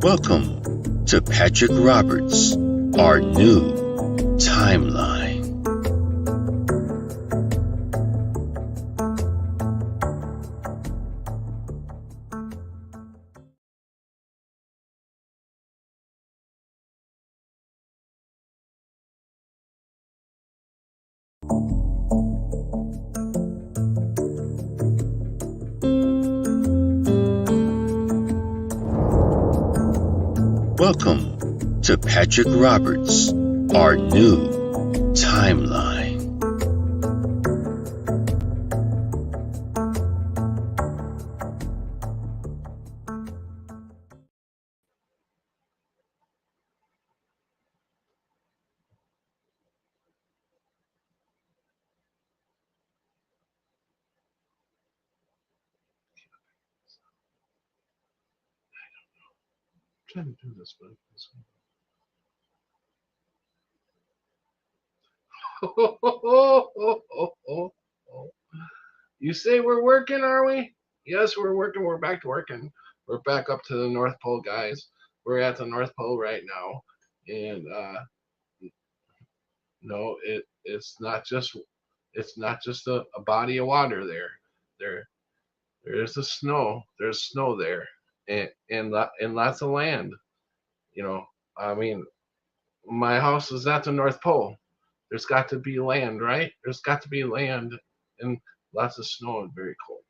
Welcome to Patrick Roberts, our new timeline. Welcome to Patrick Roberts, our new timeline. I'm trying to do this, but you say we're working, are we? Yes, we're working. We're back to working. We're back up to the North Pole, guys. We're at the North Pole right now, and no, it's not just a body of water there. There's the snow. There's snow there, and lots of land. You know, I mean, my house is at the North Pole. There's got to be land, right? There's got to be land and lots of snow and very cold.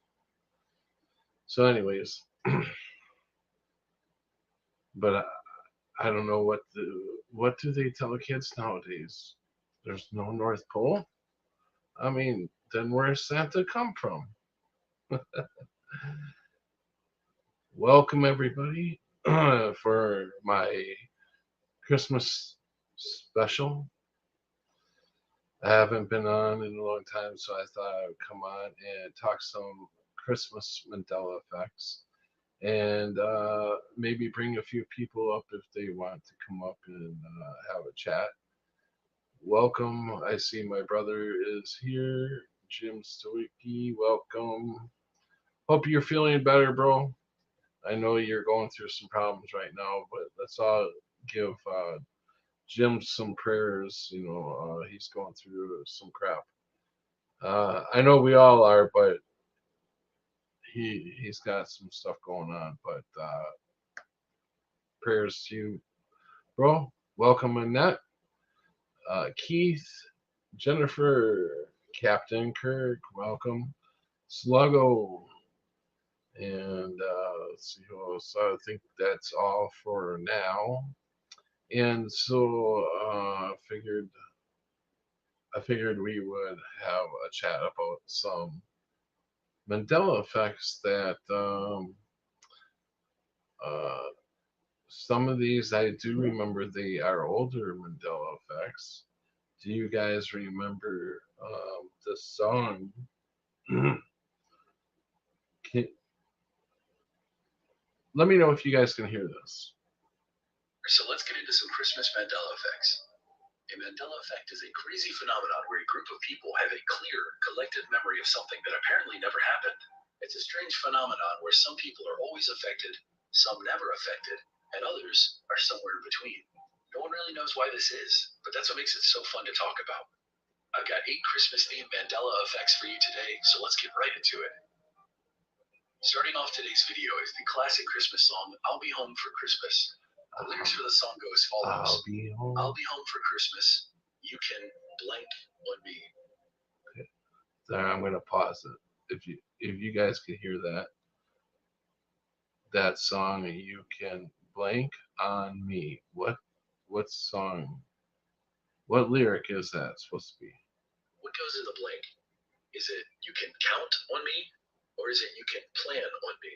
So, anyways, but I don't know what do they tell kids nowadays? There's no North Pole. I mean, then where's Santa come from? Welcome everybody for my Christmas special. I haven't been on in a long time, so I thought I would come on and talk some Christmas Mandela effects, and maybe bring a few people up if they want to come up and have a chat. Welcome. I see my brother is here, Jim Stoicki. Welcome. Hope you're feeling better, bro. I know you're going through some problems right now, but let's all give Jim some prayers. You know, he's going through some crap. I know we all are, but he's got some stuff going on. But prayers to you, bro. Welcome, Annette, Keith, Jennifer, Captain Kirk. Welcome, Sluggo, and let's see who else. I think that's all for now. And so I figured we would have a chat about some Mandela effects that some of these I do remember they are older Mandela effects. Do you guys remember the song? Let me know if you guys can hear this. So let's get into some Christmas Mandela effects. A Mandela effect is a crazy phenomenon where a group of people have a clear, collective memory of something that apparently never happened. It's a strange phenomenon where some people are always affected, some never affected, and others are somewhere in between. No one really knows why this is, but that's what makes it so fun to talk about. I've got 8 Christmas-themed Mandela effects for you today, so let's get right into it. Starting off today's video is the classic Christmas song, I'll Be Home for Christmas. The lyrics for the song go as follows. I'll be home for Christmas. You can blank on me. Okay. There, I'm going to pause it. If you guys can hear that song, you can blank on me. What song? What lyric is that supposed to be? What goes in the blank? Is it you can count on me, or is it you can plan on me?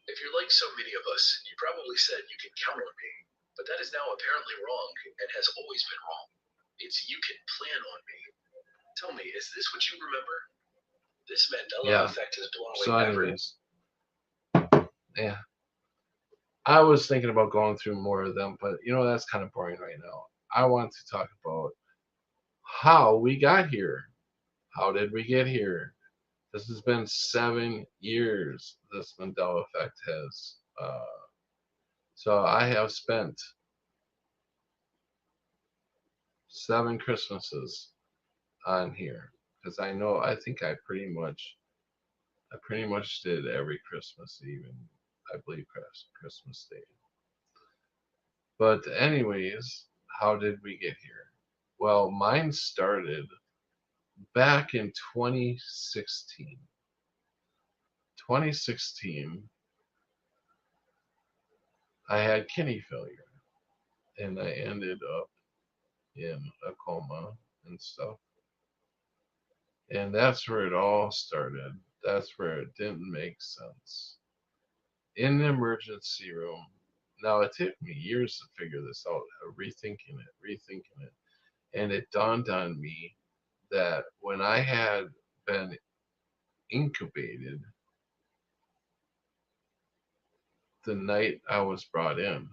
If you're like so many of us, you probably said you can count on me, but that is now apparently wrong and has always been wrong. It's you can plan on me. Tell me, is this what you remember? This Mandela effect has blown away yeah. I was thinking about going through more of them, but you know, that's kind of boring right now. I want to talk about how we got here. How did we get here? This has been 7 years. This Mandela effect has So I have spent 7 Christmases on here because I think I pretty much did every Christmas, even I believe Christmas Day. But anyways, how did we get here? Well, mine started back in 2016. 2016, I had kidney failure and I ended up in a coma and stuff. And that's where it all started. That's where it didn't make sense. In the emergency room. Now, it took me years to figure this out, rethinking it. And it dawned on me that when I had been incubated the night I was brought in,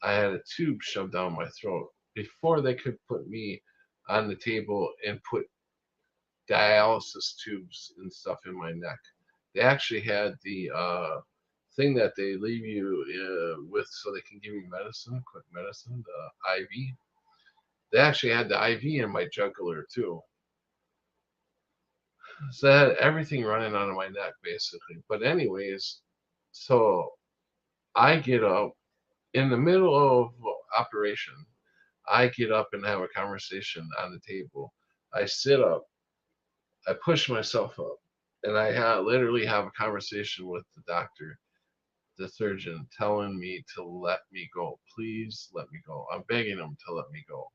I had a tube shoved down my throat before they could put me on the table and put dialysis tubes and stuff in my neck. They actually had the thing that they leave you with so they can give you medicine, quick medicine, the IV. They actually had the IV in my jugular too. So I had everything running out of my neck basically. But anyways, so I get up in the middle of operation. I get up and have a conversation on the table. I sit up, I push myself up, and literally have a conversation with the doctor, the surgeon, telling me to let me go. Please let me go. I'm begging him to let me go.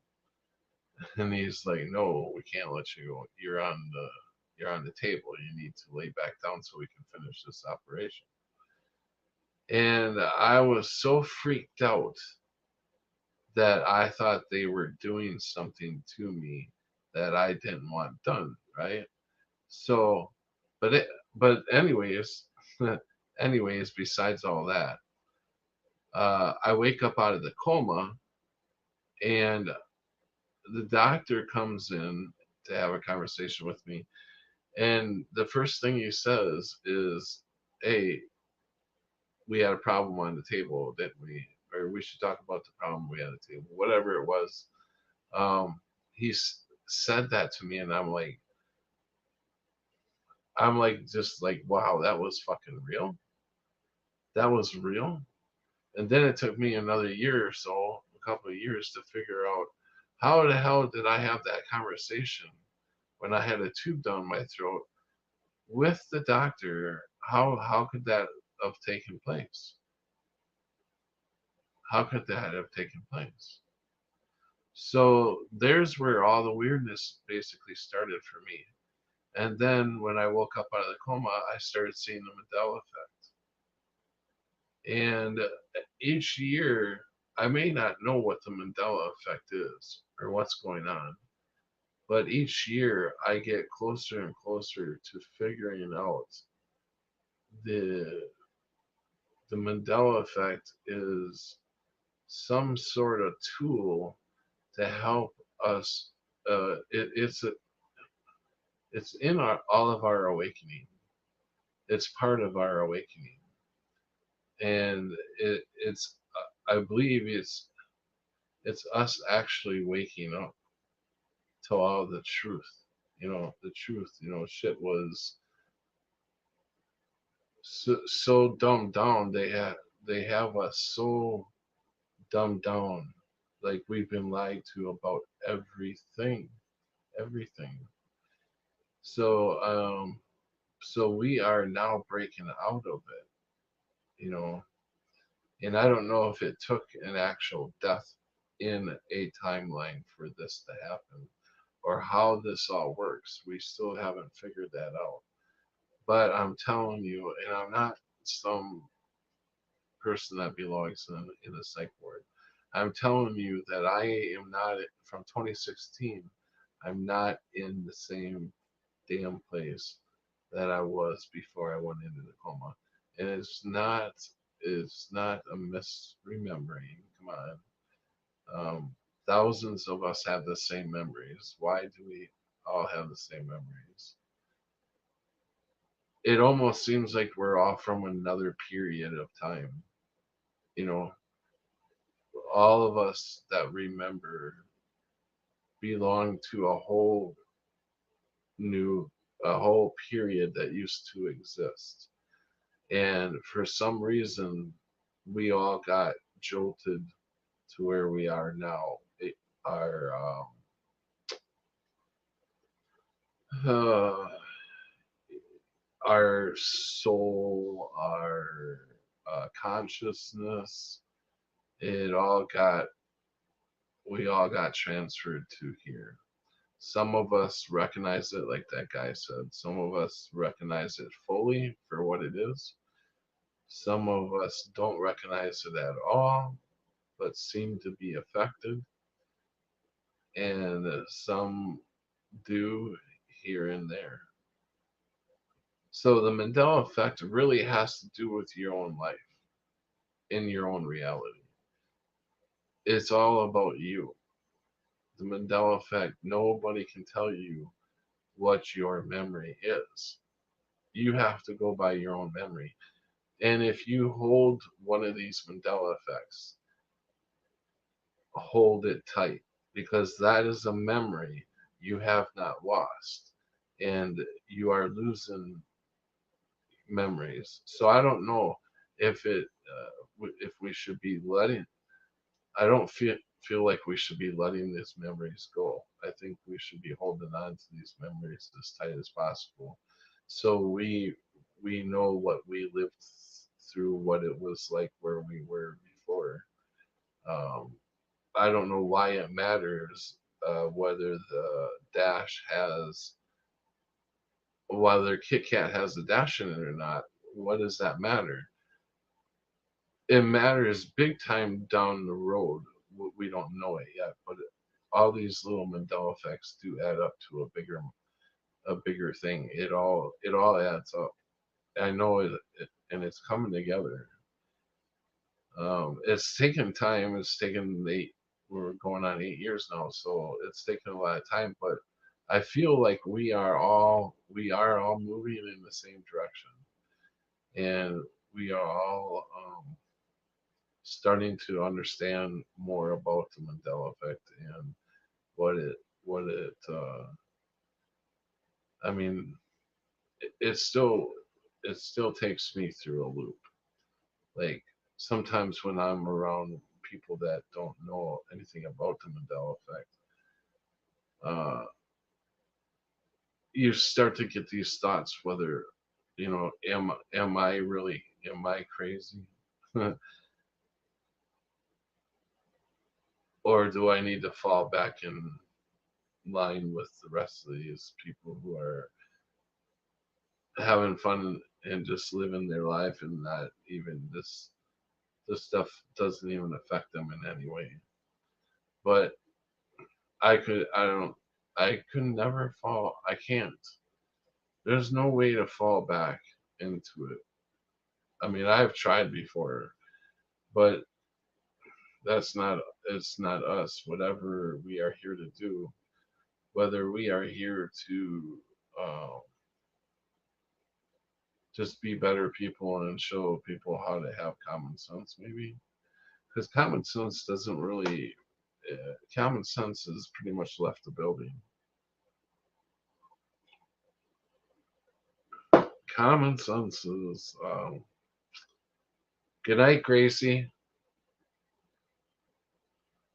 And he's like, "No, we can't let you go. You're on the table. You need to lay back down so we can finish this operation." And I was so freaked out that I thought they were doing something to me that I didn't want done, right? So, but anyways, anyways, besides all that, I wake up out of the coma, and the doctor comes in to have a conversation with me, and the first thing he says is, "Hey, we had a problem on the table, didn't we? Or we should talk about the problem we had at the table, whatever it was." Um, he said that to me, and I'm like, just like, wow, that was fucking real. That was real. And then it took me another year or so, a couple of years, to figure out how the hell did I have that conversation when I had a tube down my throat with the doctor. How could that have taken place? How could that have taken place? So there's where all the weirdness basically started for me. And then when I woke up out of the coma, I started seeing the Mandela effect. And each year, I may not know what the Mandela effect is or what's going on, but each year I get closer and closer to figuring out the the Mandela effect is some sort of tool to help us. It's in all of our awakening. It's part of our awakening, and I believe it's us actually waking up to all the truth. The truth. Shit was so dumbed down. They have us so dumbed down, like we've been lied to about everything, everything. So so we are now breaking out of it, you know. And I don't know if it took an actual death in a timeline for this to happen, or how this all works. We still haven't figured that out. But I'm telling you, and I'm not some person that belongs in a psych ward. I'm telling you that I am not from 2016. I'm not in the same damn place that I was before I went into the coma, and it's not a misremembering. Come on, thousands of us have the same memories. Why do we all have the same memories? It almost seems like we're all from another period of time. You know, all of us that remember belong to new, a whole period that used to exist. And for some reason, we all got jolted to where we are now. Our uh, our soul, our consciousness, it all got we all got transferred to here. Some of us recognize it, like that guy said. Some of us recognize it fully for what it is. Some of us don't recognize it at all, but seem to be affected. And some do here and there. So the Mandela effect really has to do with your own life, in your own reality. It's all about you. The Mandela effect, nobody can tell you what your memory is. You have to go by your own memory. And if you hold one of these Mandela effects, hold it tight because that is a memory you have not lost. And you are losing memories. So I don't know if if we should be letting. I don't feel like we should be letting these memories go. I think we should be holding on to these memories as tight as possible, so we know what we lived through, what it was like where we were before. Um, I don't know why it matters whether the dash has whether Kit Kat has a dash in it or not. What does that matter? It matters big time down the road. We don't know it yet, but all these little Mandela effects do add up to a bigger thing. It all adds up. I know and it's coming together. It's taken time. It's taken We're going on 8 years now, so it's taken a lot of time. But I feel like we are all moving in the same direction, and we are all starting to understand more about the Mandela effect and what it I mean it still takes me through a loop. Like sometimes when I'm around people that don't know anything about the Mandela effect, uh, you start to get these thoughts whether am I crazy? Or do I need to fall back in line with the rest of these people who are having fun and just living their life and not even this stuff doesn't even affect them in any way. But I could never fall. I can't. There's no way to fall back into it. I mean, I've tried before, but it's not us. Whatever we are here to do, whether we are here to uh, just be better people and show people how to have common sense, maybe because common sense doesn't really common sense has pretty much left the building. Common sense is good night, Gracie.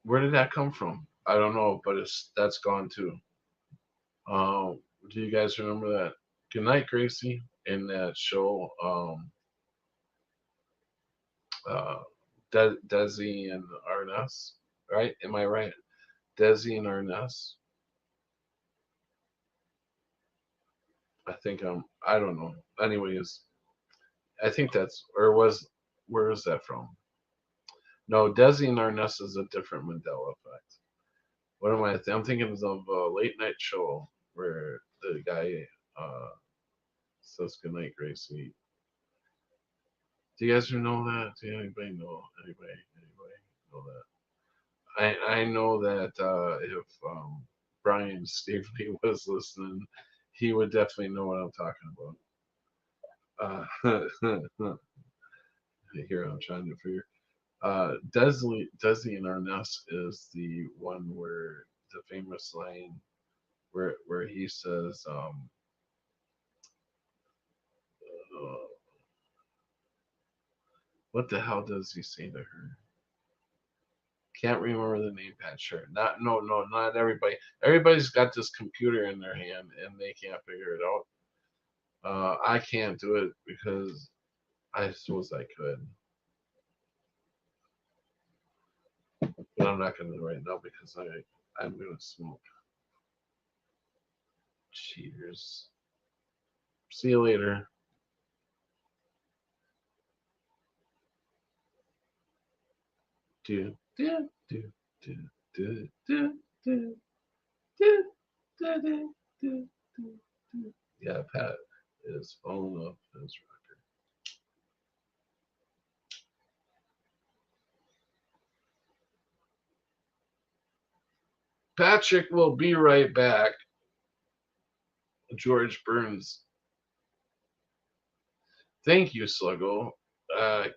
Where did that come from? I don't know, but that's gone too. Do you guys remember that? Good night, Gracie, in that show, Desi and Arness, right? Am I right? Desi and Arness. I don't know. Anyways, I think that's, or was, where is that from? No, Desi and Arness is a different Mandela effect. What am I? I'm thinking of a late night show where the guy says goodnight, Gracie. Do you guys know that? Do anybody know? Anybody know that? I know that if Brian Staveley was listening, he would definitely know what I'm talking about. Here I'm trying to figure. Desi in our nest is the one where the famous line where he says, what the hell does he say to her? Can't remember the name, Pat. Sure. Not no no not everybody. Everybody's got this computer in their hand and they can't figure it out. I can't do it because I suppose I could, but I'm not gonna do it right now because I'm gonna smoke. Cheers. See you later. Do do do do do do do do do do do do. Yeah, Pat is falling off his rocker. Patrick will be right back. George Burns. Thank you, Sluggo. Uh,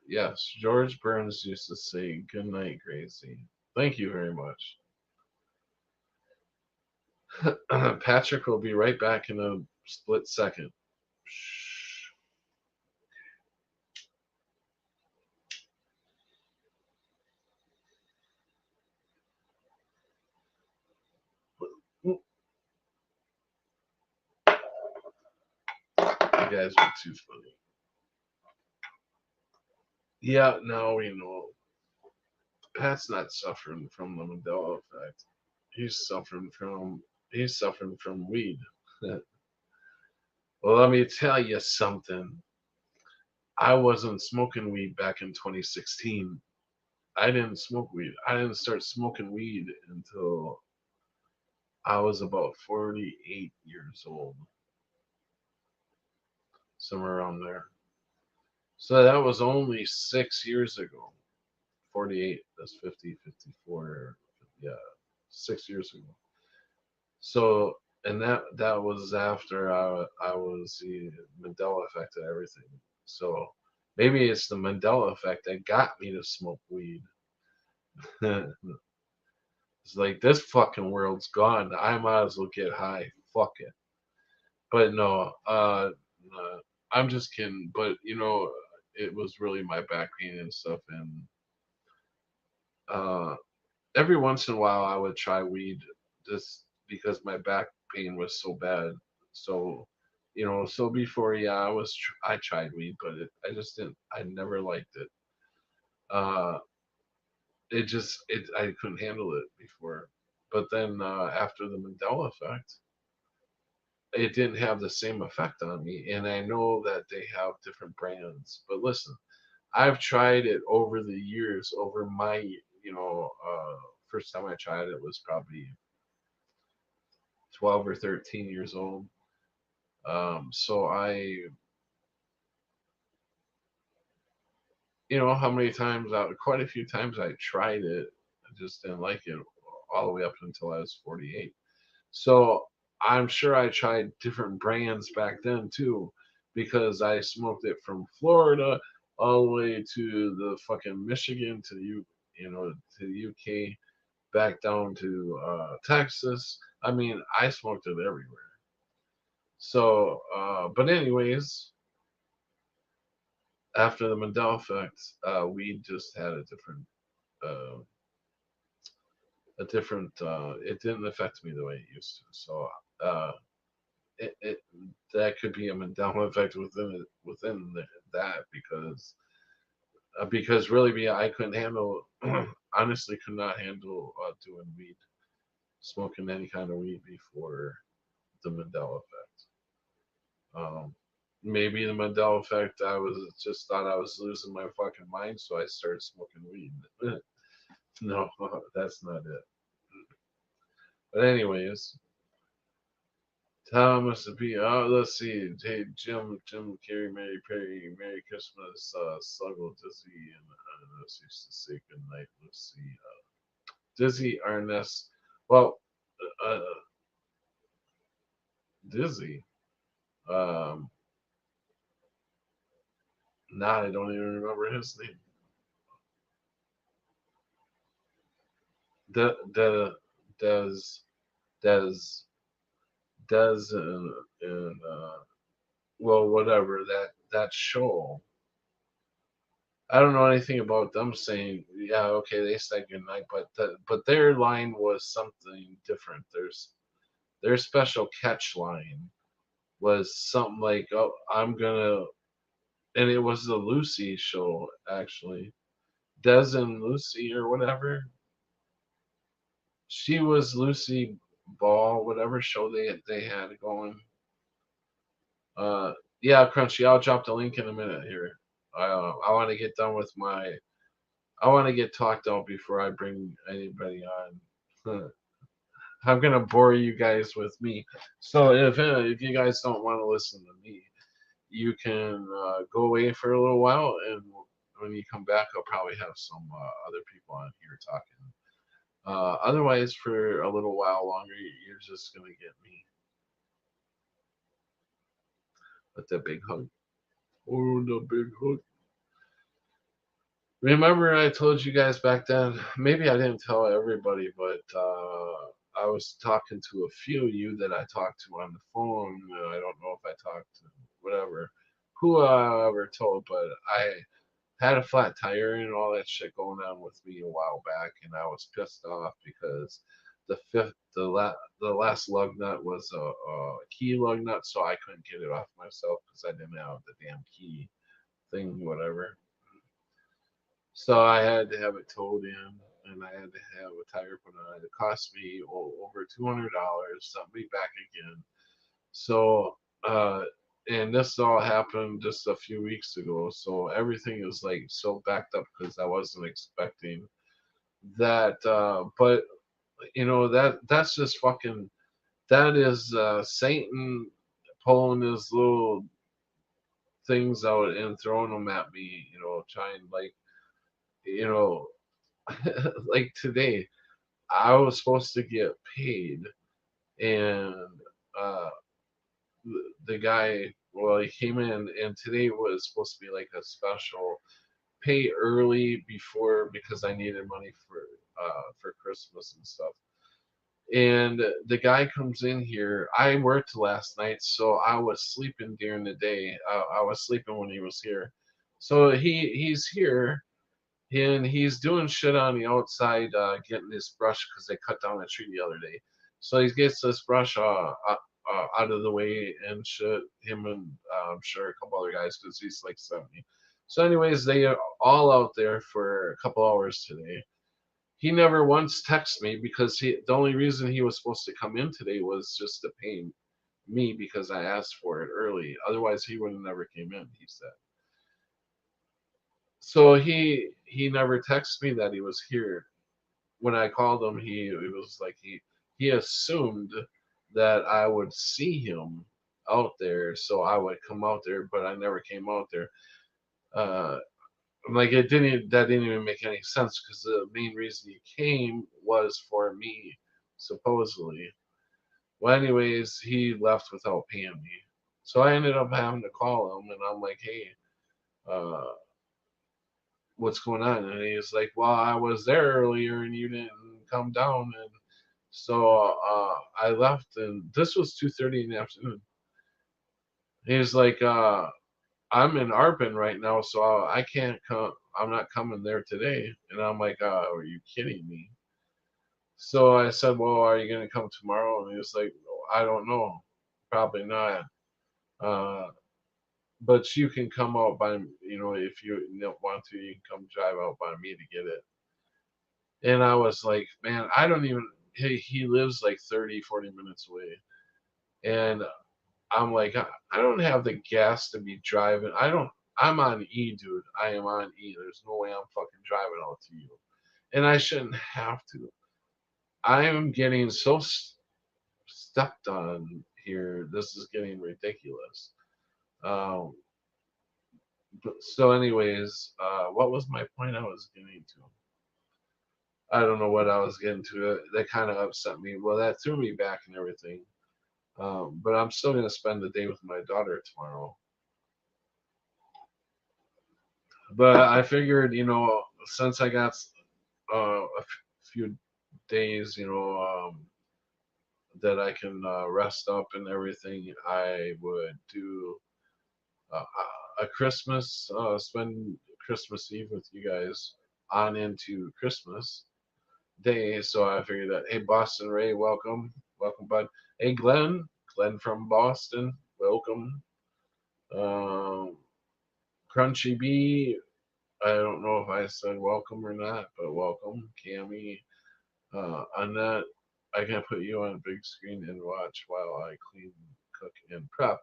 yes, George Burns used to say, "Good night, Gracie." Thank you very much. Patrick will be right back in a split second. You guys are too funny. Yeah, now we know. Pat's not suffering from the Mandela effect. He's suffering from weed. Well, let me tell you something. I wasn't smoking weed back in 2016. I didn't smoke weed. I didn't start smoking weed until I was about 48 years old, somewhere around there. So that was only 6 years ago. 48, that's 50, 54. Yeah, 6 years ago. So, and that was after I was the Mandela effect and everything. So maybe it's the Mandela effect that got me to smoke weed. It's like this fucking world's gone. I might as well get high. Fuck it. But no, I'm just kidding. But it was really my back pain and stuff, and uh, every once in a while I would try weed just because my back pain was so bad. So, so before, yeah, I tried weed, but I just didn't. I never liked it. Uh, I couldn't handle it before. But then after the Mandela effect, it didn't have the same effect on me. And I know that they have different brands. But listen, I've tried it over the years, over my, first time I tried it was probably 12 or 13 years old. So how many times, quite a few times I tried it. I just didn't like it all the way up until I was 48. So I'm sure I tried different brands back then too, because I smoked it from Florida all the way to the fucking Michigan to to the UK, back down to Texas. I mean, I smoked it everywhere. So, but anyways, after the Mandela effect, we just had uh, it didn't affect me the way it used to. So, uh, it that could be a Mandela effect that because really I couldn't handle honestly could not handle doing weed, smoking any kind of weed before the Mandela effect. Maybe the Mandela effect. I was just thought I was losing my fucking mind, so I started smoking weed. No, that's not it. But anyways, Thomas B. Oh, let's see. Hey, Jim Carrey, Mary Perry, Merry Christmas, Sluggle, Dizzy, and let's used to say good night. Let's see. Dizzy Arnest. Well, uh, Dizzy. Um, Now I don't even remember his name. The does does does and well, whatever that show. I don't know anything about them saying, yeah, okay, they said goodnight, but their line was something different. Their special catch line was something like, oh, I'm gonna, and it was the Lucy show actually, Des and Lucy or whatever. She was Lucy Ball, whatever show they had going. Uh, yeah, Crunchy. I'll drop the link in a minute here. I want to get done with my. I want to get talked out before I bring anybody on. I'm gonna bore you guys with me. So if you guys don't want to listen to me, you can go away for a little while, and when you come back, I'll probably have some other people on here talking. Otherwise, for a little while longer, you're just gonna get me with the big hug. Oh, the big hug. Remember, I told you guys back then. Maybe I didn't tell everybody, but I was talking to a few of you that I talked to on the phone. I don't know if I talked to whatever, who I ever told, but I had a flat tire and all that shit going on with me a while back, and I was pissed off because the last lug nut was a key lug nut, so I couldn't get it off myself because I didn't have the damn key thing, whatever. So I had to have it towed in, and I had to have a tire put on it. It cost me over $200, sent me back again. So, and this all happened just a few weeks ago. So everything is like so backed up because I wasn't expecting that. But that's just fucking. That is Satan pulling his little things out and throwing them at me. Trying like you know like today, I was supposed to get paid, and uh, the guy, well, he came in, and today was supposed to be like a special pay early before because I needed money for Christmas and stuff. And the guy comes in here. I worked last night, so I was sleeping during the day. I was sleeping when he was here. So he's here, and he's doing shit on the outside, getting this brush because they cut down a tree the other day. So he gets this brush out of the way and shit. Him and I'm sure a couple other guys because he's like 70. So, anyways, they are all out there for a couple hours today. He never once texted me because the only reason he was supposed to come in today was just to pay me because I asked for it early. Otherwise, he would have never came in. He said. So he never texted me that he was here. When I called him, it was like he assumed that I would see him out there, so I would come out there, but I never came out there. Uh, like that didn't even make any sense because the main reason he came was for me, supposedly. Well, anyways, he left without paying me, so I ended up having to call him, and I'm like, hey. Uh, what's going on? And he's like, well, I was there earlier and you didn't come down. And so I left, and this was 2:30 in the afternoon. He's like, I'm in Arpin right now, so I can't come. I'm not coming there today. And I'm like, are you kidding me? So I said, well, are you going to come tomorrow? And he was like, I don't know. Probably not. Uh, but you can come out by, if you don't want to, you can come drive out by me to get it. And I was like, man, I don't even, he lives like 30, 40 minutes away. And I'm like, I don't have the gas to be driving. I'm on E, dude. I am on E. There's no way I'm fucking driving out to you. And I shouldn't have to. I am getting so stepped on here. This is getting ridiculous. Um, so, anyways, what was my point I was getting to? I don't know what I was getting to. That kind of upset me. Well, that threw me back and everything. But I'm still going to spend the day with my daughter tomorrow. But I figured, since I got few days, that I can rest up and everything, I would do a Christmas, spend Christmas Eve with you guys on into Christmas Day. So I figured that, hey, Boston Ray, welcome, bud. Hey, Glenn from Boston, welcome. Um, Crunchy B, I don't know if I said welcome or not, but welcome, Cammy. Annette, I can put you on a big screen and watch while I clean, cook, and prep.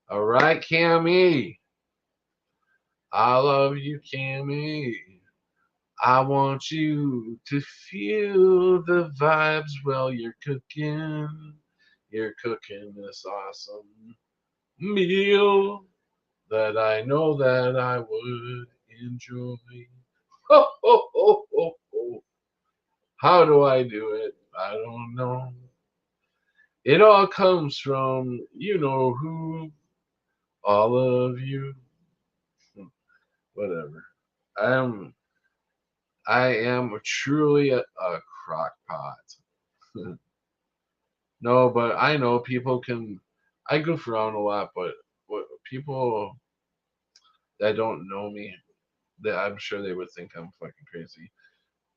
All right, Cammy. I love you, Cammy. I want you to feel the vibes while you're cooking. You're cooking this awesome meal that I know that I would enjoy. Ho, ho, ho, ho, ho. How do I do it? I don't know. It all comes from you know who, all of you. Whatever. I'm I am truly a crock pot. No, but I know people can. I goof around a lot, but what people that don't know me, that I'm sure they would think I'm fucking crazy.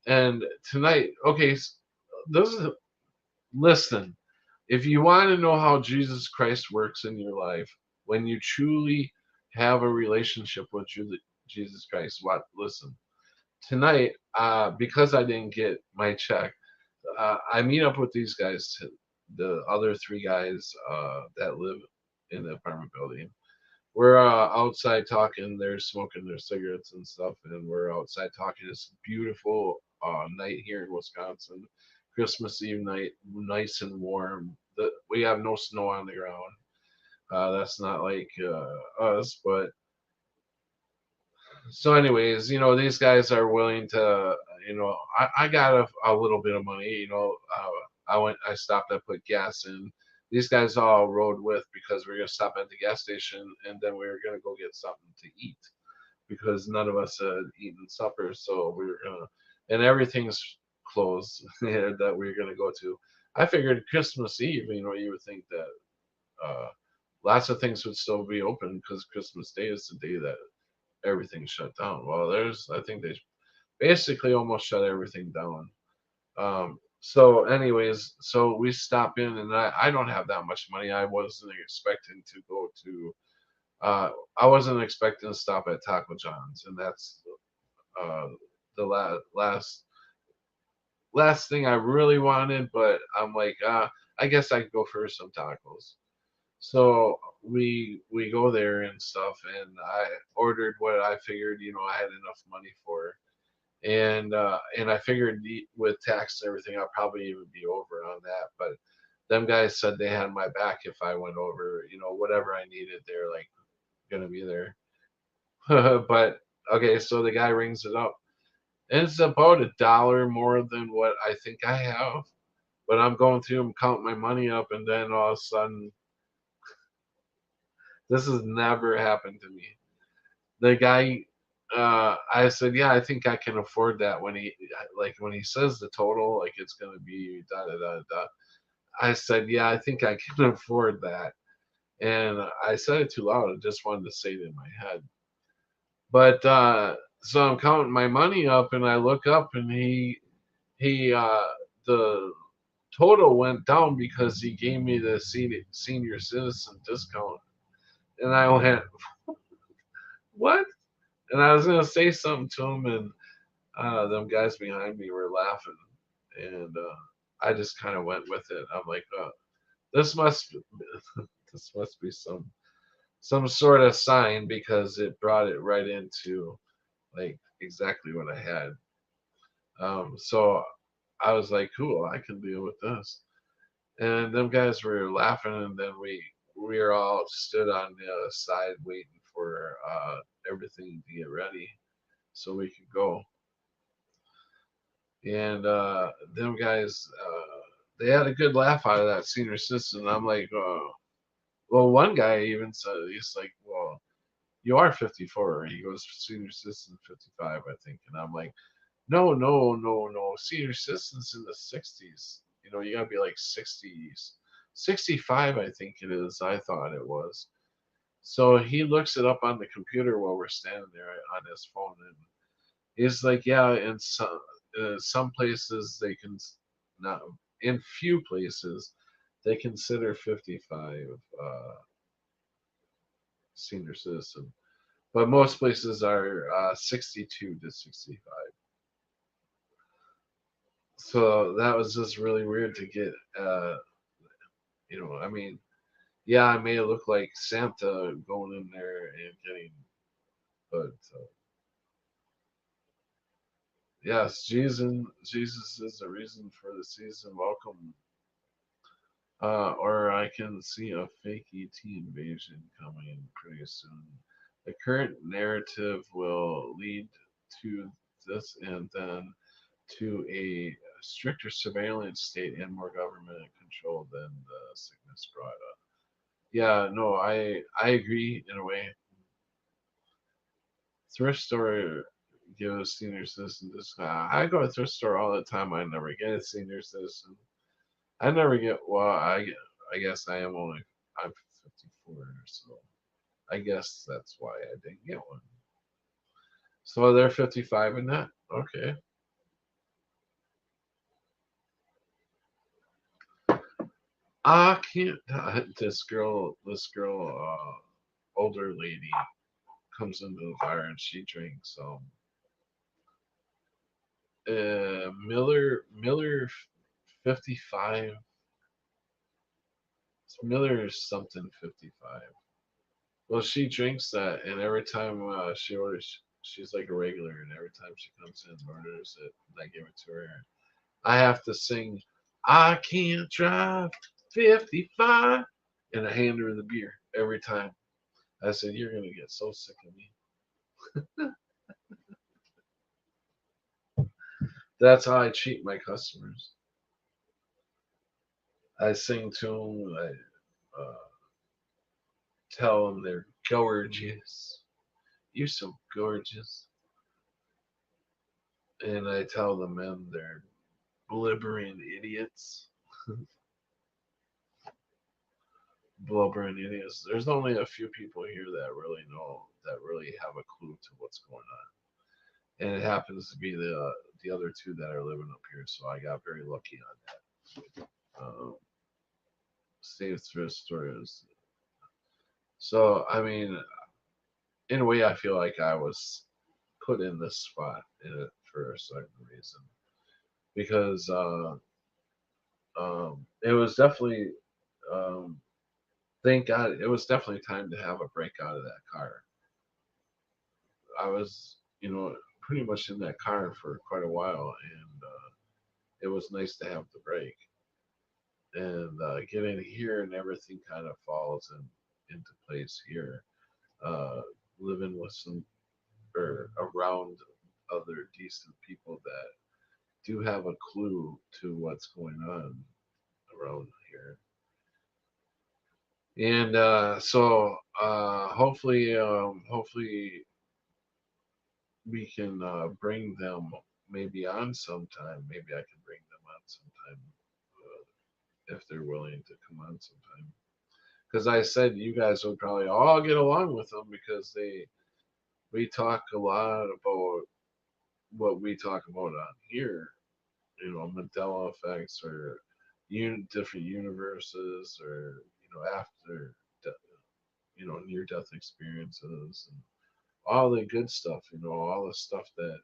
And tonight, okay, this is listen. If you want to know how Jesus Christ works in your life, when you truly have a relationship with Jesus Christ, what? Listen, tonight, because I didn't get my check, I meet up with these guys, the other three guys that live in the apartment building. We're outside talking. They're smoking their cigarettes and stuff, and we're outside talking. It's a beautiful night here in Wisconsin, Christmas Eve night, nice and warm. We have no snow on the ground. That's not like us, but so anyways, these guys are willing to, I got a little bit of money, I stopped, I put gas in. These guys all rode with because we are gonna stop at the gas station and then we were gonna go get something to eat because none of us had eaten supper, so we were gonna, and everything's closed that we are gonna go to. I figured Christmas Eve, you would think that lots of things would still be open because Christmas Day is the day that everything shut down. Well, I think they basically almost shut everything down. So, anyways, so we stop in, and I don't have that much money. I wasn't expecting to go to, I wasn't expecting to stop at Taco John's, and that's uh, the last thing I really wanted, but I'm like, I guess I could go for some tacos. So we go there and stuff, and I ordered what I figured, I had enough money for, and I figured with tax and everything, I'll probably even be over on that. But them guys said they had my back if I went over, whatever I needed, they're like gonna be there. But okay, so the guy rings it up, and it's about $1 more than what I think I have. But I'm going through and counting my money up, and then all of a sudden, this has never happened to me. The guy, I said, yeah, I think I can afford that. When he says the total, like it's gonna be da da da da. I said, yeah, I think I can afford that. And I said it too loud. I just wanted to say it in my head. But so I'm counting my money up, and I look up, and he the total went down because he gave me the senior citizen discount, and I went, what? And I was gonna say something to him, and them guys behind me were laughing, and I just kind of went with it. I'm like, this must this must be some sort of sign because it brought it right into like exactly what I had. So I was like, cool, I can deal with this. And them guys were laughing, and then we were all stood on the side waiting for everything to get ready so we could go. And them guys, they had a good laugh out of that senior citizen. I'm like, well, one guy even said, he's like, well, you are 54. He goes, senior citizen 55, I think. And I'm like, no, no, no, no. Senior citizens in the 60s. You know, you gotta be like 60s. 65, I think it is. I thought it was. So he looks it up on the computer while we're standing there on his phone, and he's like, yeah, in some places they can, not in few places, they consider 55 senior citizen, but most places are 62 to 65. So that was just really weird to get, I mean, yeah, I may look like Santa going in there and getting, but yes, Jesus is the reason for the season. Welcome. Or I can see a fake ET invasion coming pretty soon. The current narrative will lead to this and then to a stricter surveillance state and more government control than the sickness brought up. Yeah, no, I agree in a way. Thrift store gives senior citizen discount. I go to thrift store all the time. I never get a senior citizen. I never get. Well, I guess I'm 54, so I guess that's why I didn't get one. So they're 55 and that. Okay. I can't. This girl, older lady, comes into the bar and she drinks Miller 55. Miller something 55. Well, she drinks that, and every time she orders, she's like a regular, and every time she comes in and orders it, and I give it to her, I have to sing, I can't drive 55, and I hand her the beer every time. I said, you're going to get so sick of me. That's how I treat my customers. I sing to them, I tell them they're gorgeous. You're so gorgeous. And I tell the men they're blubbering idiots. Blubbering idiots. There's only a few people here that really know, that really have a clue to what's going on, and it happens to be the other two that are living up here. So I got very lucky on that. Save thrift stores. So I mean, in a way, I feel like I was put in this spot in it for a certain reason because it was definitely um, thank God it was definitely time to have a break out of that car. I was, pretty much in that car for quite a while, and it was nice to have the break. And getting here and everything kind of falls into place here. Uh, Living with some or around other decent people that do have a clue to what's going on around here. And so hopefully we can bring them maybe on sometime. Maybe I can bring them on sometime if they're willing to come on sometime. Because I said you guys would probably all get along with them because we talk a lot about what we talk about on here. Mandela effects or different universes or after near death experiences and all the good stuff. All the stuff that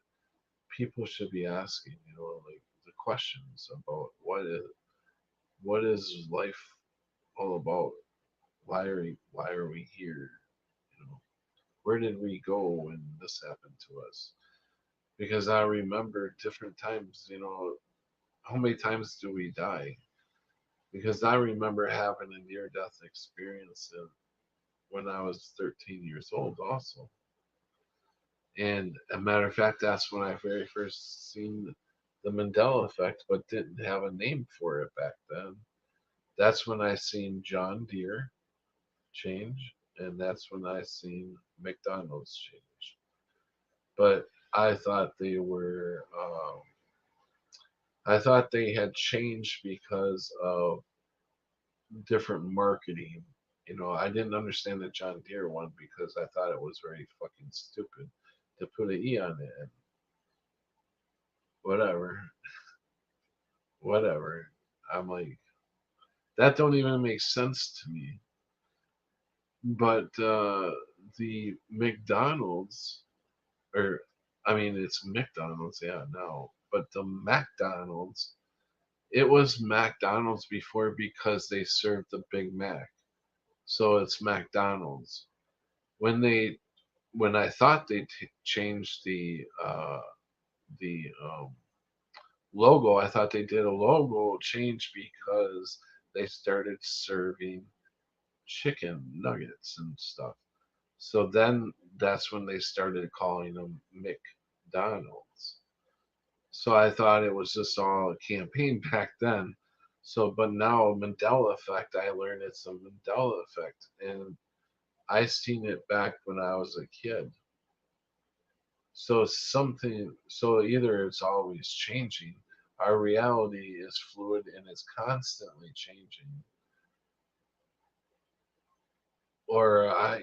people should be asking. Like the questions about what is life all about? Why are we here? Where did we go when this happened to us? Because I remember different times. How many times do we die? Because I remember having a near death experience when I was 13 years old, also. And a matter of fact, that's when I very first seen the Mandela effect, but didn't have a name for it back then. That's when I seen John Deere change. and that's when I seen McDonald's change. But I thought they were, I thought they had changed because of different marketing. I didn't understand the John Deere one because I thought it was very fucking stupid to put an E on it. And whatever, whatever. I'm like, that don't even make sense to me. But the McDonald's, or I mean, it's McDonald's, yeah, now. But the McDonald's, it was McDonald's before because they served the Big Mac, so it's McDonald's. When they, when I thought they changed the logo, I thought they did a logo change because they started serving chicken nuggets and stuff. So then that's when they started calling them McDonald's. So I thought it was just all a campaign back then. So, but now Mandela effect, I learned it's a Mandela effect, and I seen it back when I was a kid. So something, so either it's always changing, our reality is fluid and it's constantly changing, or I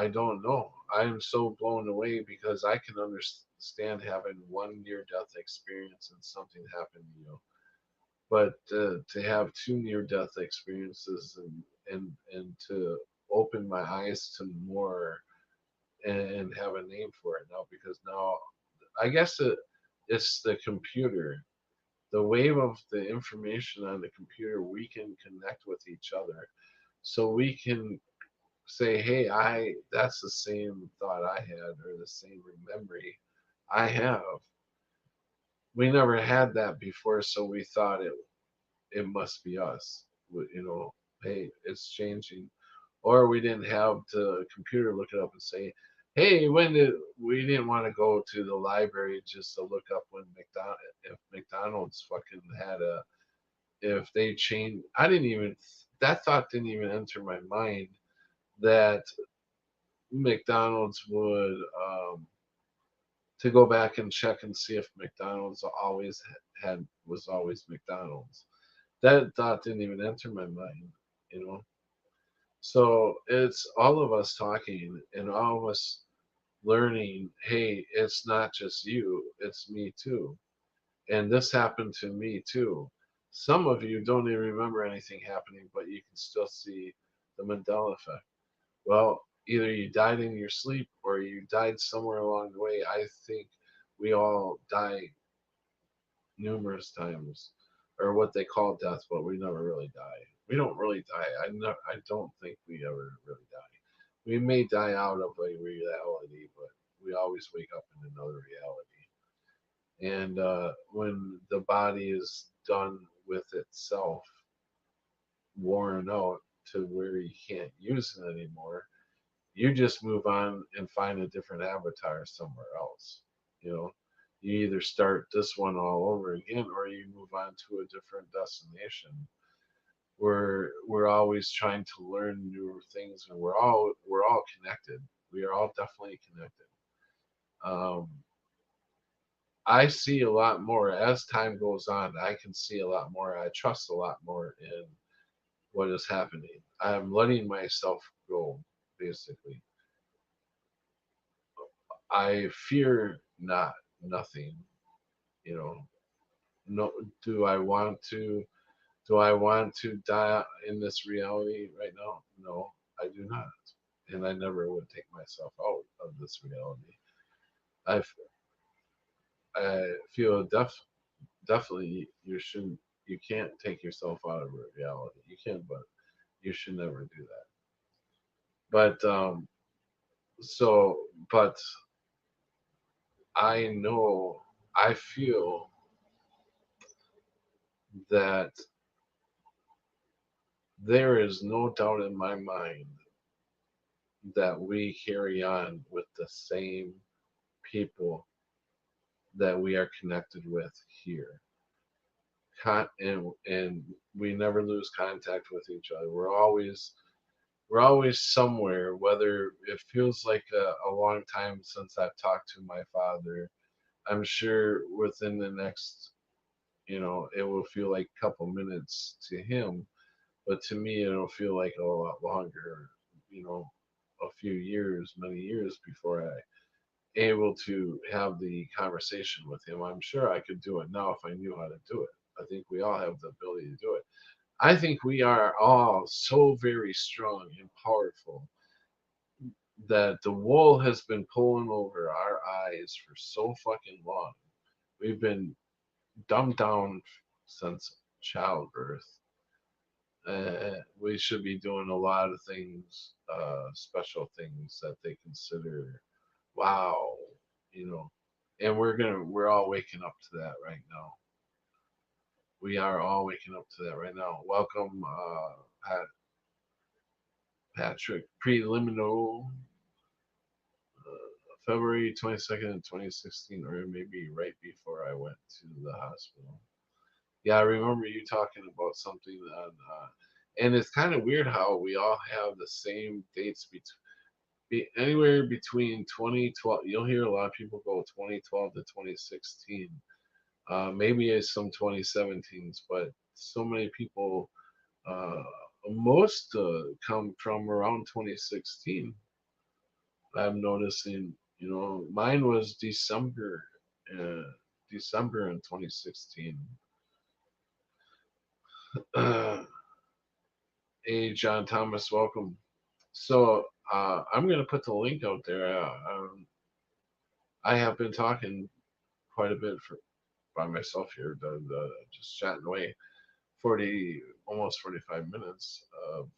don't know. I am so blown away because I can understand having one near death experience and something happen to you, but to have two near death experiences and to open my eyes to more and have a name for it now, because now I guess it's the computer, the wave of the information on the computer. We can connect with each other, so we can say, hey, I that's the same thought I had, or the same memory I have. We never had that before, so we thought it must be us. Hey, it's changing. Or we didn't have the computer look it up and say, hey, when did we didn't want to go to the library just to look up when if McDonald's fucking had a if they changed. I didn't even that thought didn't even enter my mind that McDonald's would to go back and check and see if McDonald's always had was always McDonald's. That thought didn't even enter my mind, you know. So it's all of us talking and all of us learning, hey, it's not just you, it's me too. And this happened to me too. Some of you don't even remember anything happening, but you can still see the Mandela effect. Well, either you died in your sleep or you died somewhere along the way. I think we all die numerous times, or what they call death, but we never really die. We don't really die. I don't think we ever really die. We may die out of a reality, but we always wake up in another reality. And when the body is done with itself, worn out to where you can't use it anymore, you just move on and find a different avatar somewhere else. You know, you either start this one all over again or you move on to a different destination. We're always trying to learn newer things, and we're all connected. We are all definitely connected. Um, I see a lot more as time goes on. I can see a lot more. I trust a lot more in what is happening. I'm letting myself go, basically. I fear not nothing, you know. No, do I want to do I want to die in this reality right now? No, I do not. And I never would take myself out of this reality. I, f- I feel definitely you can't take yourself out of reality. You can, but you should never do that. But so but I know, I feel that there is no doubt in my mind that we carry on with the same people that we are connected with here. And we never lose contact with each other. we're always somewhere, whether it feels like a long time since I've talked to my father. I'm sure within the next, it will feel like a couple minutes to him, but to me, it'll feel like a lot longer, you know, a few years, many years before I able to have the conversation with him. I'm sure I could do it now if I knew how to do it. I think we all have the ability to do it. I think we are all so very strong and powerful that the wool has been pulling over our eyes for so fucking long. We've been dumbed down since childbirth. We should be doing a lot of things, special things that they consider, wow, you know. And we're all waking up to that right now. We are all waking up to that right now. Welcome, Patrick. Preliminary, February 22nd, 2016, or maybe right before I went to the hospital. Yeah, I remember you talking about something on, and it's kind of weird how we all have the same dates anywhere between 2012. You'll hear a lot of people go 2012 to 2016. Maybe it's some 2017s, but so many people, uh, most come from around 2016. I'm noticing, mine was uh, December in 2016. Hey, John Thomas, welcome. So I'm gonna put the link out there. I have been talking quite a bit by myself here, just chatting away, almost 45 minutes of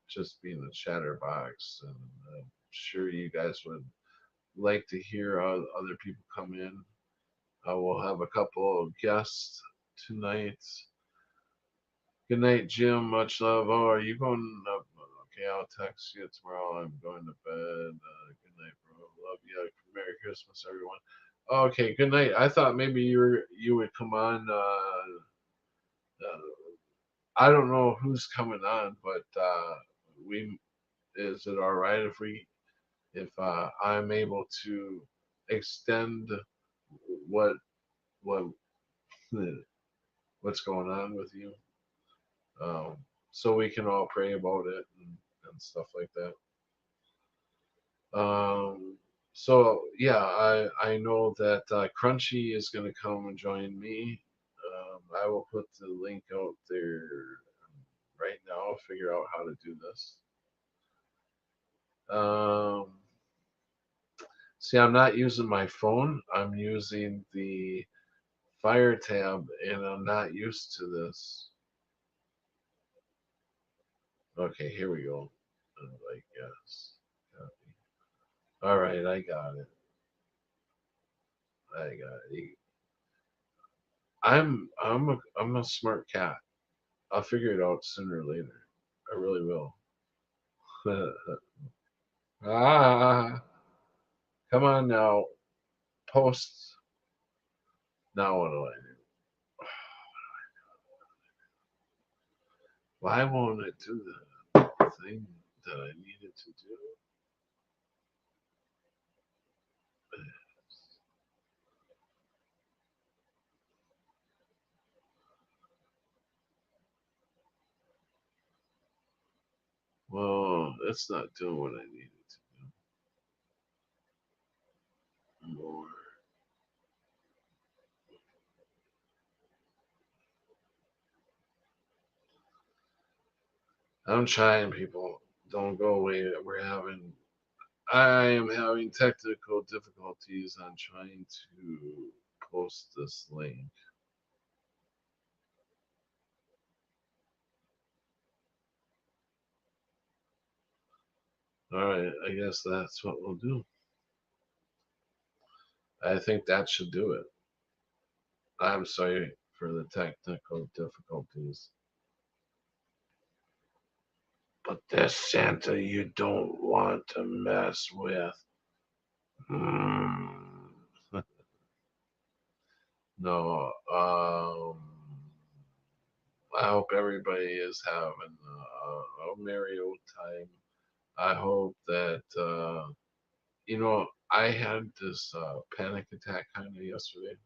just being a chatterbox, and I'm sure you guys would like to hear other people come in. We'll have a couple of guests tonight. Good night, Jim. Much love. Oh, are you going up? Okay, I'll text you tomorrow. I'm going to bed. Good night, bro. Love you. Merry Christmas, everyone. Okay, good night. I thought maybe you would come on. I don't know who's coming on, but we is it all right if I'm able to extend what what what's going on with you, um, so we can all pray about it and stuff like that. Um, so yeah, I know that Crunchy is going to come and join me. I will put the link out there right now. Figure out how to do this. Um, See, I'm not using my phone. I'm using the Fire tab, and I'm not used to this. Okay, here we go. I guess. Copy. All right, I got it. I got it. I'm a smart cat. I'll figure it out sooner or later. I really will. Ah, come on now. Post. Now what do I do? Why won't it do the thing that I needed to do? Well, it's not doing what I needed to do. More. I'm trying, people. Don't go away. I am having technical difficulties on trying to post this link. All right, I guess that's what we'll do. I think that should do it. I'm sorry for the technical difficulties. But this Santa you don't want to mess with. Hmm. No. I hope everybody is having a merry old time. I hope that I had this panic attack kind of yesterday,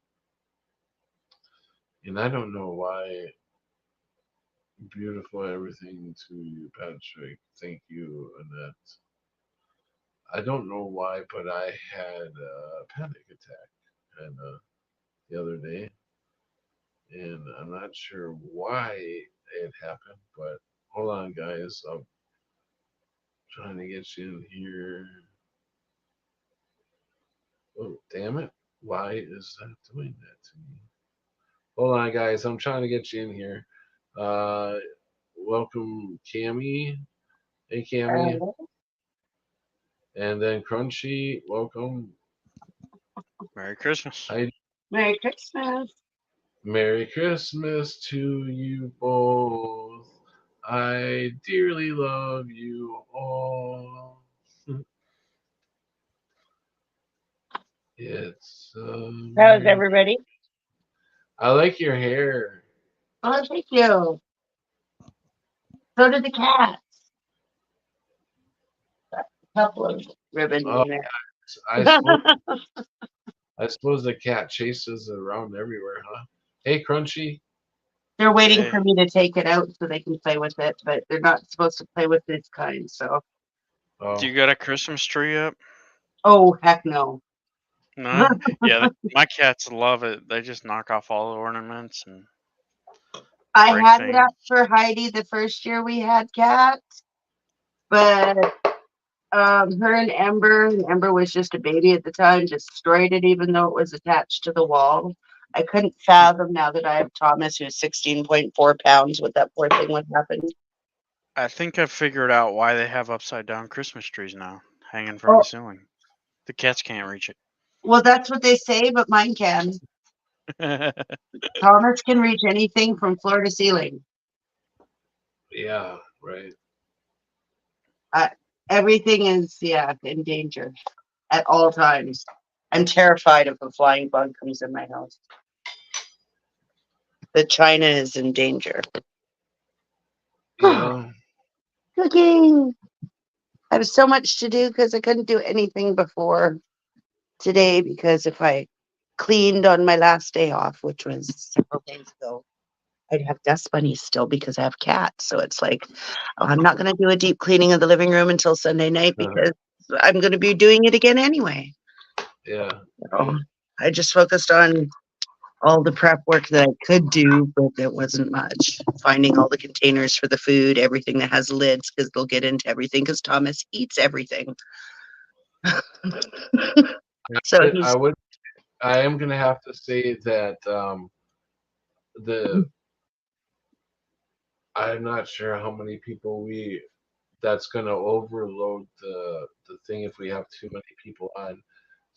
and I don't know why. Beautiful everything to you, Patrick. Thank you, Annette. I don't know why, but I had a panic attack and the other day, and I'm not sure why it happened. But hold on, guys. I'm trying to get you in here. Oh, damn it! Why is that doing that to me? Hold on, guys. I'm trying to get you in here. Uh, welcome, Cammy. Hey, Cammy. And then Crunchy, welcome. Merry Christmas. Merry Christmas. Merry Christmas to you both. I dearly love you all. It's How's everybody? I like your hair. Oh, thank you. So did the cats. A couple of ribbons Oh, in there. I suppose the cat chases around everywhere, huh? Hey, Crunchy. They're waiting Hey. for me to take it out so they can play with it, but they're not supposed to play with this kind. So, Oh, Do you got a Christmas tree up? oh heck no. No. Yeah, my cats love it. They just knock off all the ornaments and I break had it things. up for Heidi the first year we had cats, but her and Ember was just a baby at the time, destroyed it even though it was attached to the wall. I couldn't fathom now that I have Thomas, who's 16.4 pounds, what that poor thing would happen. I think I figured out why they have upside down Christmas trees now, hanging from Oh. the ceiling. The cats can't reach Well, that's what they say, but mine can. it. Thomas can reach anything from floor to ceiling. yeah, right. Everything is, in danger at all times. I'm terrified if a flying bug comes in my house. The China is in danger. Yeah. Cooking. I have so much to do because I couldn't do anything before today because if I cleaned on my last day off, which was several days ago, I'd have dust bunnies still because I have cats. So it's like, I'm not going to do a deep cleaning of the living room until Sunday night because I'm going to be doing it again anyway. Yeah. So I just focused on all the prep work that I could do, but it wasn't much. Finding all the containers for the food, everything that has lids because they'll get into everything because Thomas eats everything. So I am gonna have to say that I'm not sure how many people that's gonna overload the thing if we have too many people on.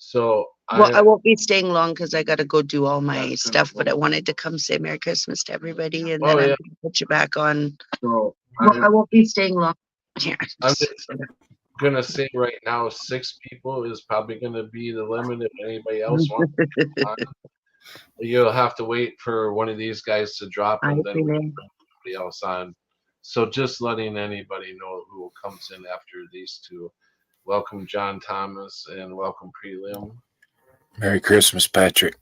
So I won't be staying long because I got to go do all my That's stuff. gonna But I wanted to come say Merry Christmas to everybody, and Oh, then yeah. I'm going to put you back on. So I won't be staying long. Here. I'm just gonna say right now, 6 people is probably gonna be the limit. If anybody else wants to come on, you'll have to wait for one of these guys to drop, and then we can bring somebody else on. So just letting anybody know who comes in after these two. Welcome, John Thomas, and welcome, Prelim. Merry Christmas, Patrick.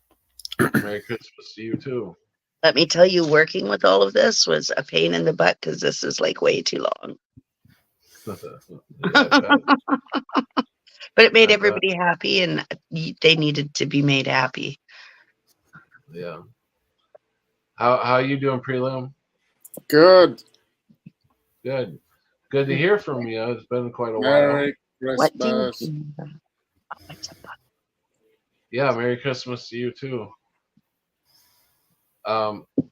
Merry Christmas to you too. Let me tell you, working with all of this was a pain in the butt because this is like way too long. Yeah, but it made everybody happy, and they needed to be made happy. Yeah. How you doing, Prelim? Good. Good. Good to hear from you. It's been quite a while. Merry What do you Christmas. think? Yeah, Merry Christmas to you too.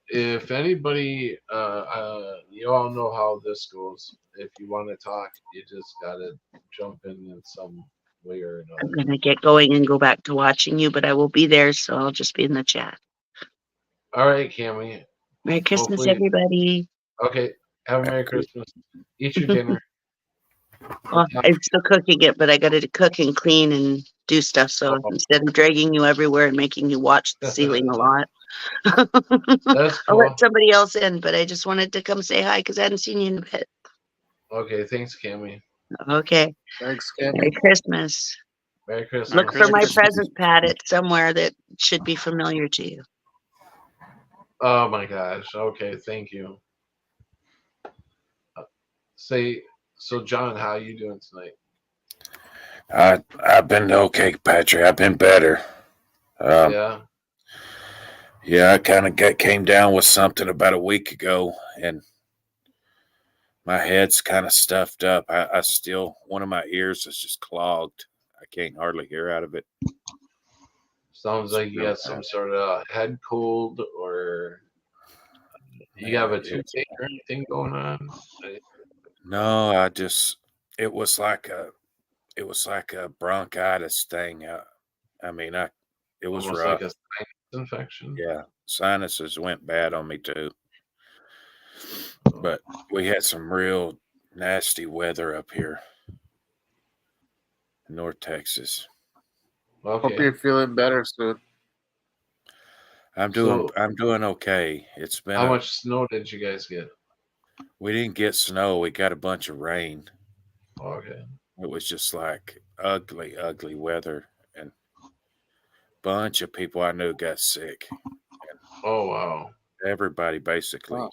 If anybody, you all know how this goes. If you want to talk, you just gotta jump in some way or another. I'm gonna get going and go back to watching you, but I will be there, so I'll just be in the chat. All right, Cammy. Merry Christmas, everybody. Okay, have a Merry Christmas. Eat your dinner. Well, I'm still cooking it, but I got to cook and clean and do stuff. So instead of dragging you everywhere and making you watch the ceiling a lot, That's I'll cool. let somebody else in, but I just wanted to come say hi because I hadn't seen you in a bit. Okay, thanks, Cammy. Okay. Thanks, Merry Cammy. Christmas. Merry Christmas. Look for my Christmas. present, Pat. It's somewhere that should be familiar to you. Oh my gosh. Okay, thank you. So John, how you doing tonight? I've been okay, Patrick. I've been better. Yeah. Yeah, I kind of came down with something about a week ago, and my head's kind of stuffed up. I still, one of my ears is just clogged. I can't hardly hear out of it. Sounds like you Really got some bad. sort of head cold, or you have a toothache or anything going on. No, it was like a bronchitis thing. I mean, it was Almost like rough. a sinus infection. Yeah, sinuses went bad on me too. But we had some real nasty weather up here in North Texas. Hope Okay. you're feeling better soon. I'm So, doing okay. It's been how much snow did you guys get? we didn't get snow. We got a bunch of rain. Okay. It was just like ugly, ugly weather, and bunch of people I knew got sick. Oh wow. Everybody basically. Wow.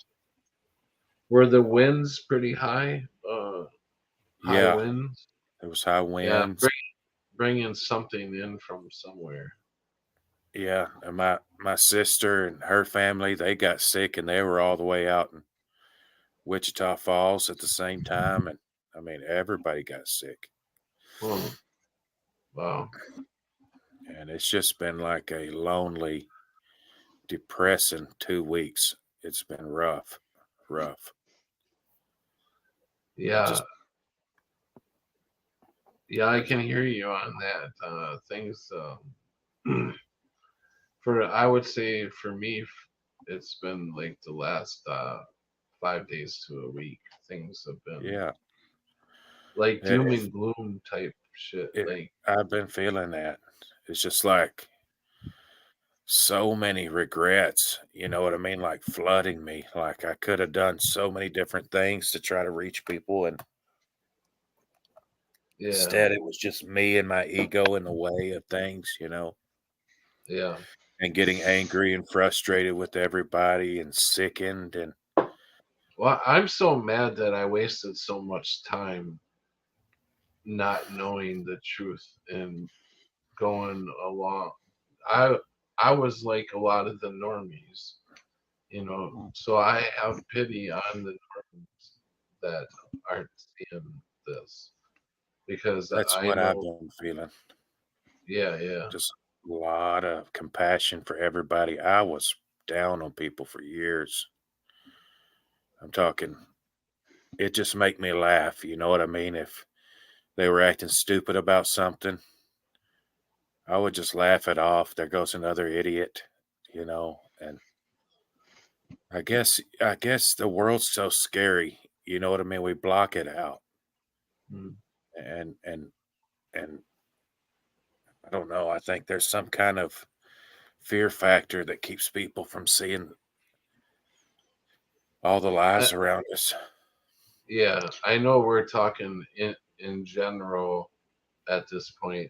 Were the winds pretty high? High Yeah, winds. it was high Yeah. winds. Bringing something in from somewhere. Yeah, and my sister and her family, they got sick, and they were all the way out in Wichita Falls at the same time, and I mean everybody got sick. Oh, wow. And it's just been like a lonely, depressing 2 weeks. It's been rough, rough. Yeah. Just Yeah, I can hear you on that. Things. I would say for me, it's been like the last 5 days to a week. Things have been yeah. like It, doom it, and gloom type shit. it, Like, I've been feeling that. It's just like so many regrets. You know what I mean? Like flooding me. Like I could have done so many different things to try to reach people, and yeah, instead it was just me and my ego in the way of things. yeah. And getting angry and frustrated with everybody and sickened and Well, I'm so mad that I wasted so much time not knowing the truth and going along. I I was like a lot of the normies, so I have pity on the normies that aren't seeing this because that's I what I've know, been feeling. yeah, yeah, Just a lot of compassion for everybody. I was down on people for years. I'm talking, it just make me laugh. You know what I mean? If they were acting stupid about something, I would just laugh it off. There goes another idiot. And I guess the world's so scary. You know what I mean? We block it out. mm, And I don't know. I think there's some kind of fear factor that keeps people from seeing all the I, lies around us. yeah. I know we're talking in general at this point.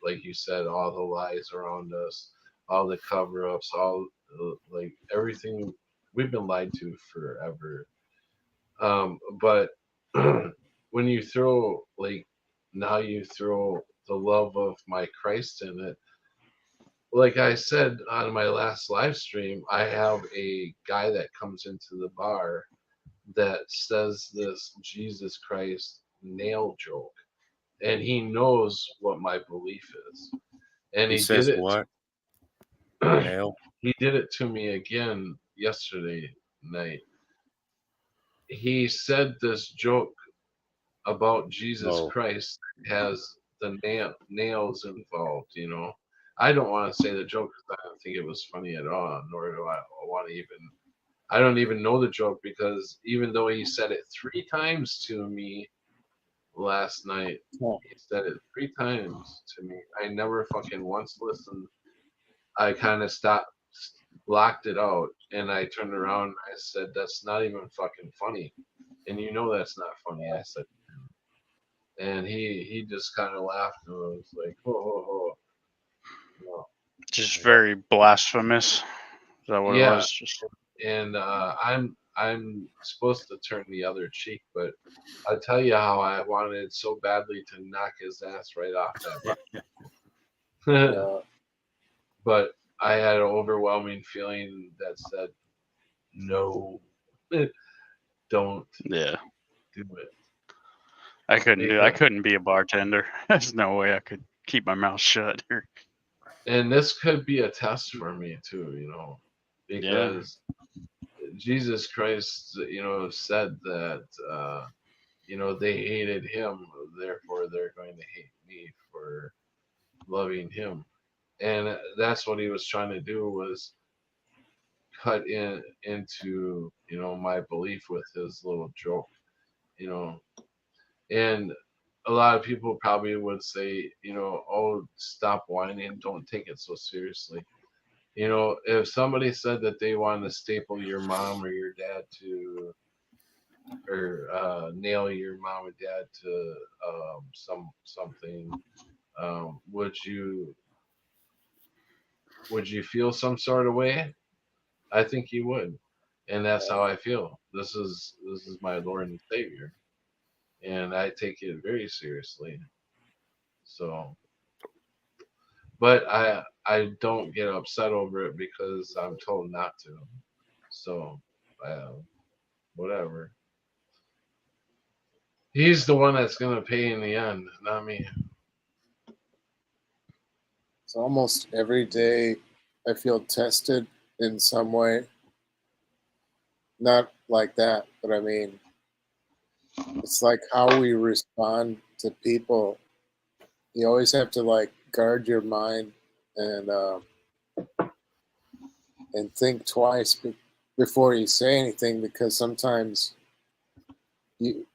Like you said, all the lies around us, all the cover-ups, all like everything we've been lied to forever. But when you throw like now you throw the love of my Christ in it, like I said on my last live stream, I have a guy that comes into the bar that says this Jesus Christ nail joke, and he knows what my belief is, and He he did says it. what? Nail? He did it to me again yesterday night. He said this joke about Jesus Oh, Christ has the nails involved. I don't want to say the joke because I don't think it was funny at all, nor do I want to even. I don't even know the joke because even though he said it 3 times to me last night, he said it 3 times to me. I never fucking once listened. I kind of stopped blocked it out, and I turned around and I said, "That's not even fucking funny," and you know that's not funny. I said, and he just kind of laughed and was like, "Ho ho ho." No. Just very blasphemous. Is that what it Yeah, was? Just and I'm supposed to turn the other cheek, but I'll tell you how I wanted so badly to knock his ass right off that bus. Yeah. But I had an overwhelming feeling that said, "No, don't yeah. do it." I couldn't do. I Because, couldn't be a bartender. There's no way I could keep my mouth shut. and this could be a test for me too, Yeah. because Jesus Christ, said that, they hated him, therefore they're going to hate me for loving him. And that's what he was trying to do, was cut into, my belief with his little joke, you know. And a lot of people probably would say, "Oh, stop whining, don't take it so seriously." If somebody said that they wanted to staple your mom or your dad to, or nail your mom and dad to something, would you feel some sort of way? I think you would, and that's how I feel. This is my Lord and Savior, and I take it very seriously. So, but I don't get upset over it because I'm told not to. So, uh, whatever. He's the one that's gonna pay in the end, not me. So almost every day I feel tested in some way. Not like that, but I mean, it's like how we respond to people. You always have to like guard your mind and and think twice before you say anything, because sometimes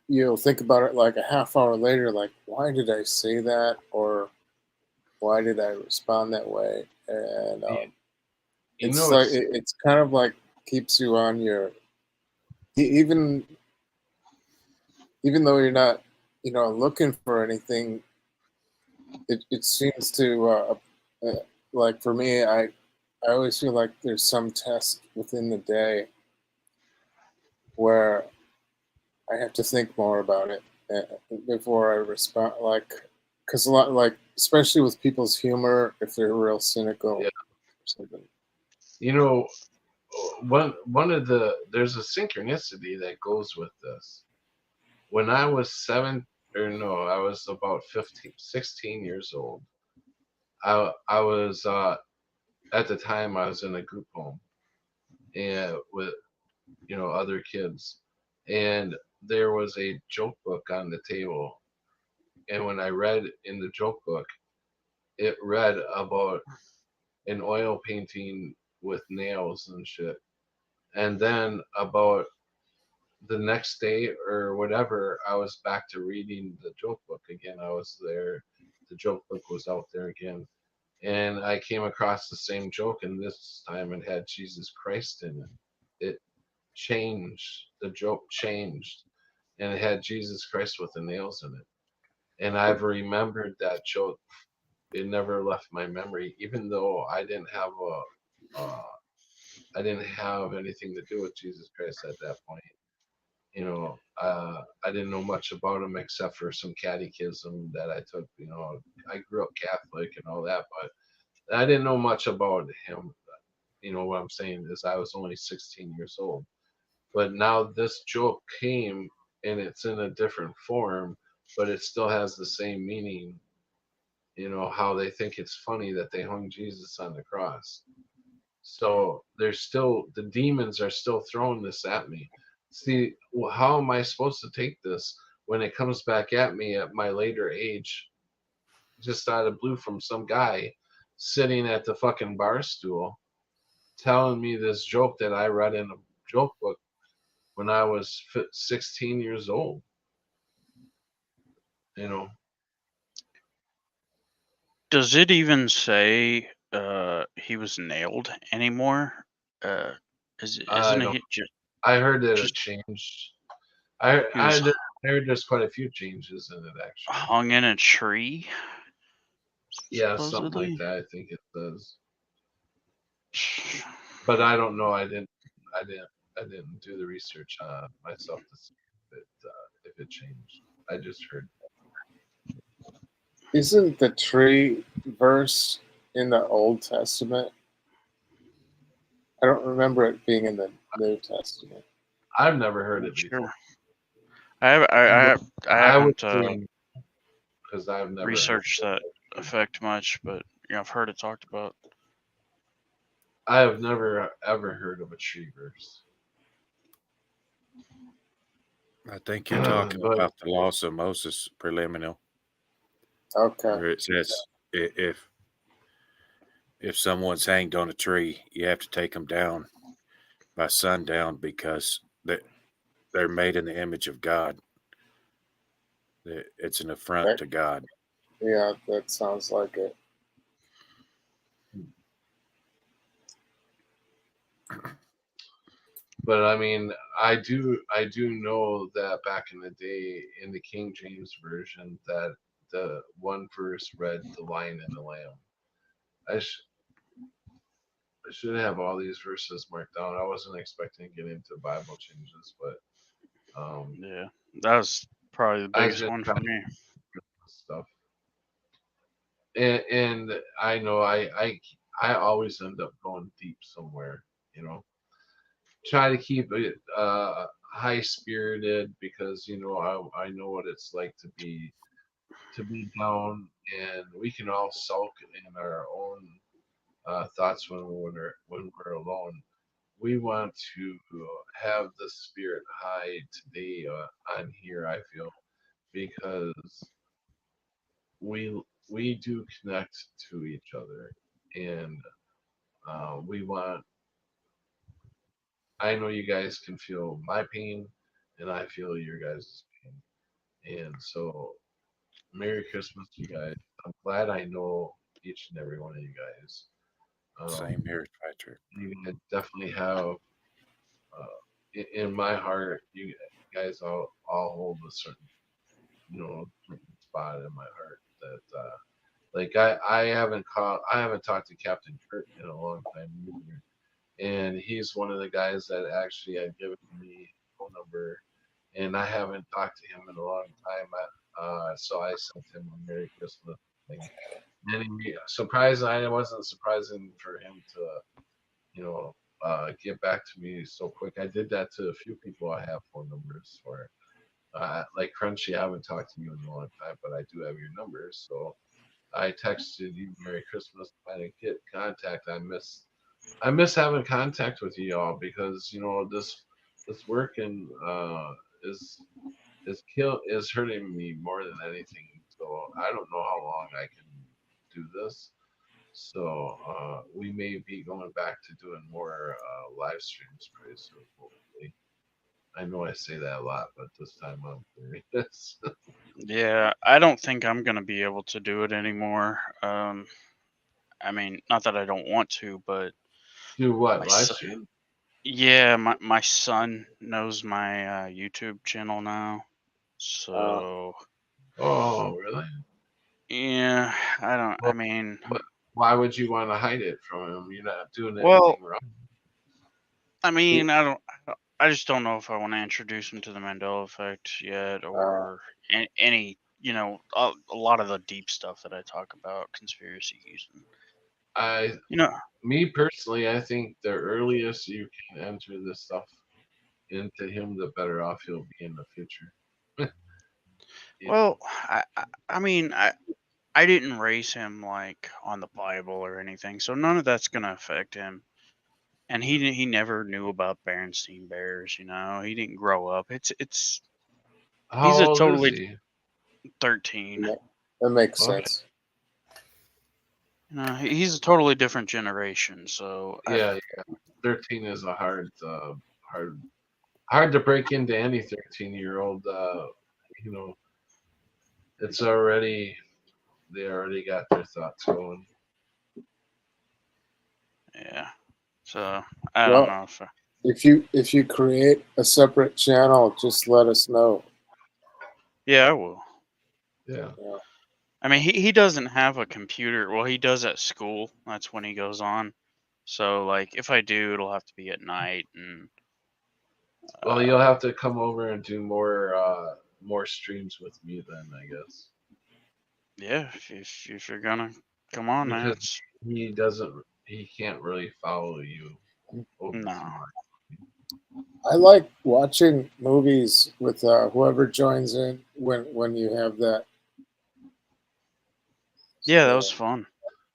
you'll think about it like a half hour later, like why did I say that, or why did I respond that way? And You, you it's know, like it's it's kind of like keeps you on your even even though you're not looking for anything. It seems to like for me, I always feel like there's some test within the day where I have to think more about it before I respond. Like, because a lot, like, especially with people's humor, if they're real cynical yeah. or something. You know, one of there's a synchronicity that goes with this. When I was I was about 15, 16 years old. I was at the time I was in a group home and with other kids, and there was a joke book on the table. And when I read in the joke book, it read about an oil painting with nails and shit. And then about the next day or whatever, I was back to reading the joke book again. I was there. The joke book was out there again. And I came across the same joke, and this time it had Jesus Christ in it. It changed. The joke changed, and it had Jesus Christ with the nails in it. And I've remembered that joke. It never left my memory, even though I didn't have anything to do with Jesus Christ at that point. I didn't know much about him except for some catechism that I took. I grew up Catholic and all that, but I didn't know much about him. What I'm saying is I was only 16 years old. But now this joke came and it's in a different form, but it still has the same meaning. How they think it's funny that they hung Jesus on the cross. So the demons are still throwing this at me. See, how am I supposed to take this when it comes back at me at my later age, just out of blue from some guy sitting at the fucking bar stool telling me this joke that I read in a joke book when I was 16 years old, you know? Does it even say he was nailed anymore? I Isn't don't. it I heard that it just changed. he was I heard there's quite a few changes in it actually. hung in a tree? Yeah, something like Supposedly. that. I think it does. But I don't know. I didn't. I didn't do the research on myself to see if it changed. I just heard. Isn't the tree verse in the Old Testament? I don't remember it being in the New Testament. I've never heard Not it before. sure. I I would haven't assume because I've never heard researched it. that effect much, but I've heard it talked about. I have never ever heard of a tree verse. I think you're talking But about the loss of Moses preliminary, Okay. where it says if someone's hanged on a tree, you have to take them down by sundown because they're made in the image of God. It's an affront to God. Yeah, that sounds like it. But I mean, I do know that back in the day in the King James version that the one verse read the lion and the lamb. I sh- I should have all these verses marked down. I wasn't expecting to get into Bible changes, but Yeah, that was probably the I was biggest just one for trying me. stuff. And I know I always end up going deep somewhere, you know. Try to keep it high spirited because I know what it's like to be down, and we can all sulk in our own thoughts when we're alone. We want to have the spirit high today on here. I feel because we do connect to each other, and we want. I know you guys can feel my pain, and I feel your guys' pain, and so Merry Christmas, you guys. I'm glad I know each and every one of you guys. Same here, Patrick. You guys definitely have, in my heart, you guys all hold a certain, certain spot in my heart that, like I haven't talked to Captain Kurt in a long time either, and he's one of the guys that actually had given me a phone number, and I haven't talked to him in a long time. So I sent him a Merry Christmas thing. And I wasn't surprising for him to, get back to me so quick. I did that to a few people I have phone numbers for. Like Crunchy, I haven't talked to you in a long time, but I do have your numbers. So I texted you Merry Christmas. I didn't get contact. I miss having contact with you all because this work and is hurting me more than anything. So I don't know how long I can do this. So we may be going back to doing more live streams pretty soon, hopefully. I know I say that a lot, but this time I'm serious. Yeah, I don't think I'm gonna be able to do it anymore. I mean, not that I don't want to, but Do my what, live son, stream? yeah, my son knows my YouTube channel now, so Oh, really? yeah, I don't. I Well, mean, but why would you want to hide it from him? You're not doing well, anything wrong. I don't. I just don't know if I want to introduce him to the Mandela effect yet, or any, a lot of the deep stuff that I talk about, conspiracies, and I, you know. Me personally, I think the earliest you can enter this stuff into him, the better off he'll be in the future. Yeah, Well, I mean, I didn't raise him like on the Bible or anything, so none of that's gonna affect him. And he never knew about Berenstain Bears. He didn't grow up. how He's a old is totally he? 13. That makes Okay. sense. He's a totally different generation. So Yeah, 13 is a hard, hard to break into any 13-year-old. You know, it's already they already got their thoughts going. yeah. So I don't Well, know if if you create a separate channel, just let us know. yeah, I will. Yeah. Yeah. I mean, he doesn't have a computer. Well, he does at school. That's when he goes on. So like, if I do, it'll have to be at night, and Well, you'll have to come over and do more streams with me then, I guess. yeah, if you're gonna come on, man, Because it's he can't really follow you over no. to mine. I like watching movies with whoever joins in when you have that Yeah, that uh, was fun.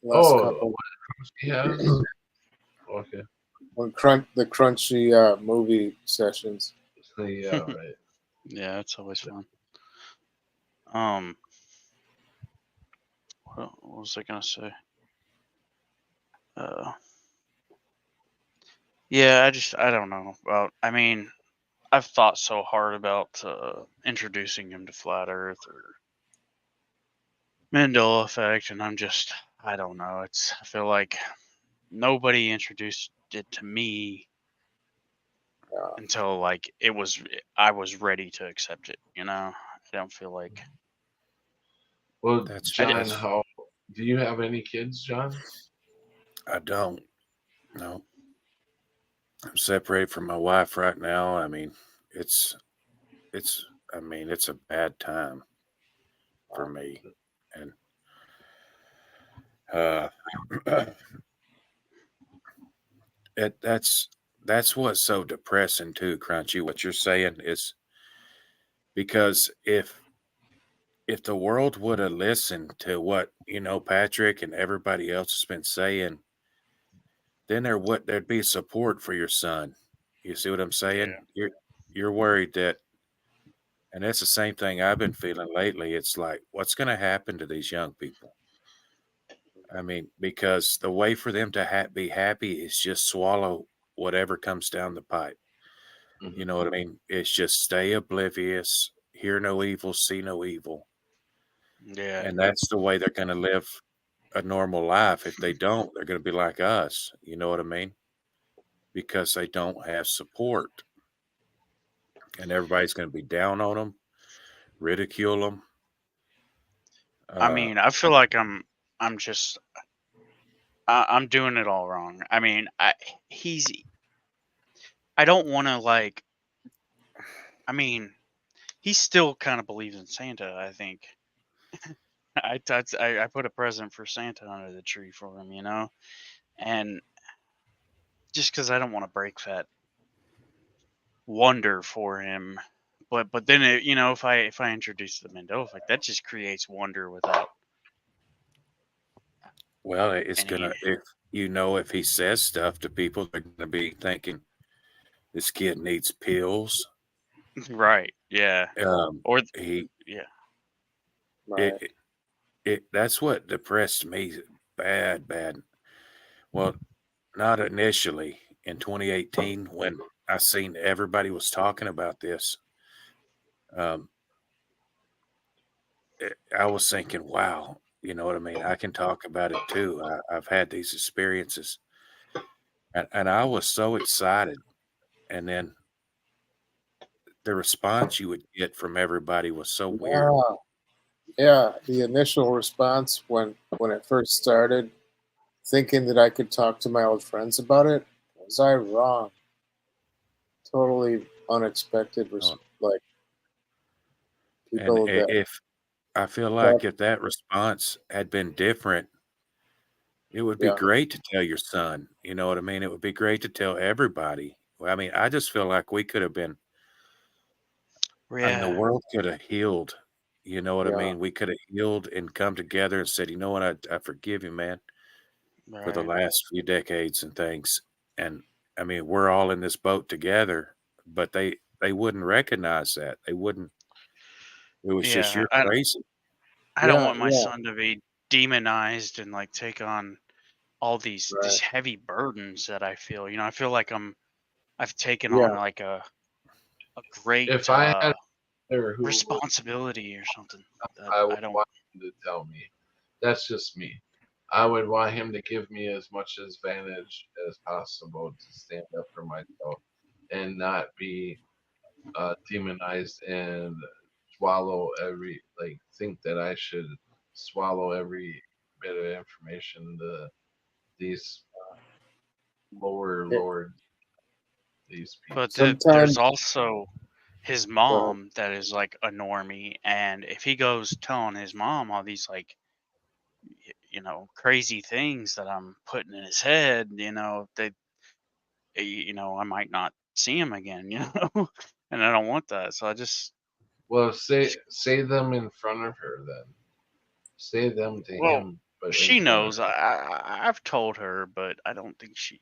last Oh, couple what he has? Okay. the crunchy movie sessions. Yeah, right. Yeah, it's always fun. Um, what was I gonna say? Uh, yeah, I don't know. Well, I mean, I've thought so hard about introducing him to flat Earth or Mandela effect, and I don't know. I feel like nobody introduced it to me until like I was ready to accept it. I don't feel like Well, That's John, that's do you have any kids, John? I don't know. I'm separated from my wife right now. I mean, it's it's I mean, it's a bad time for me. And uh that's what's so depressing too, Crunchy. What you're saying is because if the world would have listened to what, Patrick and everybody else has been saying, then there'd be support for your son. You see what I'm saying? yeah. You're worried that, and that's the same thing I've been feeling lately. It's like, what's going to happen to these young people? I mean, because the way for them to be happy is just swallow whatever comes down the pipe. You Mm-hmm. know what I mean? It's just stay oblivious, hear no evil, see no evil. Yeah. And that's the way they're going to live a normal life. If they don't, they're going to be like us. You know what I mean? Because they don't have support. And everybody's going to be down on them, ridicule them. I mean, I feel like I'm just I'm doing it all wrong. I mean, he's I don't want to like. I mean, he still kind of believes in Santa. I think I put a present for Santa under the tree for him, and just because I don't want to break that wonder for him. But then if I introduce the Mandela effect, that just creates wonder without Well, it's any. gonna if he says stuff to people, they're gonna be thinking this kid needs pills. Right. Yeah. Or He yeah. Right. it, that's what depressed me bad, bad. Well, not initially in 2018 when I seen everybody was talking about this. Um, I was thinking, wow, you know what I mean? I can talk about it too. I've had these experiences, and I was so excited. And then the response you would get from everybody was so weird. Yeah. Yeah. The initial response when it first started, thinking that I could talk to my old friends about it, was I wrong? Totally unexpected. Oh, Like and people that if I feel thought, like if that response had been different, it would be yeah, great to tell your son. You know what I mean? It would be great to tell everybody. Well, I mean, I just feel like we could have been. I mean, the Yeah. world could have healed. You know what I yeah, mean? We could have healed and come together and said, you know what, I forgive you, man, for the Right. last few decades and things. And I mean, we're all in this boat together, but they wouldn't recognize that. They wouldn't. It was just Yeah. you're crazy. I don't yeah, want my yeah, son to be demonized and like take on all these right, heavy burdens that I feel. I feel like I've taken on yeah, like a great If I had there who would, responsibility or something that I would I don't. want him to tell me. That's just me. I would want him to give me as much advantage as possible to stand up for myself and not be demonized and swallow every think that I should swallow every bit of information these lower Yeah, lords, these But people. there's sometimes, also his go ahead. mom that is like a normie, and if he goes telling his mom all these like crazy things that I'm putting in his head, I might not see him again, and I don't want that. So I just, Well, say them in front of her then. Say them to well, him, but in she front of knows. her. I've told her, but I don't think she.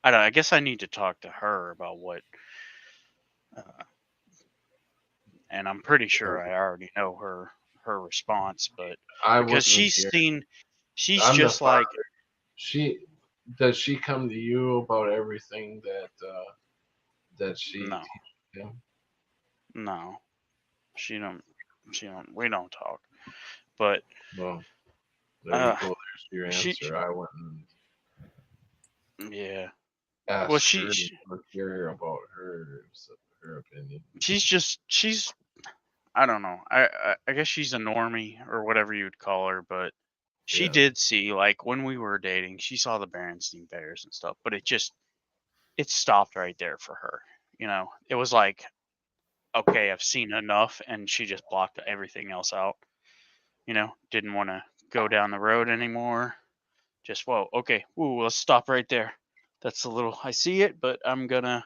I don't. I guess I need to talk to her about what, uh, and I'm pretty sure I already know her response, but I because wouldn't she's hear. seen, she's I'm the just father. like, She does she come to you about everything that she no, teaches him? no, she don't, we don't talk, but Well, there you uh, go. There's your she, answer. I wouldn't yeah, well, ask her or care about her opinion. she's I don't know. I guess she's a normie or whatever you would call her, but she Yeah. did see, like, when we were dating, she saw the Berenstein Bears and stuff, but it stopped right there for her. It was like, okay, I've seen enough, and she just blocked everything else out. Didn't want to go down the road anymore. Just, whoa, okay, ooh, let's stop right there. That's a little, I see it, but I'm gonna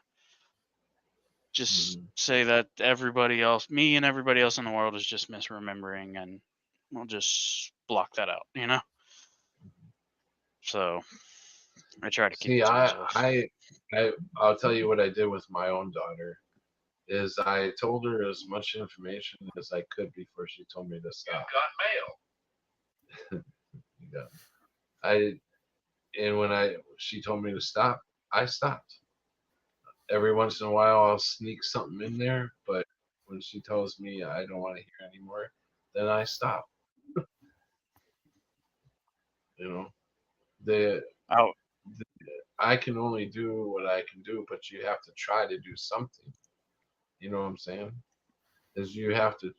just Mhm. say that everybody else, me and everybody else in the world, is just misremembering, and we'll just block that out. So I try to keep See, it to myself. I'll tell you what I did with my own daughter is I told her as much information as I could before she told me to stop. Yeah. I and when she told me to stop, I stopped. Every once in a while I'll sneak something in there, but when she tells me I don't want to hear anymore, then I stop. You know, the, Oh, the I can only do what I can do, but you have to try to do something. You know what I'm saying? Is you have to.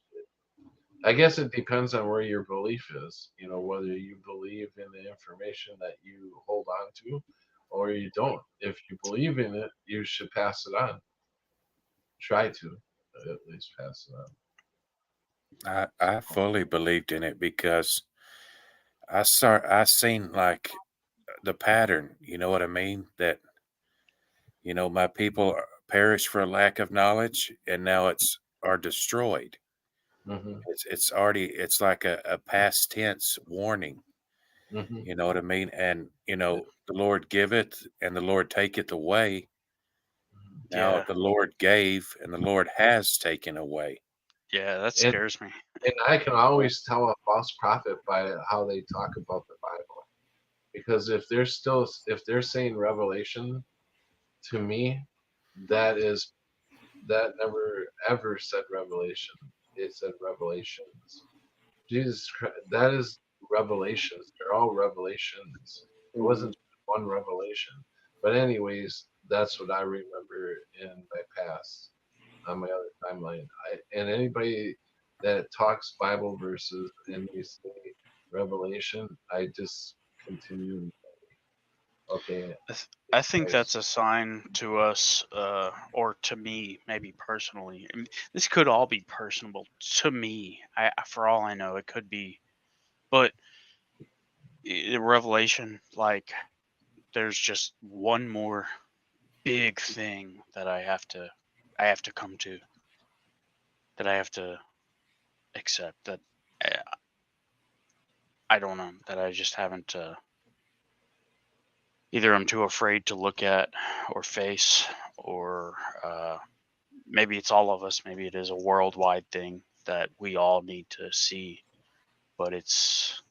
I guess it depends on where your belief is. You know, whether you believe in the information that you hold on to, or you don't. If you believe in it, you should pass it on. Try to at least pass it on. I fully believed in it because I seen like the pattern, you know what I mean? That, my people perish for lack of knowledge, and now are destroyed. Hmm. It's like a past tense warning, Hmm. you know what I mean? And, the Lord giveth and the Lord taketh away. Now yeah, the Lord gave and the Lord has taken away. yeah, that And scares me. and I can always tell a false prophet by how they talk about the Bible. Because if they're saying revelation to me, that is that never ever said revelation. It said revelations. Jesus Christ, that is revelations. They're all revelations. It Mhm. wasn't one revelation. But anyways, that's what I remember in my past on my other timeline. And anybody that talks Bible verses and they say revelation, I just continue. Okay, I think guys. that's a sign to us, or to me, maybe personally. I mean, this could all be personable to me. For all I know, it could be. But revelation, like, there's just one more big thing that I have to come to, that I have to accept, that I, I don't know, that I just haven't. Either I'm too afraid to look at or face, or maybe it's all of us. Maybe it is a worldwide thing that we all need to see. But it's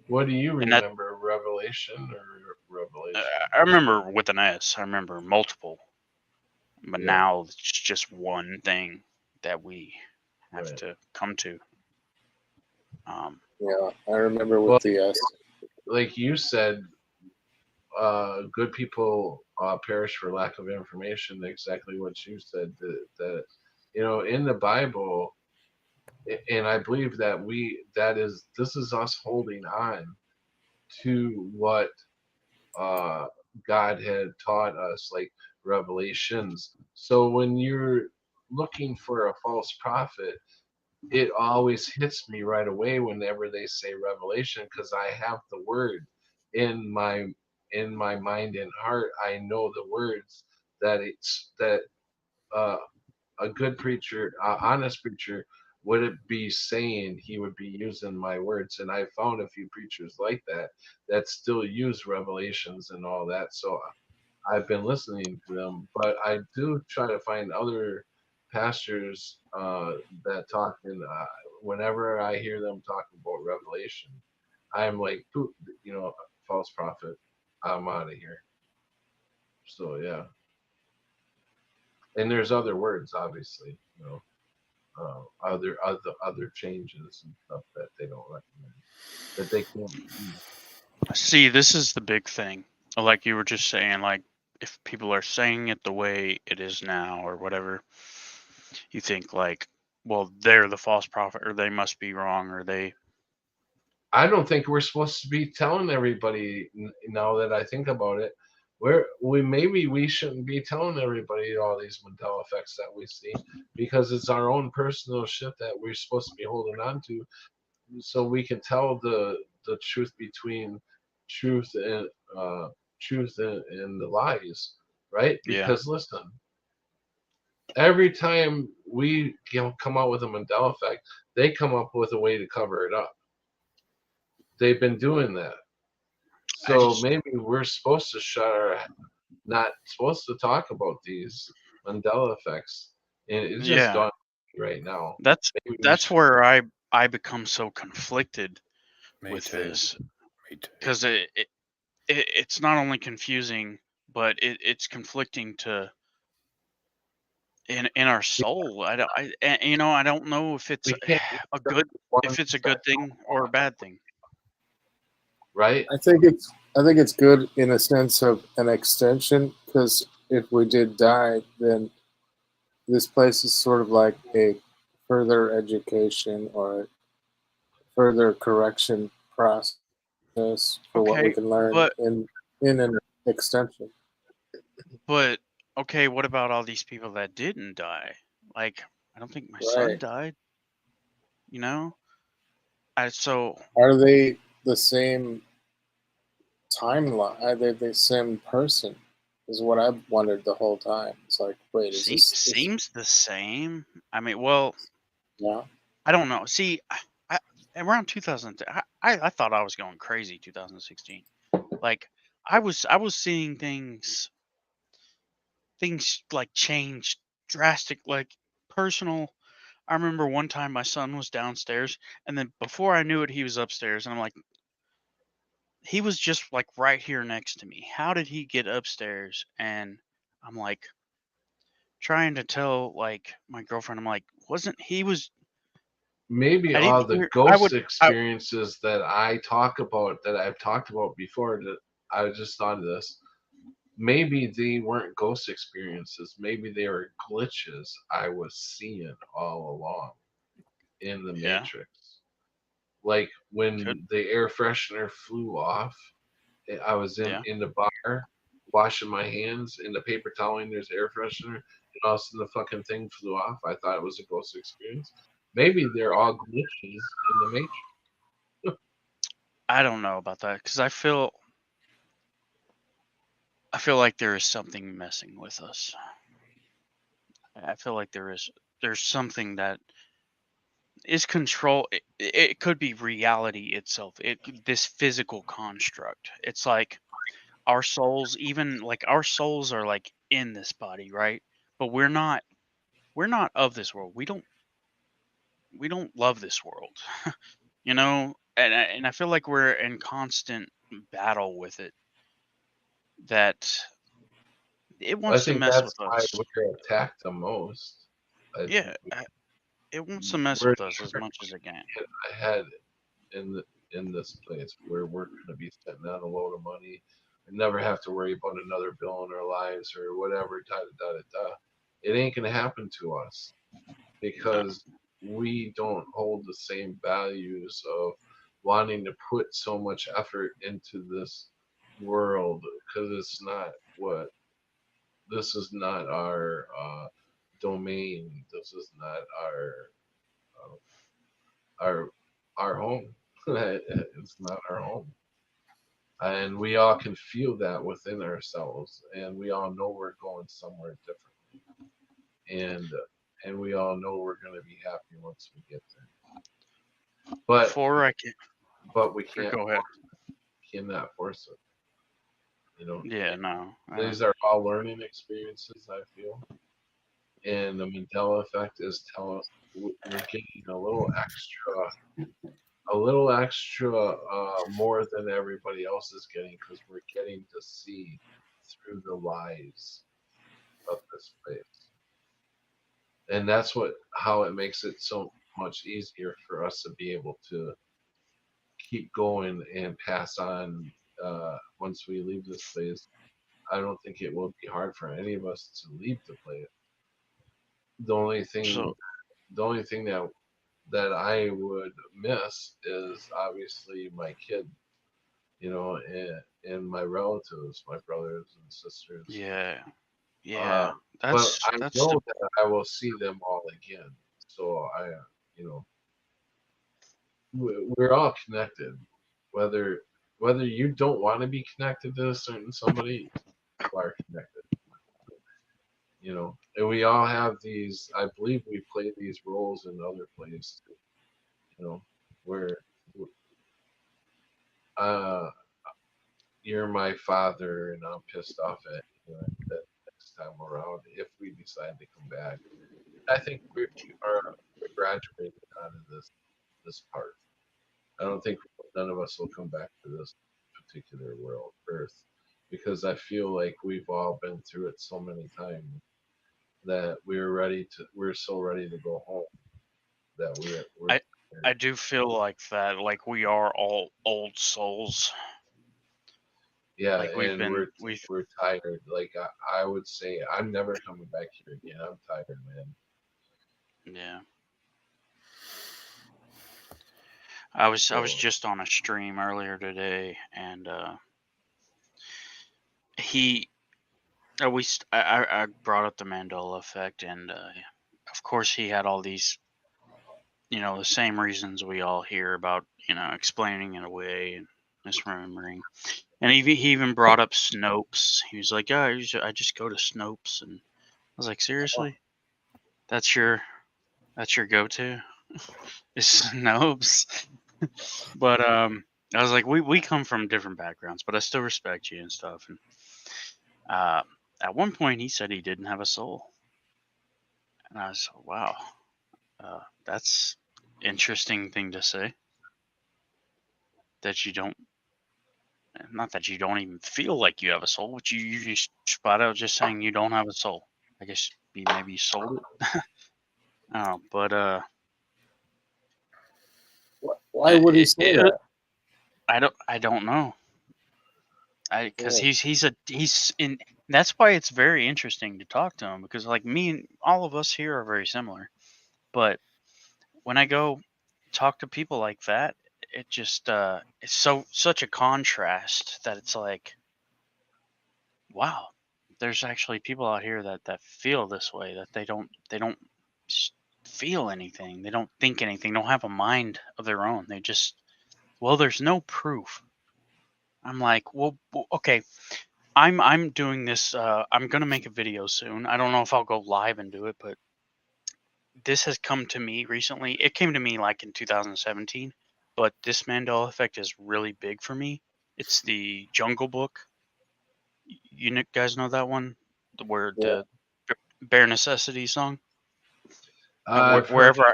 What do you and that remember, revelation or revelation? I remember with an S. I remember multiple, but Yeah, now it's just one thing that we have right. to come to. Um, Yeah, I remember with Well, the S. like you said, good people perish for lack of information. Exactly what you said. That in the Bible, and I believe that this is us holding on to what uh, God had taught us, like revelations. So when you're looking for a false prophet, it always hits me right away whenever they say revelation, because I have the word in my mind and heart. I know the words that uh, a good preacher, honest preacher, would be saying. He would be using my words, and I found a few preachers like that still use revelations and all that. So I've been listening to them, but I do try to find other pastors that talk. And whenever I hear them talking about Revelation, I'm like, "Pooh, false prophet. I'm out of here." So yeah, and there's other words, obviously, other changes and stuff that they don't recommend, that they can't use. See, this is the big thing. Like you were just saying, like if people are saying it the way it is now or whatever, you think like, well, they're the false prophet or they must be wrong or they. I don't think we're supposed to be telling everybody. Now that I think about it, we shouldn't be telling everybody all these Mandela effects that we see, because it's our own personal shit that we're supposed to be holding on to, so we can tell the truth between truth and and the lies, right? Yeah. Because listen, every time we come out with a Mandela effect, they come up with a way to cover it up. They've been doing that. So maybe we're supposed to not supposed to talk about these Mandela effects. And it's just Yeah. done right now. Maybe That's where I become so conflicted Me with too. this, Me too. because it's not only confusing, but it's conflicting to in our soul. I don't I don't know if it's we can't a good one thing or a bad thing. right? I think it's good in a sense of an extension, because if we did die, then this place is sort of like a further education or further correction process for what we Okay, can learn but in an extension. but okay, what about all these people that didn't die? Like, I don't think my son Right. died. You know, so Are they the same timeline? Are they the same person? Is what I've wondered the whole time. It's like, wait, seems the same. I mean, well, yeah? I don't know. See, I around 2000, I thought I was going crazy 2016. Like I was seeing things like change drastic, like personal. I remember one time my son was downstairs, and then before I knew it, he was upstairs, and I'm like, he was just like right here next to me. How did he get upstairs? And I'm like trying to tell like my girlfriend, I'm like, wasn't he was Maybe I all didn't the hear ghost I experiences that I've talked about before, that I just thought of this. Maybe they weren't ghost experiences. Maybe they were glitches I was seeing all along in the yeah, Matrix. Like could when the air freshener flew off, I was yeah. in the bar washing my hands in the paper towel, and there's air freshener, and all of a sudden the fucking thing flew off. I thought it was a ghost experience. Maybe they're all glitches in the Matrix. I don't know about that because I feel like there is something messing with us. I feel like there's something that is control. It could be reality itself. This physical construct. It's like our souls, even like our souls are like in this body, right? But we're not of this world. We don't love this world, And I feel like we're in constant battle with it. That it I wants to think mess that's with why us. we're attacked the most. I Yeah, think it wants to mess we're with us as trying much as it can. to get ahead in in this place where we're going to be sitting on a load of money and never have to worry about another bill in our lives or whatever. Da da da da. It ain't going to happen to us because we don't hold the same values of wanting to put so much effort into this world because it's not what this is not our domain. This is not our our home. It's not our home, and we all can feel that within ourselves, and we all know we're going somewhere differently, and we all know we're going to be happy once we get there. But Before I can we can't go ahead. cannot force it. You know, Yeah, no. these are all learning experiences. I feel, and the Mandela effect is telling us we're getting a little extra more than everybody else is getting because we're getting to see through the lies of this place, and that's what how it makes it so much easier for us to be able to keep going and pass on once we leave this place. I don't think it will be hard for any of us to leave the place. The only thing So the only thing that I would miss is obviously my kid, and my relatives, my brothers and sisters. yeah, Uh, yeah. but I That's the know that I will see them all again. So you know, we're all connected. Whether whether you don't want to be connected to a certain somebody, you are connected. And we all have these. I believe we play these roles in other places. Where uh, you're my father and I'm pissed off at you that next time around if we decide to come back. I think we're graduating out of this part. I don't think none of us will come back to this particular world, Earth, because I feel like we've all been through it so many times that we're so ready to go home that we're I I do feel like that. Like we are all old souls. yeah, Like and we've we're tired. Like I would say, I'm never coming back here again. I'm tired, man. yeah. I was So just on a stream earlier today, and he I brought up the Mandela effect, and of course he had all these, the same reasons we all hear about, explaining it away and misremembering. And he even brought up Snopes. He was like, "Yeah, I just go to Snopes," and I was like, "Seriously? That's your that's your go-to? Is Snopes?" But I was like, we come from different backgrounds, but I still respect you and stuff. And uh, at one point, he said he didn't have a soul, and I was like, wow, that's interesting thing to say. That you don't, not that you don't even feel like you have a soul, but you just spot out just saying you don't have a soul. I guess maybe you sold it. But Why would he say it, that? I don't know. Because Yeah. he's in. That's why it's very interesting to talk to him, because like me and all of us here are very similar. But when I go talk to people like that, it just it's such a contrast that it's like, wow, there's actually people out here that feel this way, that they don't feel anything, they don't think anything, don't have a mind of their own. They just, well, there's no proof. I'm like, well, okay, I'm doing this. I'm gonna make a video soon. I don't know if I'll go live and do it, but this has come to me recently. It came to me like in 2017, but this Mandela effect is really big for me. It's the Jungle Book. Guys know that one, where Yeah. the Bare Necessity song. I've heard, Wherever,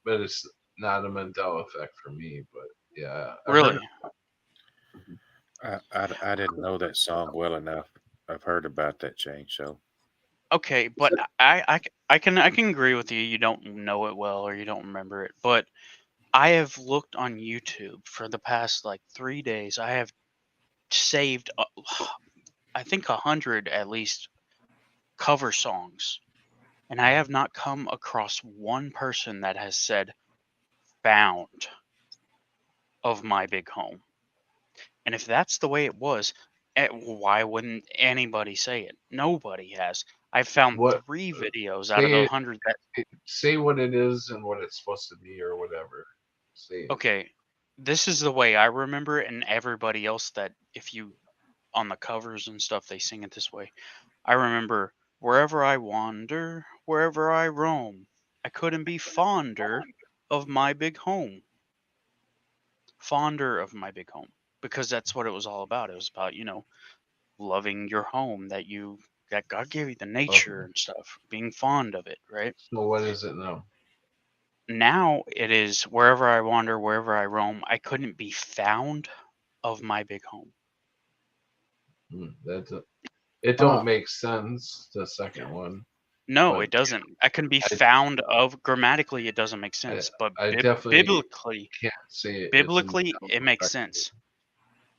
but it's not a Mandela effect for me. But yeah, I've heard. really. I didn't know that song well enough. I've heard about that change, so Okay, but I can agree with you. You don't know it well, or you don't remember it, but I have looked on YouTube for the past like 3 days. I have saved, I think 100 at least cover songs, and I have not come across one person that has said "found" of My Big Home. And if that's the way it was, why wouldn't anybody say it? Nobody has. I've found What 3 videos out of the say 100 that. say what it is and what it's supposed to be or whatever. Say it. Okay, this is the way I remember it, and everybody else that if you on the covers and stuff they sing it this way. I remember wherever I wander, wherever I roam, I couldn't be fonder of my big home. Fonder of my big home. Because that's what it was all about. It was about, loving your home that God gave you, the nature Okay. and stuff, being fond of it, right? So what is it now? Now it is wherever I wander, wherever I roam, I couldn't be found of my big home. It Uh, don't make sense, the second one. No, But it doesn't. I can be I, found of. Grammatically, it doesn't make I, sense, but I definitely biblically, can't say it's a biblically, Mandela it makes effect. sense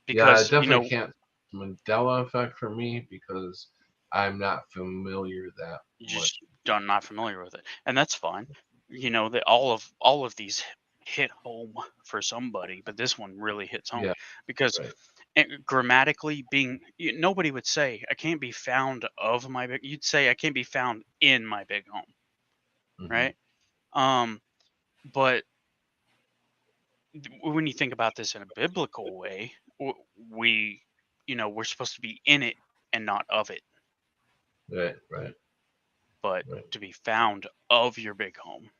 Yeah, I because definitely can't Mandela effect for me because I'm not familiar that you much. just don't not familiar with it, and that's fine. That all of these hit home for somebody, but this one really hits home Yeah, because right. grammatically, nobody would say I can't be found of my big. You'd say I can't be found in my big home, Hmm. right? But when you think about this in a biblical way, we, we're supposed to be in it and not of it, Right, right, but right. to be found of your big home,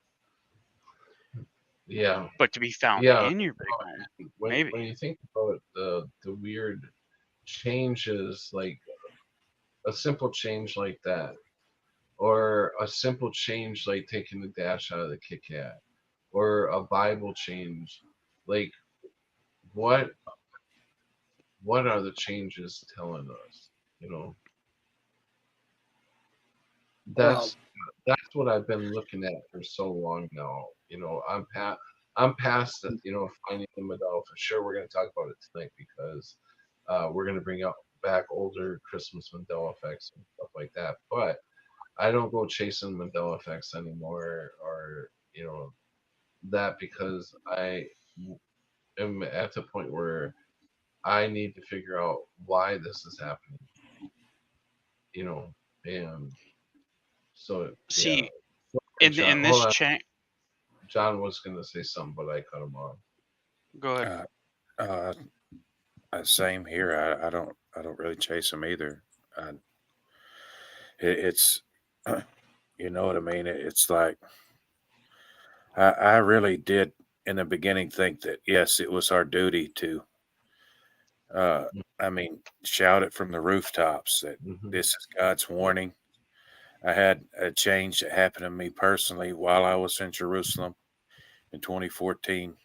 Yeah, but to be found yeah. in your big home, When maybe. you think about the weird changes, like a simple change like that, or a simple change like taking the dash out of the Kit Kat, or a Bible change, like what what are the changes telling us? You know, well, that's that's what I've been looking at for so long now. I'm past finding the medal for sure. We're going to talk about it tonight because we're going to bring up back older Christmas Mandela effects and stuff like that. But I don't go chasing Mandela effects anymore, or that because I am at the point where I need to figure out why this is happening. You know, and so yeah. See, in this Hold on. chain, John was going to say something, but I cut him off. go ahead. Uh, same here. I don't really chase them either. I, it's you know what I mean. It's like I really did in the beginning think that yes, it was our duty to. Uh, I mean, shout it from the rooftops that Hmm. this is God's warning. I had a change that happened to me personally while I was in Jerusalem in 2014,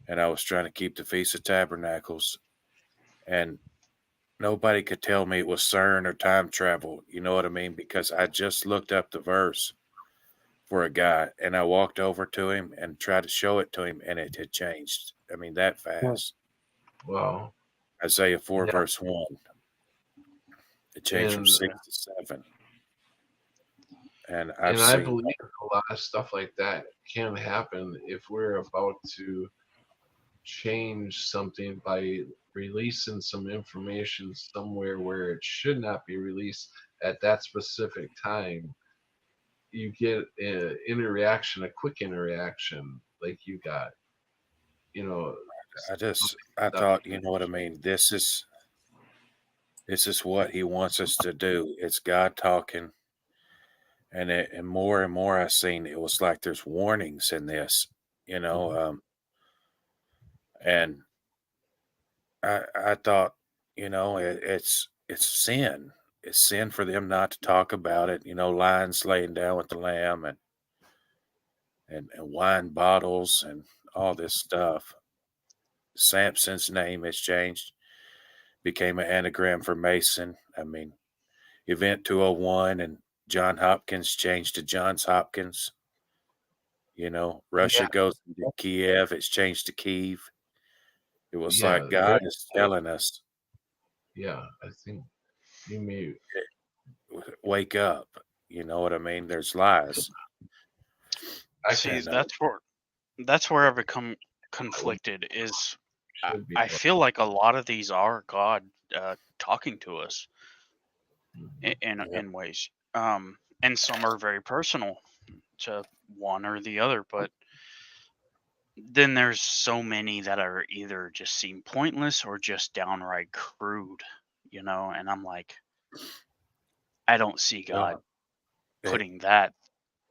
and I was trying to keep the Feast of Tabernacles, and nobody could tell me it was CERN or time travel. You know what I mean? Because I just looked up the verse for a guy, and I walked over to him and tried to show it to him, and it had changed. I mean, that fast. Well, Isaiah 4, yeah, verse 1. It changed from and 6 to 7. And I've and I seen, believe a lot of stuff like that can happen if we're about to change something by releasing some information somewhere where it should not be released at that specific time. You get a quick interaction like you got, you know, I stuff. thought, you know what I mean? This is what he wants us to do. It's God talking. And more I seen, it was like there's warnings in this, you know, Mhm. and I thought, it's sin. It's sin for them not to talk about it. You know, lions laying down with the lamb and wine bottles and all this stuff. Samson's name has changed, became an anagram for Mason. I mean, Event 201 and John Hopkins changed to Johns Hopkins. Russia Yeah, goes into Kiev, it's changed to Kiev. It was yeah, like God is telling us, yeah. I think you may. wake up. You know what I mean? There's lies. I See, can And see that's where I become conflicted. Is should be. I feel like a lot of these are God talking to us yeah, in ways, and some are very personal to one or the other. But then there's so many that are either just seem pointless or just downright crude, And I'm like, I don't see God well, it, putting that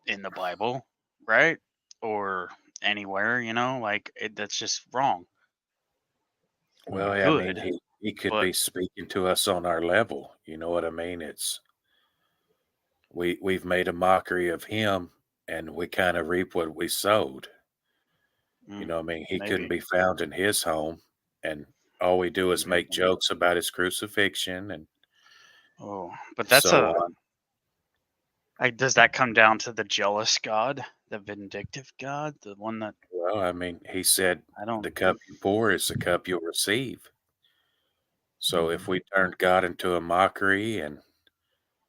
in the Bible, right? Or anywhere, like that's just wrong. well, I mean, Good, he could but be speaking to us on our level. You know what I mean? It's we've made a mockery of him, and we kind of reap what we sowed. You mm, know what I mean? He couldn't maybe. be found in his home, and all we do is make Maybe. jokes about his crucifixion and Oh, but that's so on. does that come down to the jealous God, the vindictive God, the one that Well, I mean, he said, I don't. "The cup you pour is the cup you'll receive." So if we turned God into a mockery and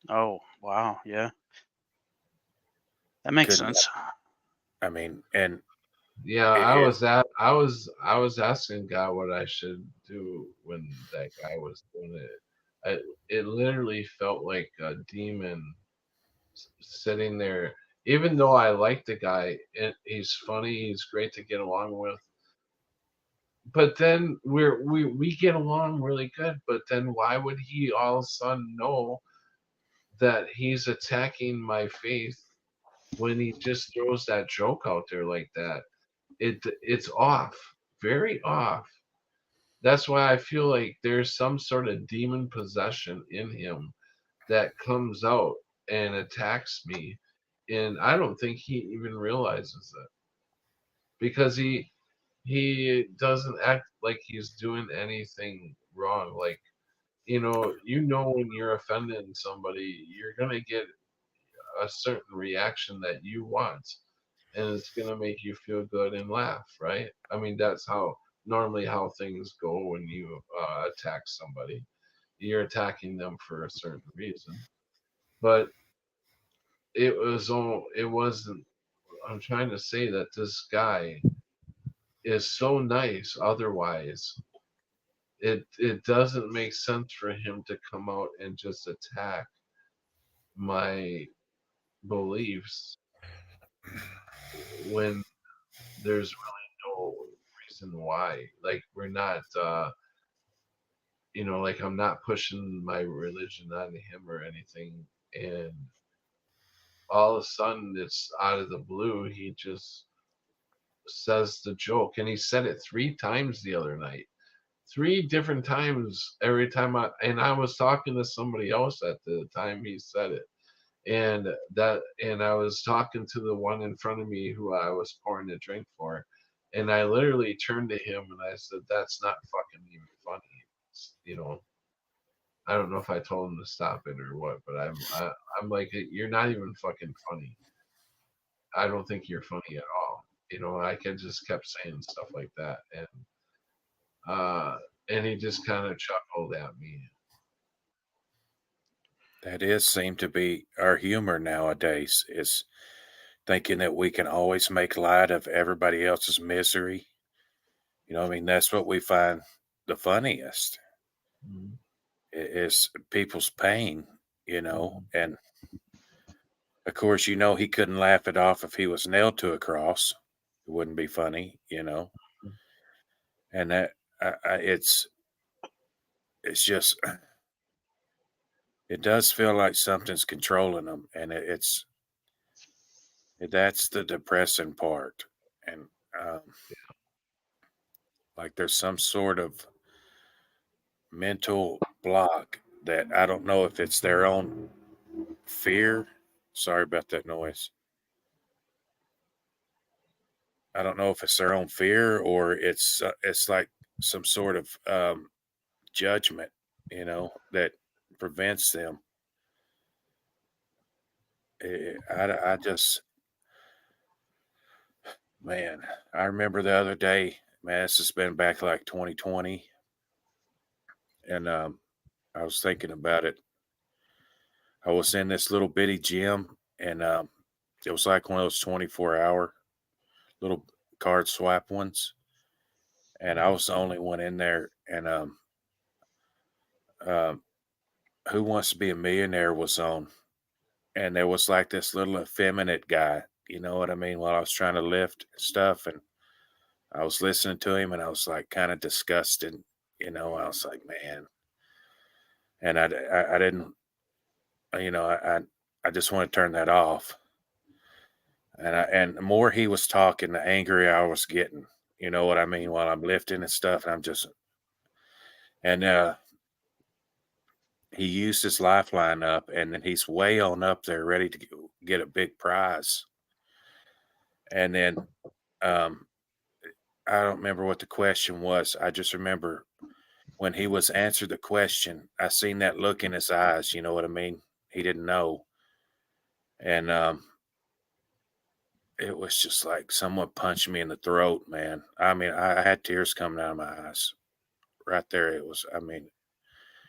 Oh, wow, yeah, that makes couldn't, sense. I mean, and Yeah, it, I was asking God what I should do when that guy was doing it. It literally felt like a demon sitting there. Even though I like the guy, and he's funny, he's great to get along with. But then we get along really good. But then why would he all of a sudden know that he's attacking my faith when he just throws that joke out there like that? It's off, very off. That's why I feel like there's some sort of demon possession in him that comes out and attacks me, and I don't think he even realizes it because he doesn't act like he's doing anything wrong. Like when you're offending somebody, you're gonna get a certain reaction that you want, and it's gonna make you feel good and laugh, right? I mean, that's how normally how things go when you attack somebody. You're attacking them for a certain reason, but it wasn't. I'm trying to say that this guy is so nice. Otherwise, it doesn't make sense for him to come out and just attack my beliefs when there's really no reason why. Like we're not, like I'm not pushing my religion on him or anything. And all of a sudden, it's out of the blue. He just says the joke, and he said it 3 times the other night. 3 different times every time I was talking to somebody else at the time he said it. And I was talking to the one in front of me who I was pouring a drink for, and I literally turned to him and I said, "That's not fucking even funny." You know, I don't know if I told him to stop it or what, but I'm like, "You're not even fucking funny. I don't think you're funny at all." I just kept saying stuff like that, uh, and he just kind of chuckled at me. that is seem to be our humor nowadays is thinking that we can always make light of everybody else's misery. You know, what I mean, that's what we find the funniest Mhm. is people's pain, Mhm. and of course, he couldn't laugh it off if he was nailed to a cross. It wouldn't be funny. And that it's just it does feel like something's controlling them, and that's the depressing part, and um, like there's some sort of mental block that I don't know if it's their own fear. Sorry about that noise. I don't know if it's their own fear or it's like some sort of judgment, that prevents them. I just Man, I remember the other day, man, this has been back like 2020, and I was thinking about it. I was in this little bitty gym, and it was like one of those 24-hour little card swap ones, and I was the only one in there. And um, Who Wants to Be a Millionaire was on, and there was like this little effeminate guy. You know what I mean? While I was trying to lift stuff, and I was listening to him, and I was like kind of disgusted. I was like, man, and I didn't, I just want to turn that off. And the more he was talking, the angrier I was getting. You know what I mean? While I'm lifting and stuff, and I'm just and he used his lifeline up, and then he's way on up there, ready to get a big prize. And then um, I don't remember what the question was. I just remember when he was answered the question, I seen that look in his eyes. You know what I mean? He didn't know, and it was just like someone punched me in the throat, man. I mean, I had tears coming out of my eyes right there. It was, I mean,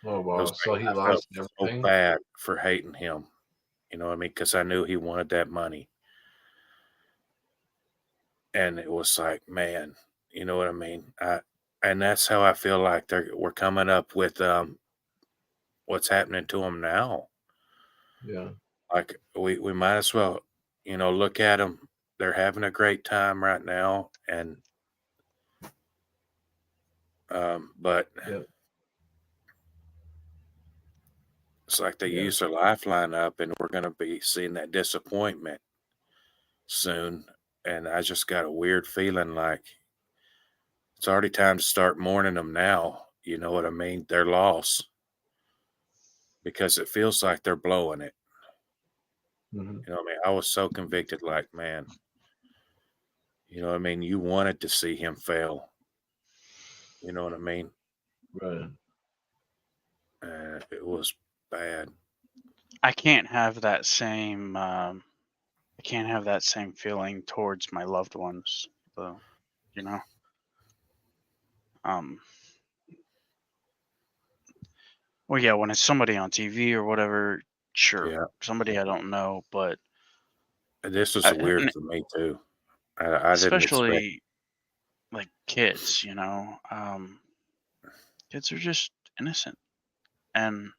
Oh it was wow! So like he I felt lost so everything. bad for hating him. You know what I mean? Because I knew he wanted that money, and it was like, man, you know what I mean? And that's how I feel like we're coming up with what's happening to him now. Yeah, Like we might as well, look at them. They're having a great time right now, and but yeah, it's like they yeah. use their lifeline up, and we're going to be seeing that disappointment soon. And I just got a weird feeling like it's already time to start mourning them now. You know what I mean? Their loss, because it feels like they're blowing it. Hmm. You know what I mean? I was so convicted, like, man, you know what I mean? You wanted to see him fail. You know what I mean? Right. It was bad. I can't have that same. I can't have that same feeling towards my loved ones, though. You know. Um. Well, yeah, when it's somebody on TV or whatever, sure, Yeah. somebody I don't know, but This was weird and for me too. I didn't expect. especially like kids, kids are just innocent, and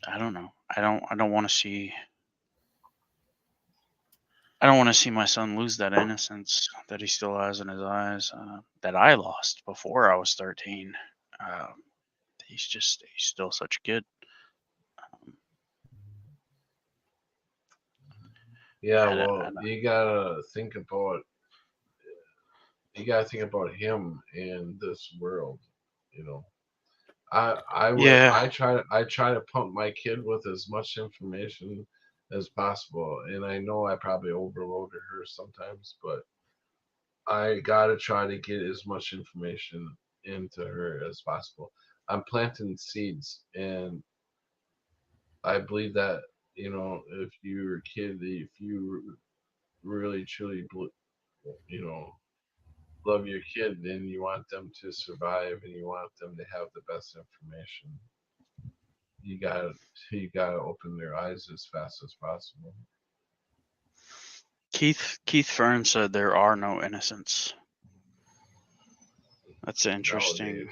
I don't know. I don't want to see. I don't want to see my son lose that innocence that he still has in his eyes, that I lost before I was 13. Uh, he's still such a kid. Um, Yeah. I Well, you gotta think about him in this world. You know, yeah, I try to pump my kid with as much information as possible, and I know I probably overloaded her sometimes, but I gotta try to get as much information into her as possible. I'm planting seeds, and I believe that if you're a kid, if you really truly, love your kid, then you want them to survive, and you want them to have the best information. You gotta you gotta open their eyes as fast as possible. Keith Fern said there are no innocents. That's interesting.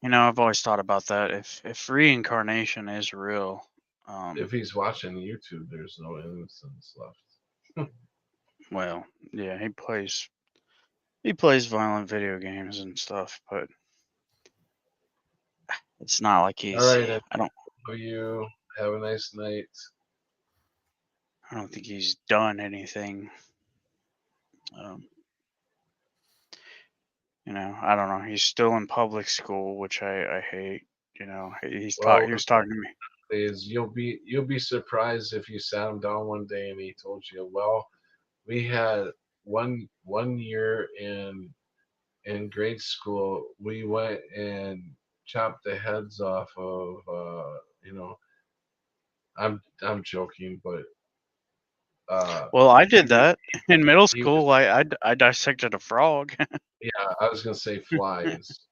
Nowadays, I've always thought about that. If reincarnation is real, if he's watching YouTube, there's no innocence left. well, yeah, he plays violent video games and stuff, but it's not like All he's. right, I I don't. love you. Have a nice night. I don't think he's done anything. Um, I don't know. He's still in public school, which I hate. Well, He was talking to me. is you'll be surprised if you sat him down one day and he told you, well, we had one year in grade school, we went and chopped the heads off of I'm joking, but Well, I he did was that in middle he was school. I dissected a frog. yeah, I was gonna say flies,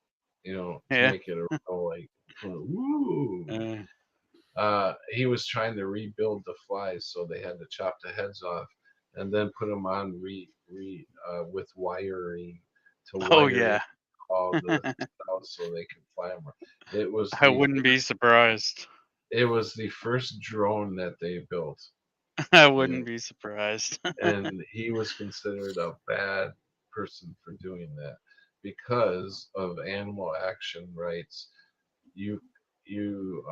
to Yeah. make it a real like woo. Uh, He was trying to rebuild the flies, so they had to chop the heads off and then put them on with wiring to oh wire in yeah. all the cells so they could fly them. It was I the wouldn't be surprised. it was the first drone that they built, I you know, wouldn't be surprised. and he was considered a bad person for doing that because of animal action rights. You you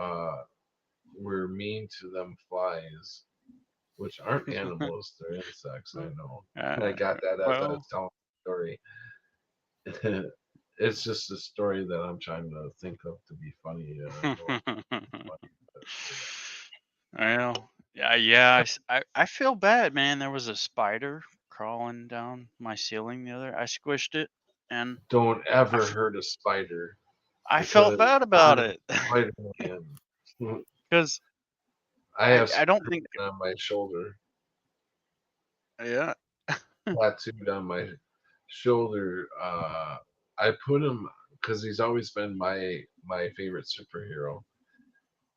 were mean to them flies, which aren't animals, they're insects. I know. I uh, got that as I was well, telling the story. It's just a story that I'm trying to think of to be funny. I know it's funny, but well, yeah. I feel bad, man. There was a spider crawling down my ceiling the other. I squished it, and don't I, ever f- hurt a spider I felt because bad about I'm it Spider Man. because I have I don't Spider think. Man on my shoulder, Yeah. tattooed on my shoulder. I put him because he's always been my favorite superhero.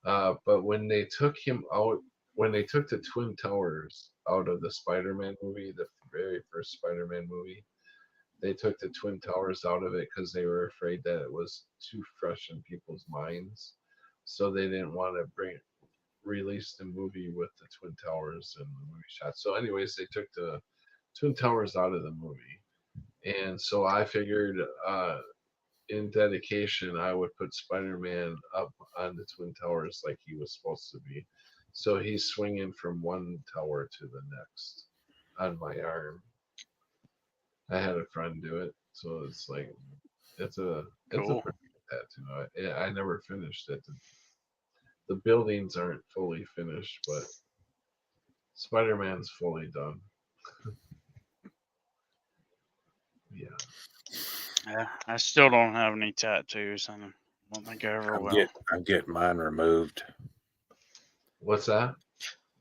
But when they took the Twin Towers out of the Spider-Man movie, the very first Spider-Man movie, they took the Twin Towers out of it because they were afraid that it was too fresh in people's minds. So they didn't want to release the movie with the Twin Towers and the movie shots. So, anyways, they took the Twin Towers out of the movie, and so I figured in dedication, I would put Spider-Man up on the Twin Towers like he was supposed to be. So he's swinging from one tower to the next on my arm. I had a friend do it, so it's like it's a Cool. pretty good tattoo. I never finished it. The buildings aren't fully finished, but Spider-Man's fully done. Yeah. Yeah. I still don't have any tattoos, and I don't think I ever will. I'm getting mine removed. What's that?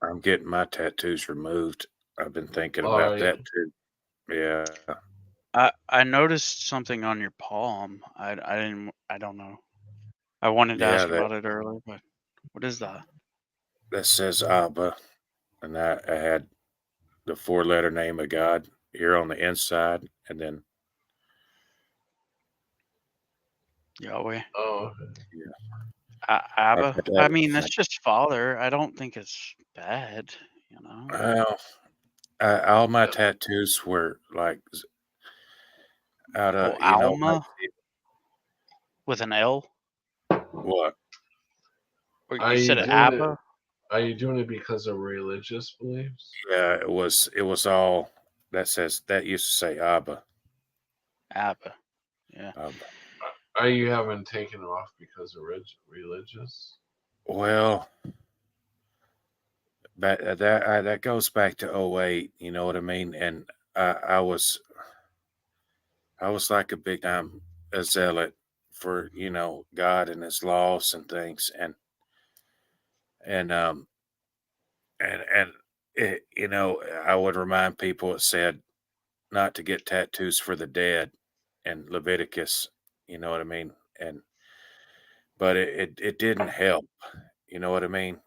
I'm getting my tattoos removed. I've been thinking All about right. that too. Yeah. I noticed something on your palm. I don't know. I wanted to Yeah, ask that about it earlier, but what is that? that says Abba, and I had the four-letter name of God here on the inside, and then Yahweh. Oh, yeah, I've Abba. got that I in mean, the that's thing. just father. I don't think it's bad, you know. Well, all my yeah. tattoos were like out Oh, of like Alma with an L, what? or Are you you said doing it? Abba. Are you doing it because of religious beliefs? Yeah, it was all that says that used to say Abba, Abba. Yeah. Abba. Are you having taken off because of religious? Well, that goes back to '08. You know what I mean? And I, I was I was like a big time a zealot for God and His laws and things, and and I would remind people it said not to get tattoos for the dead in Leviticus. You know what I mean? And but it didn't help. You know what I mean?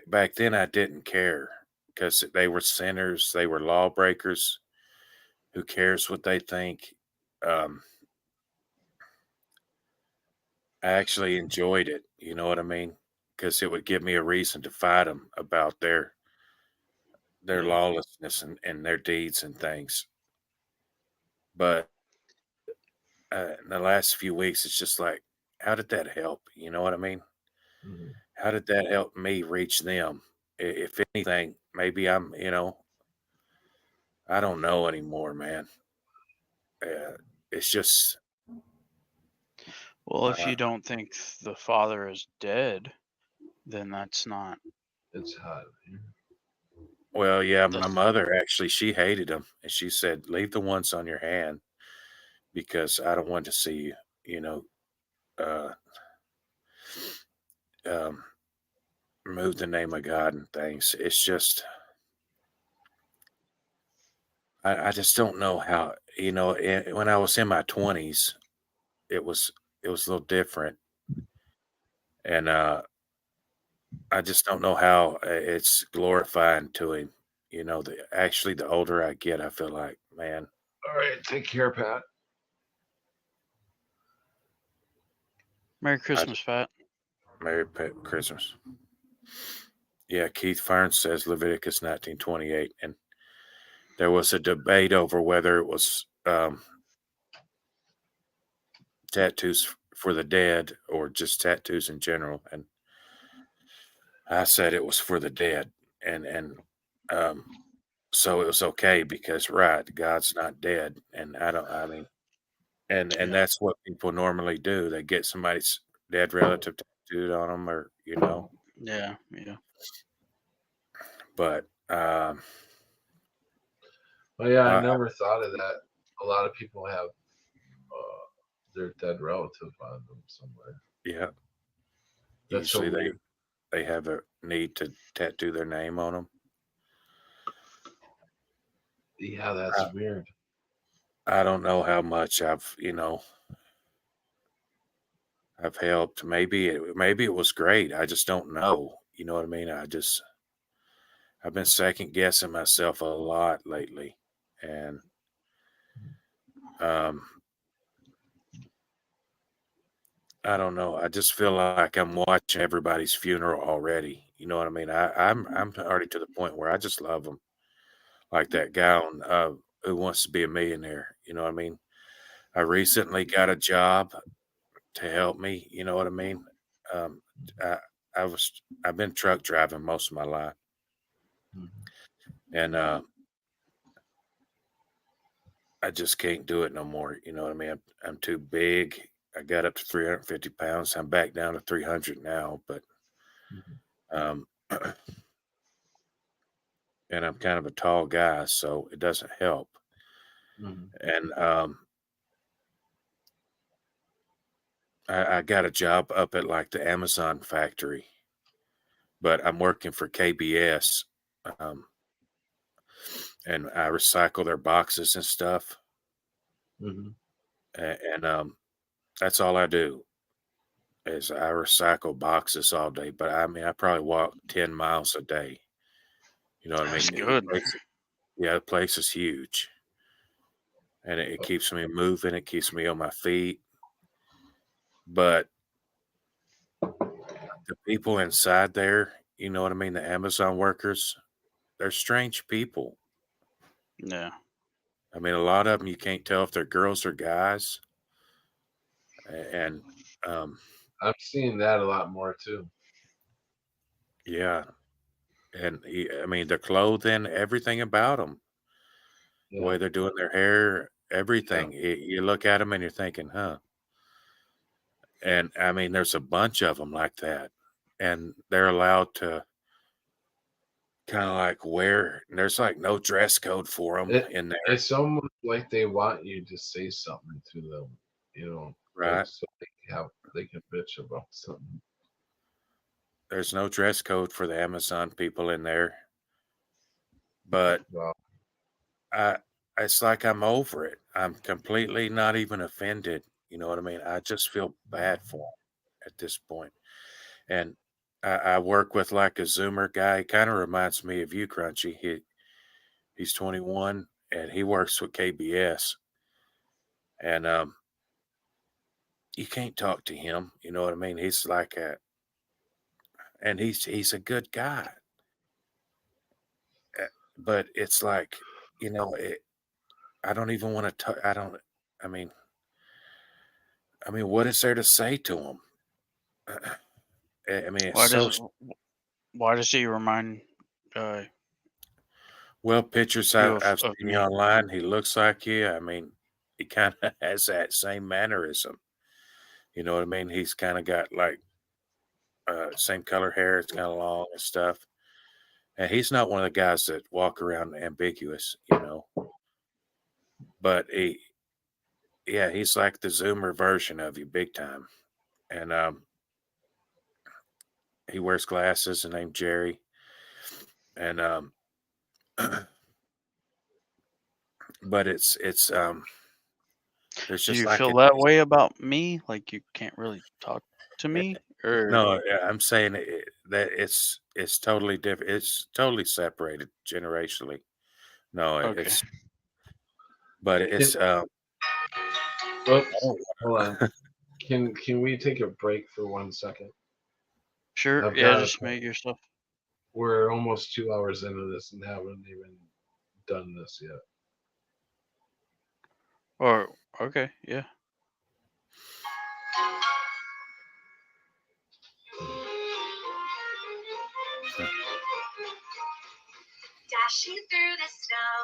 Back then I didn't care because they were sinners, they were lawbreakers. Who cares what they think? Um, I actually enjoyed it. You know what I mean? Because it would give me a reason to fight them about their Yeah. lawlessness and their deeds and things. But in the last few weeks, it's just like, how did that help? You know what I mean? Mhm. How did that help me reach them? If anything, maybe I don't know anymore, man. It's just, Well, if uh, you don't think the father is dead, then that's not It's hot. well, yeah, the. my mother actually, she hated them. And she said, leave the ones on your hand because I don't want to see you know, uh, um, remove the name of God and things. It's just I just don't know how when I was in my 20s, it was a little different, and I just don't know how it's glorifying to him. The older I get, I feel like, man, All right, take care, Pat. Merry I Christmas, Pat. Christmas. Yeah, Keith Fern says Leviticus 19:28, and there was a debate over whether it was tattoos for the dead or just tattoos in general, and I said it was for the dead, and um, so it was okay because God's not dead, and I mean, and Yeah. that's what people normally do. They get somebody's dead relative tattooed on them, or Yeah. Yeah. but Oh yeah, I I, never thought of that. A lot of people have their dead relative on them somewhere. yeah, That's so usually weird. they have a need to tattoo their name on them. Yeah, that's weird. I don't know how much I've helped. Maybe it was great. I just don't know. You know what I mean? I've been second guessing myself a lot lately, and um, I don't know. I just feel like I'm watching everybody's funeral already. You know what I mean? I'm already to the point where I just love them, like that guy on Who Wants to Be a Millionaire. You know what I mean? I recently got a job to help me. You know what I mean? Um, I I've been truck driving most of my life, and I just can't do it no more. You know what I mean? I'm too big. I got up to 350 pounds. I'm back down to 300 now, but um, and I'm kind of a tall guy, so it doesn't help. And I got a job up at like the Amazon factory, but I'm working for KBS, um, and I recycle their boxes and stuff. And that's all I do is I recycle boxes all day. But I mean, I probably walk 10 miles a day. You know what I That's mean? good. The place is huge, and it keeps me moving. It keeps me on my feet. But the people inside there, you know what I mean? The Amazon workers, they're strange people. Yeah. I mean, a lot of them you can't tell if they're girls or guys, and I'm seeing that a lot more too. yeah, and I mean, their clothing, everything about them, the Yeah. way they're doing their hair, everything. You look at them and you're thinking, huh? And I mean, there's a bunch of them like that, and they're allowed to kind of like wear. There's like no dress code for them in there, It's almost like they want you to say something to them, like right? so they can bitch about something. There's no dress code for the Amazon people in there, but Wow. I it's like I'm over it. I'm completely not even offended. You know what I mean? I just feel bad for 'em at this point. And I work with like a Zoomer guy. He kind of reminds me of you, Crunchy. He's 21 and he works with KBS. And you can't talk to him. You know what I mean? He's like and he's a good guy. But it's like, you know, I don't even want to. I don't. I mean, what is there to say to him? I mean, it's Why so does why does he remind well. Pictures you I've of seen you me? online. He looks like you. I mean, he kind of has that same mannerism. You know what I mean? He's kind of got like same color hair. It's kind of long and stuff. And he's not one of the guys that walk around ambiguous. But yeah, he's like the Zoomer version of you, big time. And He wears glasses and named Jerry. And but it's there's Do just you like feel that way about me? Like you can't really talk to me? Or no, I'm saying that it's totally different. It's totally separated generationally. No, okay. but Can, it's I oops, don't- hold on. Can we take a break for 1 second? Sure. I've Yeah, got just make yourself. We're almost 2 hours into this and haven't even done this yet. Or okay, yeah. Dashing through the snow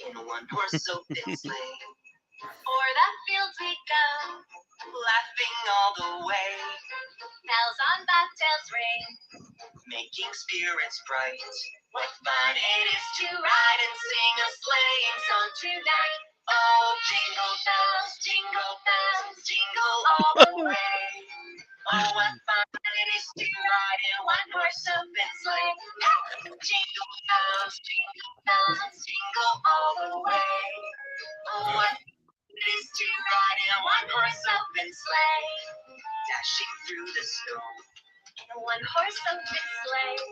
in a one-horse open sleigh. O'er the fields we go, laughing all the way. Bells on bobtails ring, making spirits bright. What fun it is to ride and sing a sleighing song tonight. Oh, jingle bells, jingle all the way. Oh, what fun it is to ride in a one-horse open sleigh. Jingle bells, jingle all the way. Oh, what it is to ride in a one-horse open sleigh. Dashing through the snow in a one-horse open sleigh.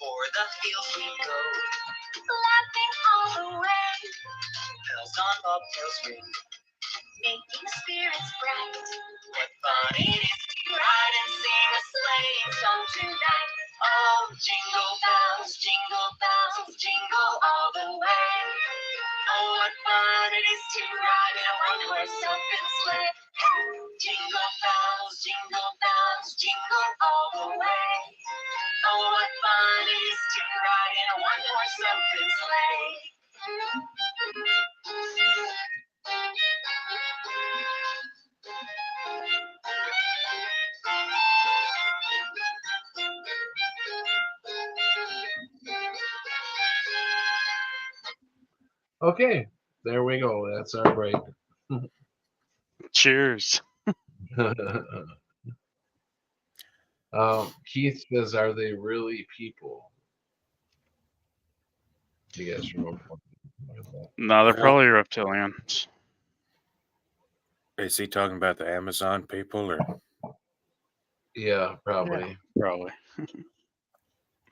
O'er the fields we go, laughing all the way. Bells on bobtails ring, making spirits bright. What fun it is to ride and sing a sleighing song tonight. Oh, jingle bells, jingle all the way. Oh, what fun it is to ride in a one-horse open sleigh. Jingle bells, jingle all the way. Oh, what fun it is to ride in a one-horse open sleigh. Okay, there we go. That's our break. Cheers. Keith says, "Are they really people?" Do you guys remember? No, they're probably reptilians. is he talking about the Amazon people or Yeah, probably. Probably.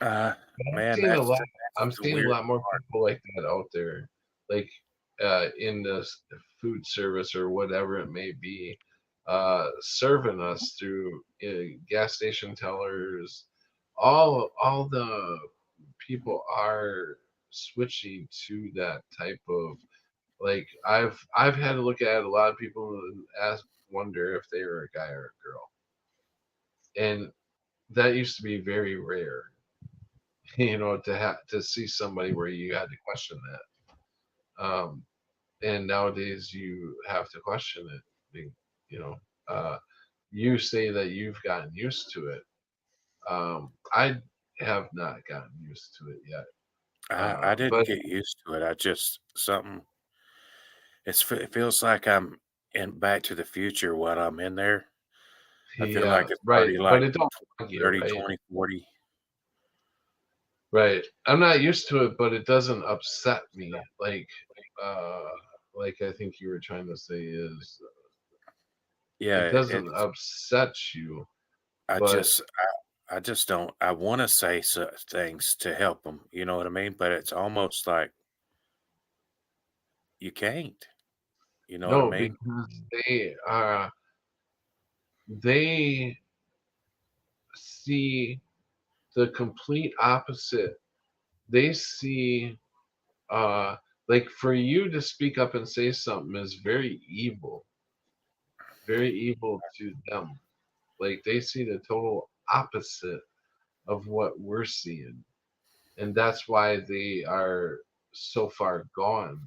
man, I'm seeing a that's lot. the I'm seeing a weird lot more part. people like that out there, like in the food service or whatever it may be, serving us through gas station tellers. All the people are switching to that type of, like, I've had to look at a lot of people and wonder if they were a guy or a girl, and that used to be very rare. To see somebody where you had to question that. And nowadays you have to question it. You know, you say that you've gotten used to it. I have not gotten used to it yet. I didn't But get used to it. I just something. It feels like I'm in Back to the Future when I'm in there. I feel yeah, like it's right. already But like it don't bug you, 30, right? 20, 40. Right. I'm not used to it, but it doesn't upset me. Uh, like I think you were trying to say is Yeah, it doesn't upset you, I but just I just don't. I want to say things to help them. You know what I mean? But it's almost like you can't. You know what I no, mean? because they see the complete opposite. They see uh like for you to speak up and say something is very evil to them. Like they see the total opposite of what we're seeing. And that's why they are so far gone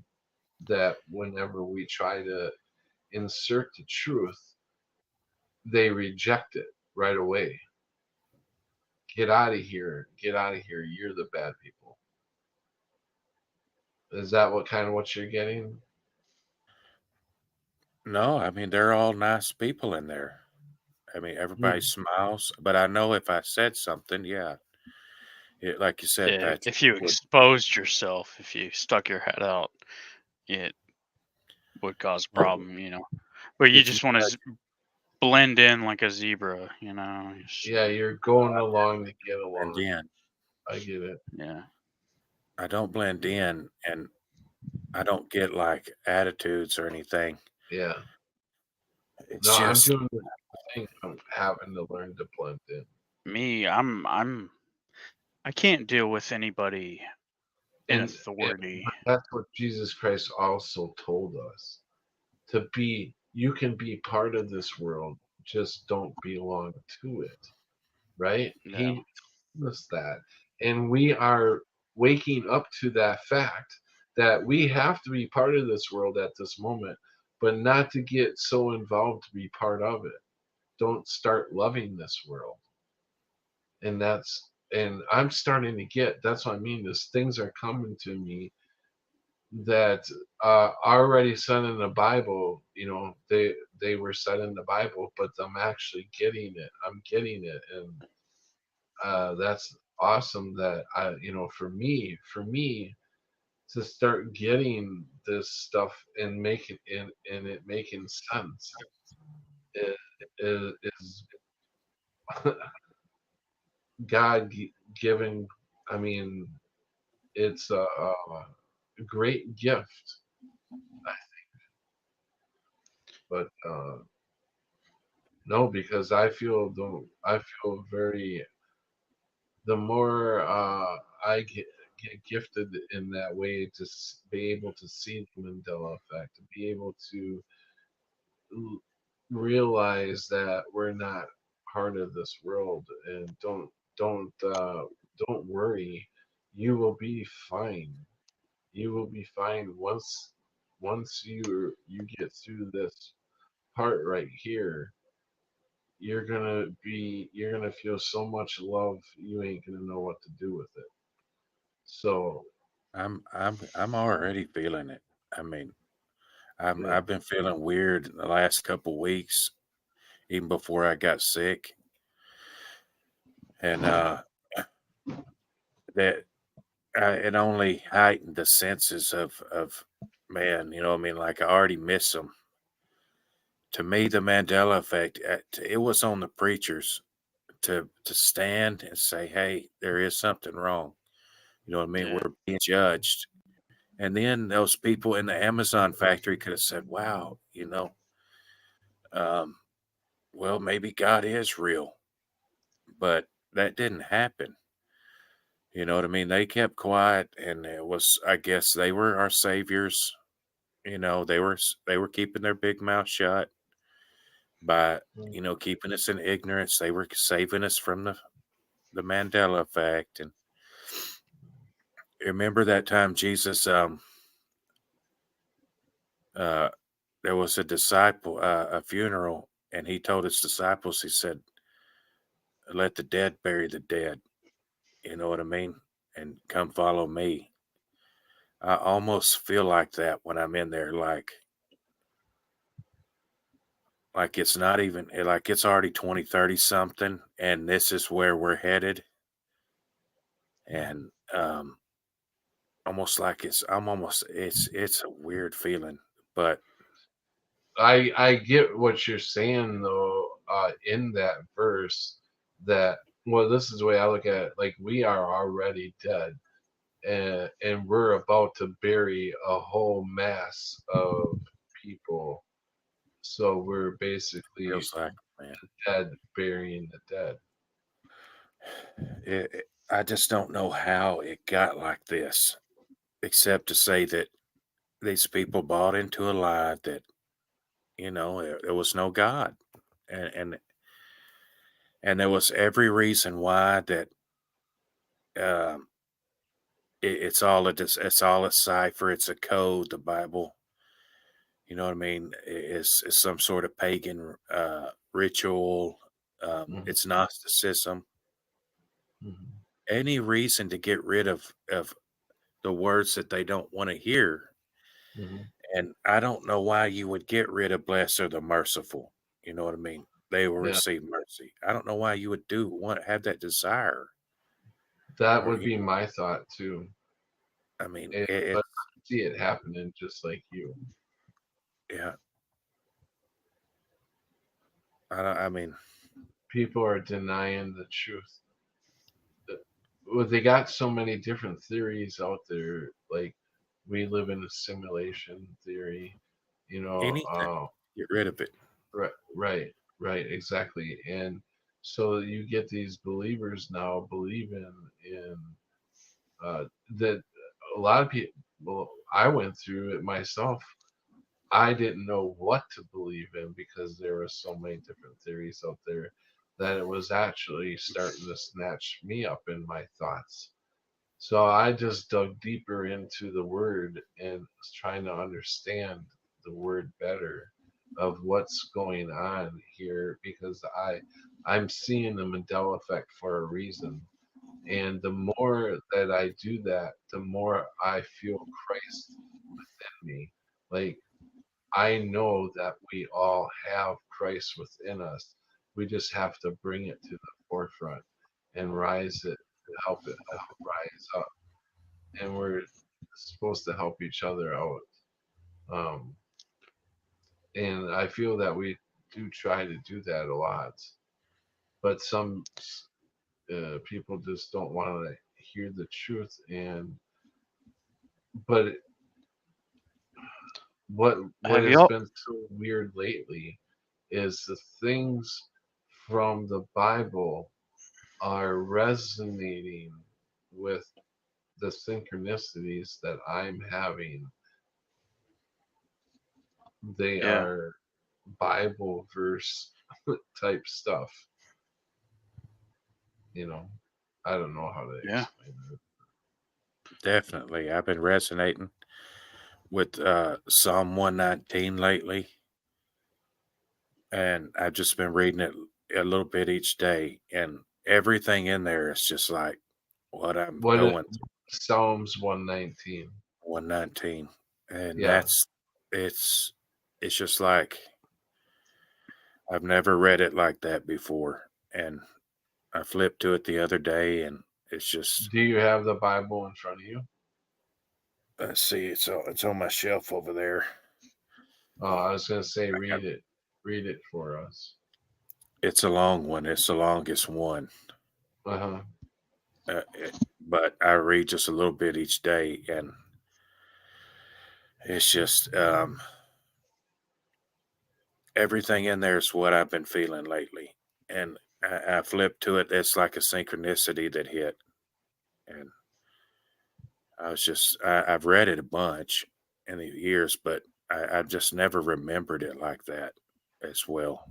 that whenever we try to insert the truth, they reject it right away. Get out of here. Get out of here. You're the bad people. Is that what you're getting? No, I mean they're all nice people in there, I mean, everybody smiles, but I know if I said something, like you said, Yeah, Patrick, if you it would exposed yourself, if you stuck your head out, it would cause a problem, But you if you just want to blend in like a zebra, Yeah, you're going along to get blend along. in. I get it. Yeah. I don't blend in, and I don't get like attitudes or anything. Yeah. It's No, I'm just doing the thing. I'm having to learn to blend in. Me, I can't deal with anybody in And authority. that's what Jesus Christ also told us. You can be part of this world, just don't belong to it. Right? Yeah. He told us that. And we are waking up to that fact that we have to be part of this world at this moment, but not to get so involved to be part of it. Don't start loving this world. And I'm starting to get, that's what I mean, is things are coming to me that already said in the Bible. They were said in the Bible, but I'm actually getting it. I'm getting it, and that's awesome. That for me to start getting this stuff and making it making sense is, is God given. I mean, it's a great gift, but no, because I feel very, the more I get gifted in that way to be able to see the Mandela effect, to be able to l- realize that we're not part of this world, and don't worry, you will be fine. You will be fine once you get through this part right here. You're gonna feel so much love, you ain't gonna know what to do with it. So I'm already feeling it. I mean, yeah. I've been feeling weird in the last couple weeks, even before I got sick, and that it only heightened the senses of man. You know what I mean? Like I already miss them. To me, the Mandela effect, it was on the preachers to stand and say, "Hey, there is something wrong." You know what I mean? Yeah. We're being judged. And then those people in the Amazon factory could have said, "Wow, um, well, maybe God is real," but that didn't happen. You know what I mean? They kept quiet, and it was, I guess, they were our saviors. They were keeping their big mouth shut by keeping us in ignorance. They were saving us from the Mandela effect. And remember that time Jesus, uh, there was a disciple, a funeral, and he told his disciples, he said, "Let the dead bury the dead." You know what I mean? And come follow me. I almost feel like that when I'm in there, like it's not even like it's already 2030 something, and this is where we're headed. And almost like it's a weird feeling, but I get what you're saying though, in that verse, that, well, this is the way I look at it. Like, we are already dead, and we're about to bury a whole mass of people. So we're basically feels like, man, dead burying the dead. I just don't know how it got like this, except to say that these people bought into a lie that there was no God, and and there was every reason why that um, it's all a cipher, it's a code. The Bible, you know what I mean, is some sort of pagan ritual. Hmm. It's Gnosticism. Hmm. Any reason to get rid of the words that they don't want to hear. Hmm. And I don't know why you would get rid of blessed or the merciful. You know what I mean? they will Yeah, receive mercy. I don't know why you would have that desire. that Or would be my thought too. I mean, But I see it happening just like you. yeah. I mean, People are denying the truth. Well, they got so many different theories out there. Like we live in a simulation theory, you know. anything, get rid of it. Right, right, right, exactly. And so you get these believers now believing in that a lot of people. Well, I went through it myself. I didn't know what to believe in because there were so many different theories out there that it was actually starting to snatch me up in my thoughts. So I just dug deeper into the word and was trying to understand the word better of what's going on here because I'm seeing the Mandela effect for a reason. And the more that I do that, the more I feel Christ within me. Like I know that we all have Christ within us. We just have to bring it to the forefront and help it rise up. And we're supposed to help each other out. Um, and I feel that we do try to do that a lot, but some people just don't want to hear the truth. And but what Have has y'all been so weird lately is the things from the Bible are resonating with the synchronicities that I'm having. They yeah, are Bible verse type stuff. You know, I don't know how to yeah. explain it. Definitely, I've been resonating with Psalm 119 lately, and I've just been reading it a little bit each day, and everything in there is just like what I'm What is going through. Psalms 119? 119, and Yeah. it's it's just like I've never read it like that before, and I flipped to it the other day, and it's just Do you have the Bible in front of you? let's see, it's on my shelf over there. Oh, I was gonna say I got, read it. Read it for us. it's a long one. It's the longest one, Uh huh. but I read just a little bit each day, and it's just everything in there is what I've been feeling lately, and I flipped to it. It's like a synchronicity that hit, and I've read it a bunch in the years, but I've just never remembered it like that as well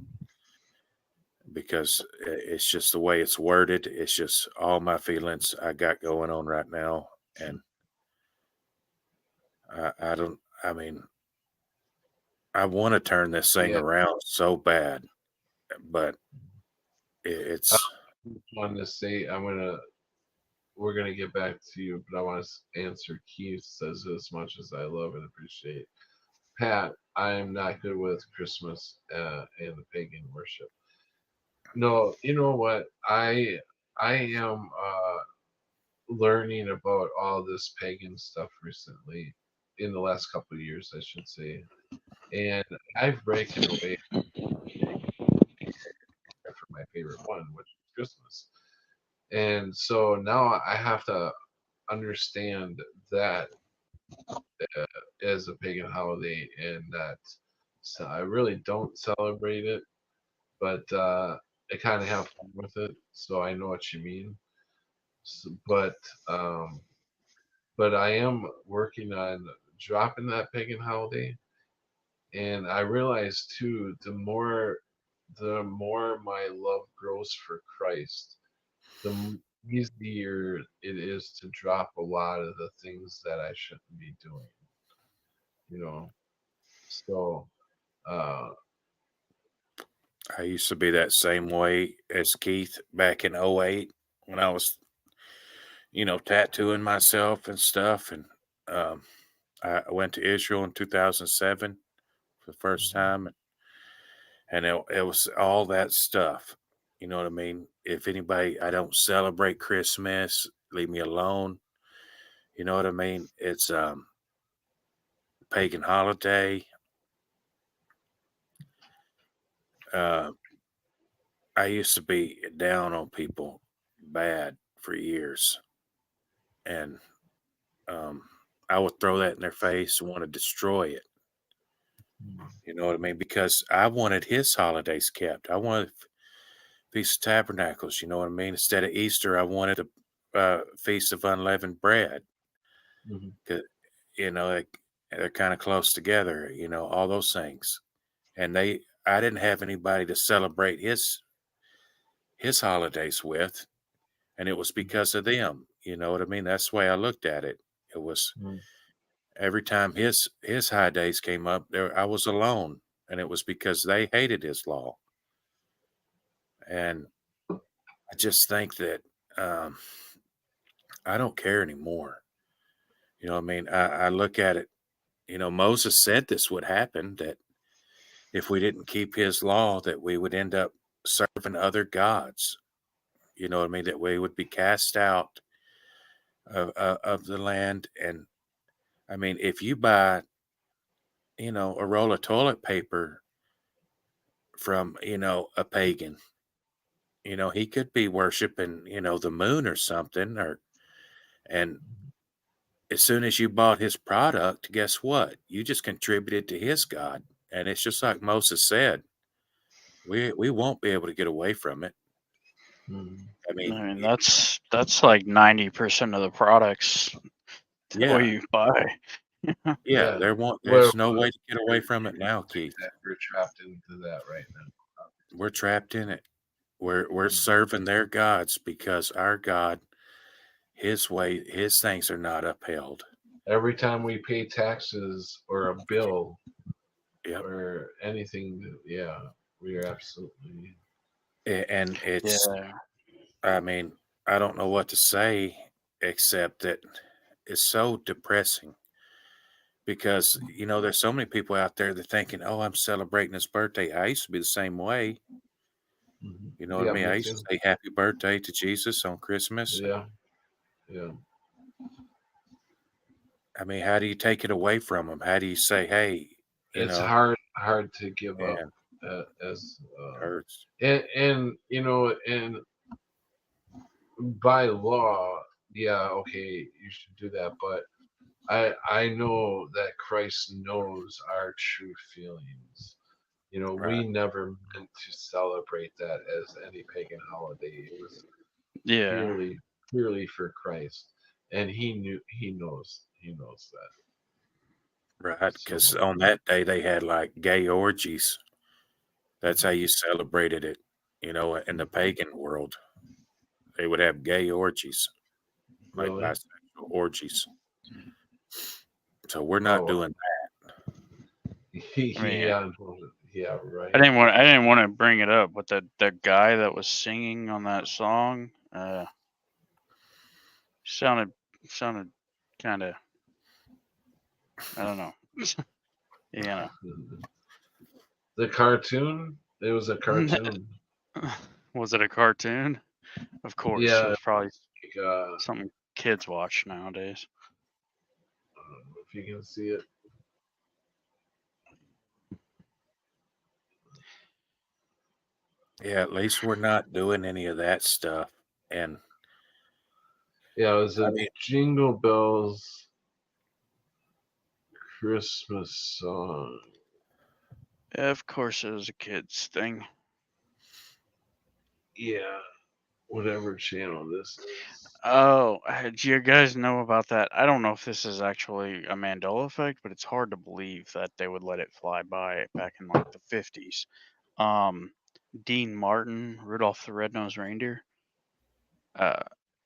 because it's just the way it's worded. It's just all my feelings I got going on right now. And I don't, I mean, I want to turn this thing Yeah. around so bad, but I it's, just wanted to say we're gonna get back to you, but I want to answer Keith says as much as I love and appreciate Pat. I am not good with Christmas and the pagan worship. No, you know what? I am learning about all this pagan stuff recently, in the last couple of years, I should say, and I've broken away from my favorite one, which is Christmas. And so now I have to understand that as a pagan holiday, and that so I really don't celebrate it, but I kind of have fun with it, so I know what you mean. So, um, but I am working on dropping that pagan holiday, and I realize too, the more my love grows for Christ, easier it is to drop a lot of the things that I shouldn't be doing. You know, so uh, I used to be that same way as Keith back in '08 when I was, tattooing myself and stuff. And um, I went to Israel in 2007 for the first time. and it was all that stuff. You know what I mean? If anybody, I don't celebrate Christmas. Leave me alone. You know what I mean? It's pagan holiday. Uh, I used to be down on people bad for years, and um, I would throw that in their face and want to destroy it. You know what I mean? Because I wanted his holidays kept. I wanted Feast of Tabernacles. You know what I mean? Instead of Easter, I wanted a Feast of Unleavened Bread. Mhm. 'Cause, you know, they're kind of close together. You know, all those things. And I didn't have anybody to celebrate his holidays with, and it was because of them. You know what I mean? That's the way I looked at it. It was Mhm. every time his high days came up, there I was alone, and it was because they hated his law. And I just think that um, I don't care anymore. You know what I mean? I look at it. You know, Moses said this would happen, that if we didn't keep his law, that we would end up serving other gods. You know what I mean? That we would be cast out of the land. And I mean, if you buy, a roll of toilet paper from, a pagan, he could be worshiping, the moon or something, and as soon as you bought his product, guess what? You just contributed to his God. And it's just like Moses said, we won't be able to get away from it. Mhm. I I mean, mean, that's like 90% of the products that yeah, we buy. yeah, Yeah. there's no way to get away from it now, Keith. That we're trapped into that right now. We're trapped in it. We're Mhm. serving their gods because our God, his things are not upheld. Every time we pay taxes or a bill Yep. or anything, yeah, we are absolutely. And it's, Yeah. I mean, I don't know what to say except that it's so depressing because, there's so many people out there that thinking, oh, I'm celebrating his birthday. I used to be the same way. Mhm. You know what I Yeah, mean? me I used too. to say happy birthday to Jesus on Christmas. And Yeah, yeah. I mean, how do you take it away from them? How do you say, hey, you It's know, hard to give up and as it hurts. and and by law, yeah, okay, you should do that, but I know that Christ knows our true feelings. Right. We never meant to celebrate that as any pagan holiday. It was Yeah. purely for Christ, and he knows that. Right. Because So on that day, they had like gay orgies. That's how mhm, you celebrated it. In the pagan world, they would have gay orgies, like really? bisexual orgies. So we're Oh not wow. doing I mean, Yeah, yeah, I right. didn't want I didn't want to bring it up, but the guy that was singing on that song sounded sounded kind of, I don't know. The cartoon. It was a cartoon. Was it a cartoon? Of course, it Yeah, was probably like, something kids watch nowadays. I don't know if you can see it. that. Yeah, at least we're not doing any of that stuff. And Yeah, it was I a mean, Jingle Bells Christmas song. Yeah, of course, it was a kids thing. Yeah, whatever channel this is. Oh, do you guys know about that? I don't know if this is actually a Mandela effect, but it's hard to believe that they would let it fly by back in like the 50s. Um, Dean Martin, Rudolph the Red-Nosed Reindeer. Uh,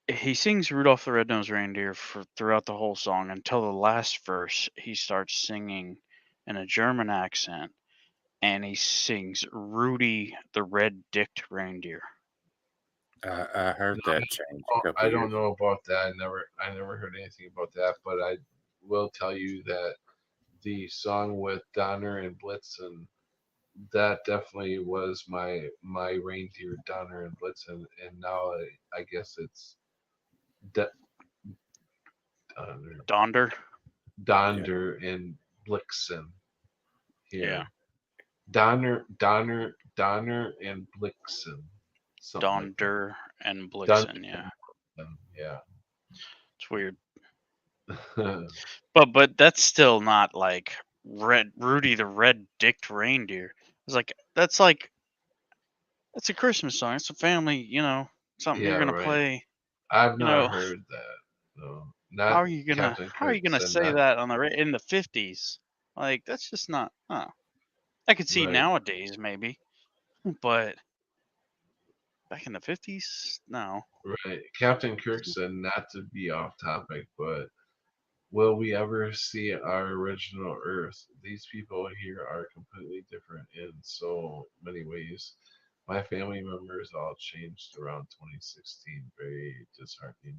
he sings Rudolph the Red-Nosed Reindeer for throughout the whole song until the last verse. He starts singing in a German accent, and he sings Rudy the Red-Dicked Reindeer. I heard that change a couple I of don't years. know about that. I never heard anything about that. But I will tell you that the song with Donner and Blitzen that definitely was my reindeer Donner and Blitzen, and now I guess it's D- Donner, Donder. Yeah. Donder and Blixen Yeah. here. Donner and Blixen, something like that. Donder and Donder Blixen. Yeah. and Blixen, yeah. It's weird. But that's still not like Rudy the Red-Dicked Reindeer. It's like that's a Christmas song. It's a family, something you're yeah, gonna right. play. I've You not know, heard that. No, how not are you gonna Captain how are you Kirk gonna said say not that on in the 50s? Like that's just not. I could see right. nowadays maybe, but back in the 50s, no. Right. Captain Kirk said not to be off topic, but will we ever see our original Earth? These people here are completely different in so many ways. My family members all changed around 2016. Very disheartening.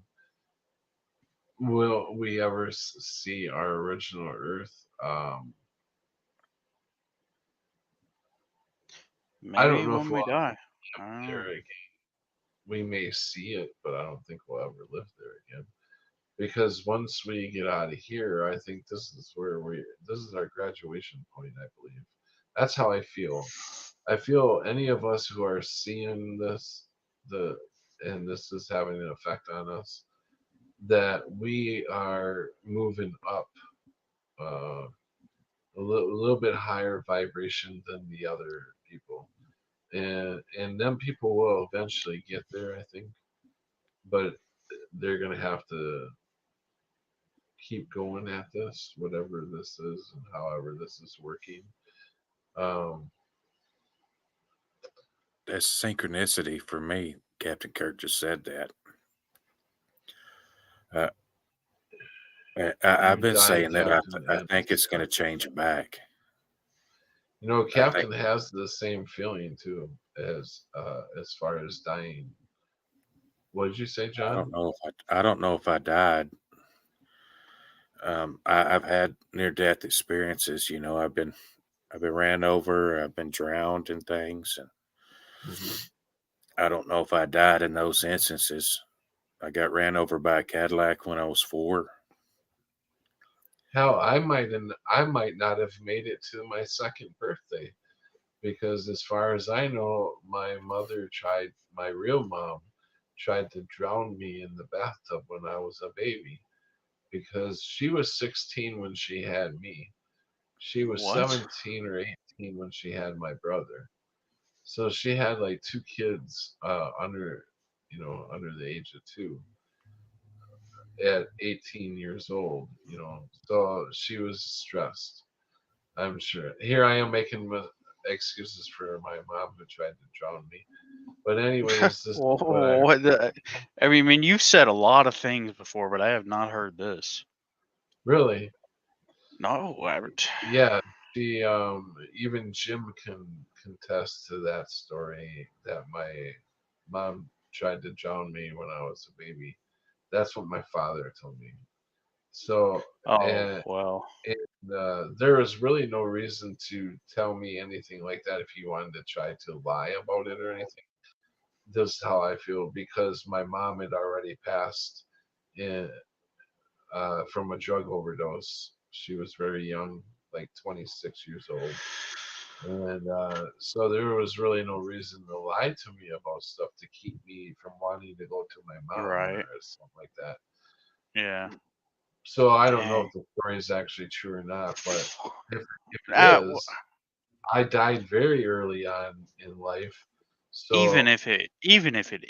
Will we ever see our original Earth? I don't Maybe know if when we'll we ever die. I live don't know. there again. We may see it, but I don't think we'll ever live there again. Because once we get out of here, I think this is our graduation point, I believe. That's how I feel. I feel any of us who are seeing this, the and this is having an effect on us, that we are moving up uh, little bit higher vibration than the other people, and them people will eventually get there, I think, but they're gonna have to keep going at this, whatever this is, and however this is working. Um, That's synchronicity for me. Captain Kirk just said that. Uh, I've you been died, saying that Captain, I and think it's going to change back. I think Captain has the same feeling too as far as dying. What did you say, John? I don't know if I died. I've had near death experiences. I've been ran over. I've been drowned in things, and Hmm. I don't know if I died in those instances. I got ran over by a Cadillac when I was 4. Hell, I might not have made it to my second birthday because, as far as I know, my real mom tried to drown me in the bathtub when I was a baby because she was 16 when she had me. She was What? 17 or 18 when she had my brother. So she had like two kids under the age of 2 at 18 years old, So she was stressed, I'm sure. Here I am making excuses for my mom who tried to drown me. But anyways, this is what I heard. What I mean, you've said a lot of things before, but I have not heard this. Really? No, I haven't. Yeah, she even Jim can contest to that story that my mom tried to drown me when I was a baby. That's what my father told me. So, Oh, and, well. there was really no reason to tell me anything like that if you wanted to try to lie about it or anything. This is how I feel because my mom had already passed in, from a drug overdose. She was very young, like 26 years old. And so there was really no reason to lie to me about stuff to keep me from wanting to go to my mom or Right. something like that. Yeah. So I don't know Dang. if the story is actually true or not, but if it Ah, is, I died very early on in life. even So if it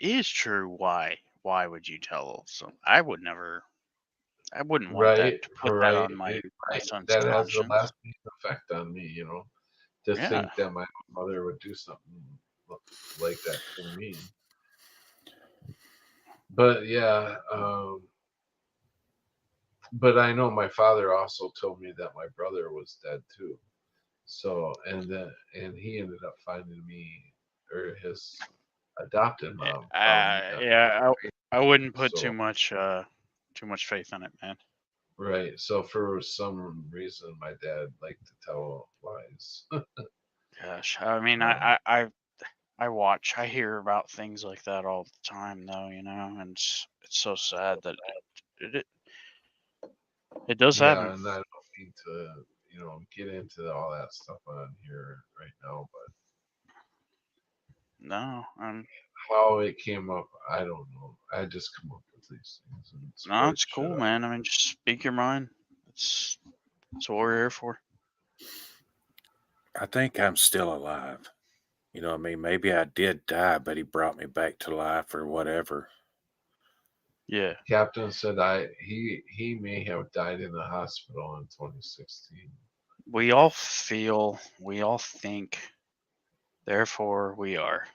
is true, why would you tell some? I wouldn't want that right, to put that right, on my right. son's That has a conscience. lasting effect on me, to Yeah. think that my mother would do something like that to me. But yeah, but I know my father also told me that my brother was dead too. So and he ended up finding me, or his adopted mom found me on Yeah, I wouldn't put so too much faith in it, man. right. So for some reason my dad liked to tell lies. gosh. I mean, I hear about things like that all the time, though. And it's so sad that it it does Yeah, happen. and I don't need to, get into all that stuff on here right now, but No, how it came up, I don't know. I just come up with these things and no, spread it's shit cool, out. man. I mean, just speak your mind. It's what we're here for. I think I'm still alive. You know what I mean? Maybe I did die, but he brought me back to life or whatever. Yeah, Captain said he may have died in the hospital in 2016. we all feel, we all think, therefore we are.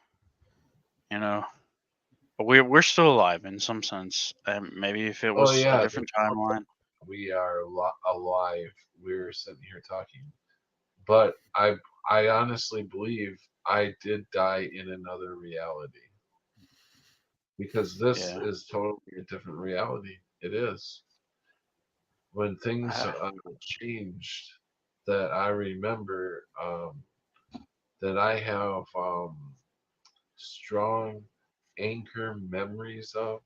But we're still alive in some sense. Maybe if it Oh was a yeah, different timeline. we are alive. We're sitting here talking, but I honestly believe I did die in another reality because this Yeah. is totally a different reality. It is when things Ah, changed that I remember that I have strong anchor memories of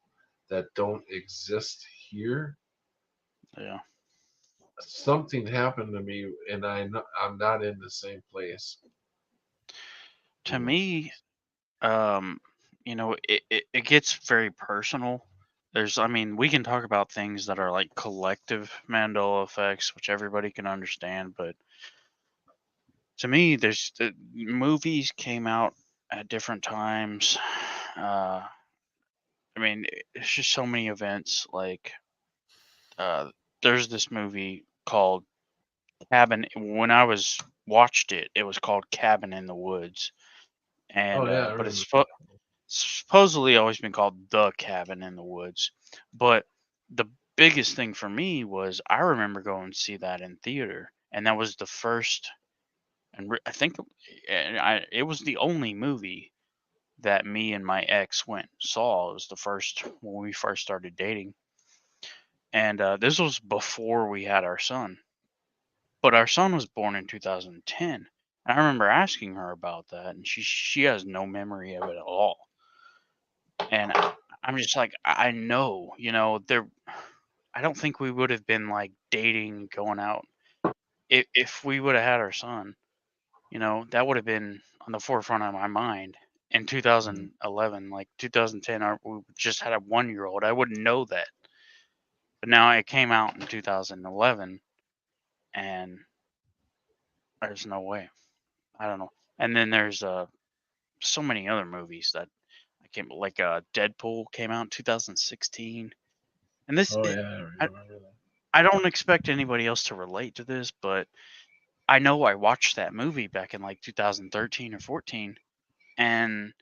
that don't exist here. yeah. Something happened to me, and I'm not in the same place. To You know. me, um, it gets very personal. I mean, we can talk about things that are like collective Mandela effects, which everybody can understand, but to me, there's the movies came out at different times. Uh, I mean, it's just so many events. Like, uh, there's this movie called Cabin. When I was watched it, it was called Cabin in the Woods, Oh and yeah, I but it's remember. supposedly always been called The Cabin in the Woods. But the biggest thing for me was I remember going to see that in theater, and that was the first, and I think it was the only movie that me and my ex went and saw. It was the first when we first started dating, and this was before we had our son. But our son was born in 2010. And I remember asking her about that, and she has no memory of it at all. And I'm just like, I know, there. I don't think we would have been like dating, going out, if we would have had our son. That would have been on the forefront of my mind in Mm. 2011, like 2010. We just had a 1-year old. I wouldn't know that, but now it came out in 2011, and there's no way. I don't know. And then there's so many other movies that I can't, like Deadpool came out in 2016, and Oh yeah, I I, remember that. I don't expect anybody else to relate to this, but I know I watched that movie back in like 2013 or 14, and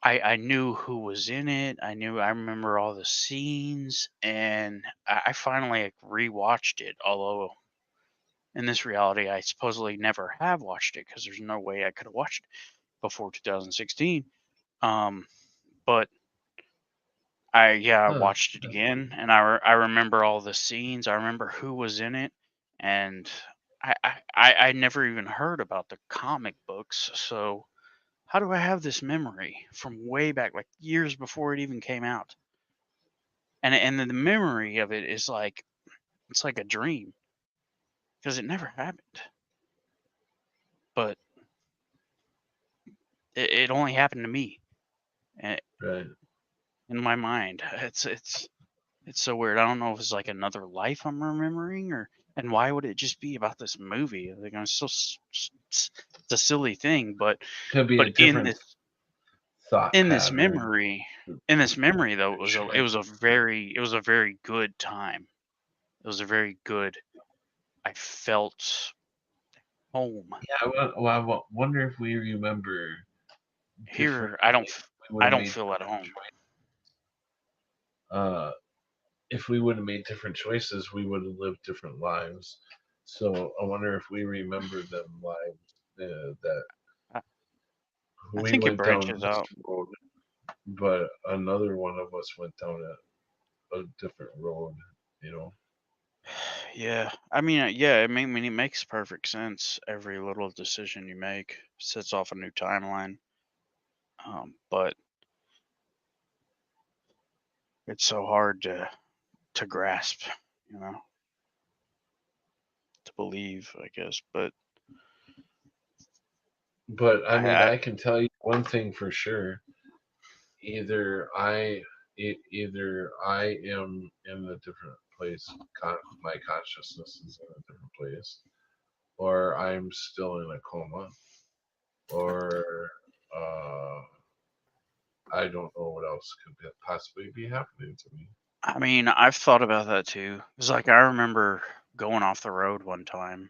I knew who was in it. I remember all the scenes, and I finally like, rewatched it. Although in this reality, I supposedly never have watched it because there's no way I could have watched it before 2016. Um, but I Huh. watched it again, and I remember all the scenes. I remember who was in it, and I never even heard about the comic books. So how do I have this memory from way back, like years before it even came out? And then the memory of it is like it's like a dream because it never happened, but it only happened to me, and Right. in my mind. It's so weird. I don't know if it's like another life I'm remembering, and why would it just be about this movie? Like, it's so it's a silly thing, but Could be a but different thought in this pattern. memory in this memory though, it was Choice. a very good time. It was a very good. I felt home Yeah, wonder if we remember different. here. We would I have don't made feel at home. if we would have made different choices, we would have lived different lives. So I wonder if we remember them lives that I, I we think it went down branches this out. road, but another one of us went down a different road. You know. Yeah. I mean, yeah, it makes perfect sense. Every little decision you make sets off a new timeline. But it's so hard to grasp, you know, to believe, I guess. But But I mean, I I can tell you one thing for sure. Either either I am in a different place, my consciousness is in a different place, or I'm still in a coma, or uh, I don't know what else could possibly be happening to me. I mean, I've thought about that too. It's like I remember going off the road one time,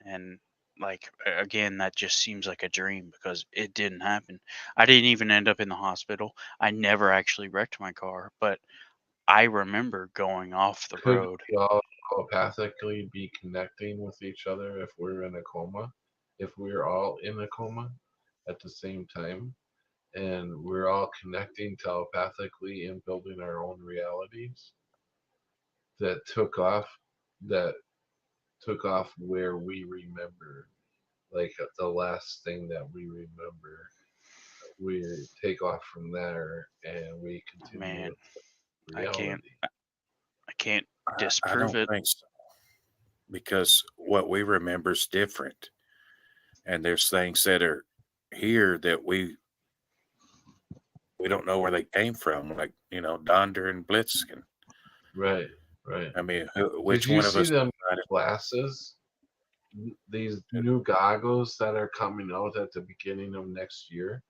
and like again, that just seems like a dream because it didn't happen. I didn't even end up in the hospital. I never actually wrecked my car, but I remember going off the Could road. we all telepathically be connecting with each other if we're in a coma? If we're all in a coma at the same time, and we're all connecting telepathically and building our own realities that took off that took off where we remember, like the last thing that we remember, we take off from there and we continue Man, with I can't, reality. I can't I disprove don't it. think so because what we remember is different, and there's things that are here that we don't know where they came from, like Donder and Blitzkin. Right, right. I mean, Did which you one of see us them decided? glasses? These new goggles that are coming out at the beginning of next year.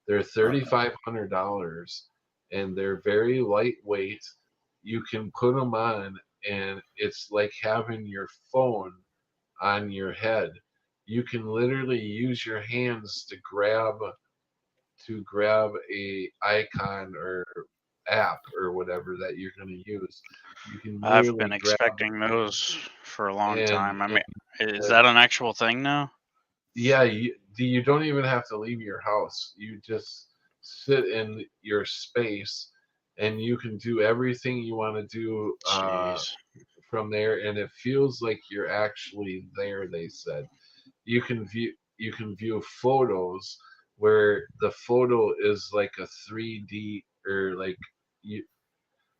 They're $3,500 and they're very lightweight. You can put them on, and it's like having your phone on your head. You can literally use your hands to grab a icon or app or whatever that you're going to use. You can I've been literally grab expecting those for a long and, time. I and mean, is uh, that an actual thing now? yeah, you don't even have to leave your house. You just sit in your space, and you can do everything you want to do Jeez. from there. And it feels like you're actually there. They said you can view photos where the photo is like a 3D, or like you,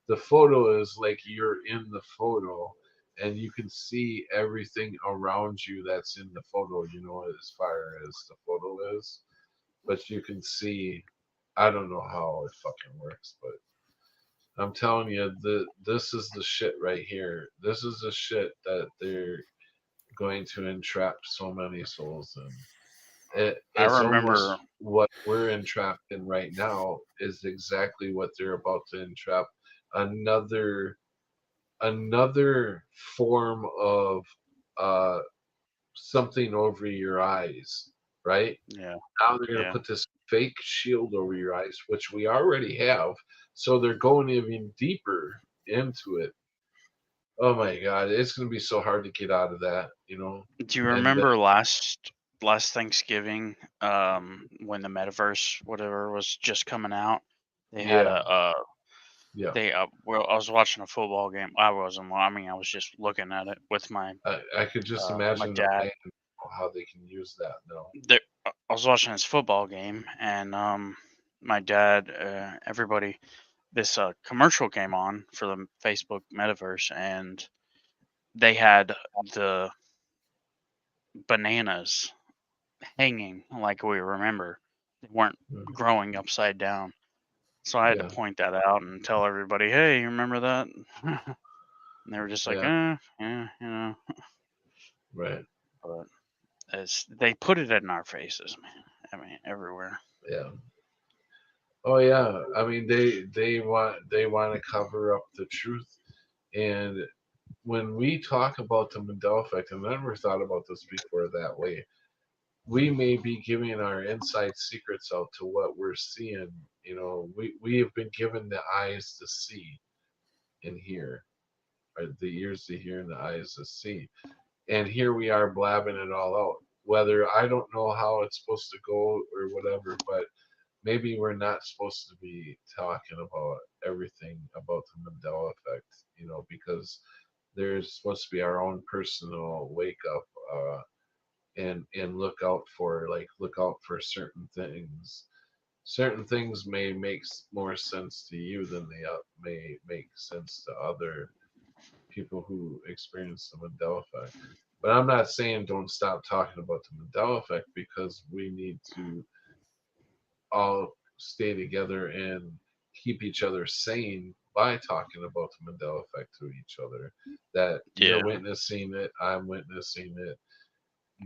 the photo is like you're in the photo, and you can see everything around you that's in the photo, as far as the photo is. But you can see, I don't know how it fucking works, but I'm telling you, this is the shit right here. This is the shit that they're going to entrap so many souls in. I It's remember, almost what we're entrapped in right now is exactly what they're about to entrap another another form of uh, something over your eyes, right? yeah, Now they're going to yeah. put this fake shield over your eyes, which we already have. So they're going even deeper into it. Oh my God, it's going to be so hard to get out of that. Do you And remember last Thanksgiving, when the metaverse whatever was just coming out? They had yeah, yeah. well, I was watching a football game. I wasn't. I mean, I was just looking at it with I could just my imagine the dad. land, how they can use that now. I was watching this football game, and my dad, everybody, this commercial came on for the Facebook metaverse, and they had the bananas hanging like we remember. They weren't Mhm. growing upside down. So I had to Yeah, point that out and tell everybody, "Hey, you remember that?" And they were just like, yeah, yeah, you know." right. But they put it in our faces, man. I mean, everywhere. Yeah. Oh yeah. I mean, they want to cover up the truth. And when we talk about the Mandela effect, and I never thought about this before that way, we may be giving our inside secrets out to what we're seeing. We have been given the eyes to see and hear, or the ears to hear and the eyes to see. And here we are blabbing it all out. Whether I don't know how it's supposed to go or whatever, but maybe we're not supposed to be talking about everything about the Mandela effect, because there's supposed to be our own personal wake up, and look out for certain things. Certain things may make more sense to you than they may make sense to other people who experience the Mandela effect. But I'm not saying don't stop talking about the Mandela effect, because we need to all stay together and keep each other sane by talking about the Mandela effect to each other. That you're Yeah, witnessing it, I'm witnessing it.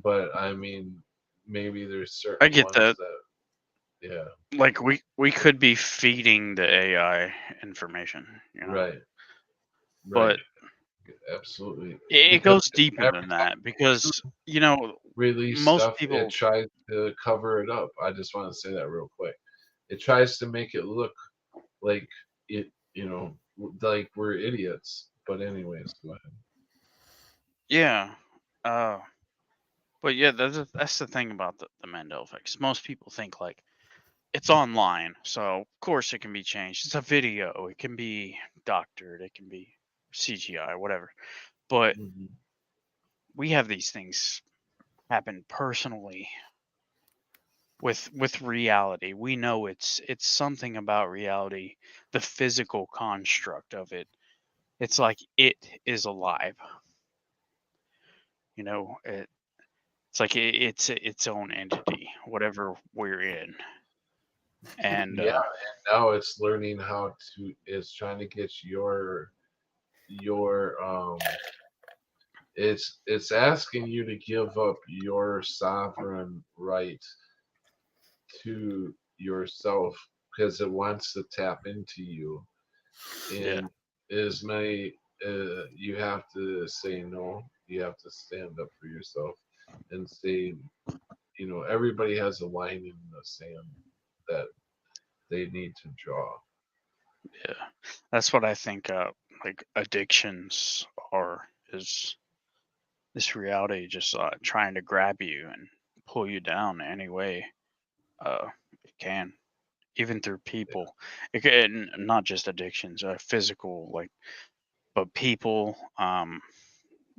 But I mean, maybe there's I certain get ones that. that, yeah, Like we could be feeding the AI information, right, right, but absolutely. it Because goes deeper every than time that we because release most stuff, it people. tries to cover it up. I just want to say that real quick. It tries to make it look like it, like we're idiots. But anyways, go ahead. Yeah, uh, but yeah, that's the thing about the Mandela effect. 'Cause most people think like it's online, so of course it can be changed. It's a video. It can be doctored. It can be CGI, whatever. But Mhm. we have these things happen personally with reality. We know it's something about reality, the physical construct of it. It's like it is alive. It's like it's its own entity, whatever we're in. And Yeah, and now it's learning how to. It's trying to get your. It's asking you to give up your sovereign right to yourself, because it wants to tap into you. yeah, And as many, you have to say no. You have to stand up for yourself and say, everybody has a line in the sand that they need to draw. yeah, that's what I think. Like addictions are is this reality just trying to grab you and pull you down any way it can, even through people. It can, not just addictions, physical, like, but people,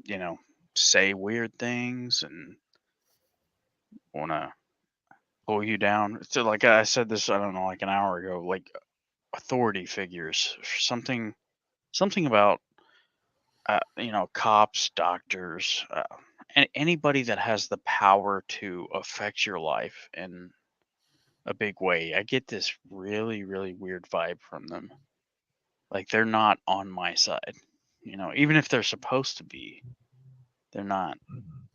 you know, say weird things and want to pull you down. So, like I said this, I don't know, like an hour ago, like authority figures, something about, cops, doctors, and anybody that has the power to affect your life in a big way. I get this really, really weird vibe from them. Like they're not on my side. Even if they're supposed to be, they're not. Mhm.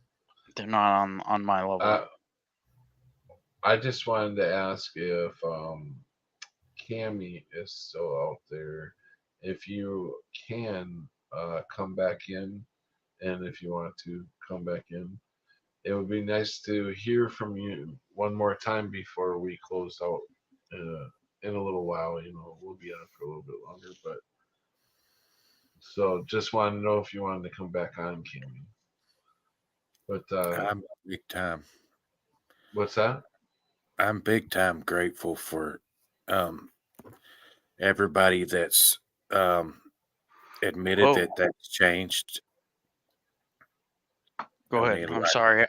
They're not on my level. I I just wanted to ask if Cammy is still out there. If you can come back in, and if you want to come back in, it would be nice to hear from you one more time before we close out in a little while. We'll be on for a little bit longer, but so just wanted to know if you wanted to come back on, Cammy. But I'm big time. what's that? I'm big time grateful for um, everybody that's um, admitted that Whoa, that's changed. I go ahead. mean, I'm like sorry.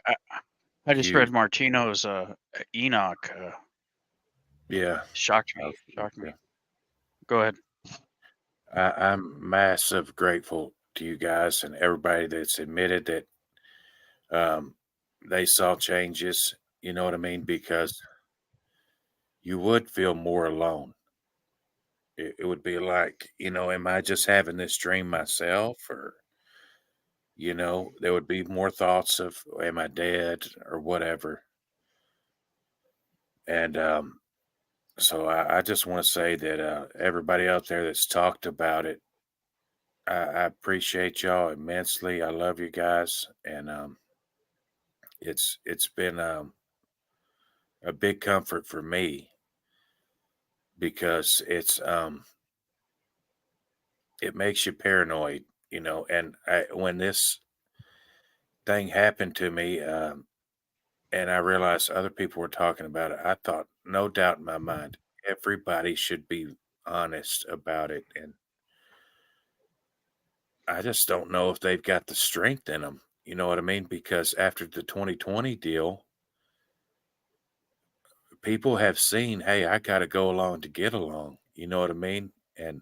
I just you, read Martino's Enoch. yeah. Shocked me. Shocked me. Go ahead. I'm massive grateful to you guys and everybody that's admitted that um, they saw changes. You know what I mean? Because you would feel more alone. It would be like, am I just having this dream myself? Or, there would be more thoughts of, am I dead or whatever. And so I just want to say that everybody out there that's talked about it, I appreciate y'all immensely. I love you guys. And it's been a big comfort for me because it makes you paranoid, and when this thing happened to me, and I realized other people were talking about it, I thought, no doubt in my mind, everybody should be honest about it. And I just don't know if they've got the strength in them. You know what I mean? Because after the 2020 deal, people have seen, hey, I got to go along to get along. You know what I mean? And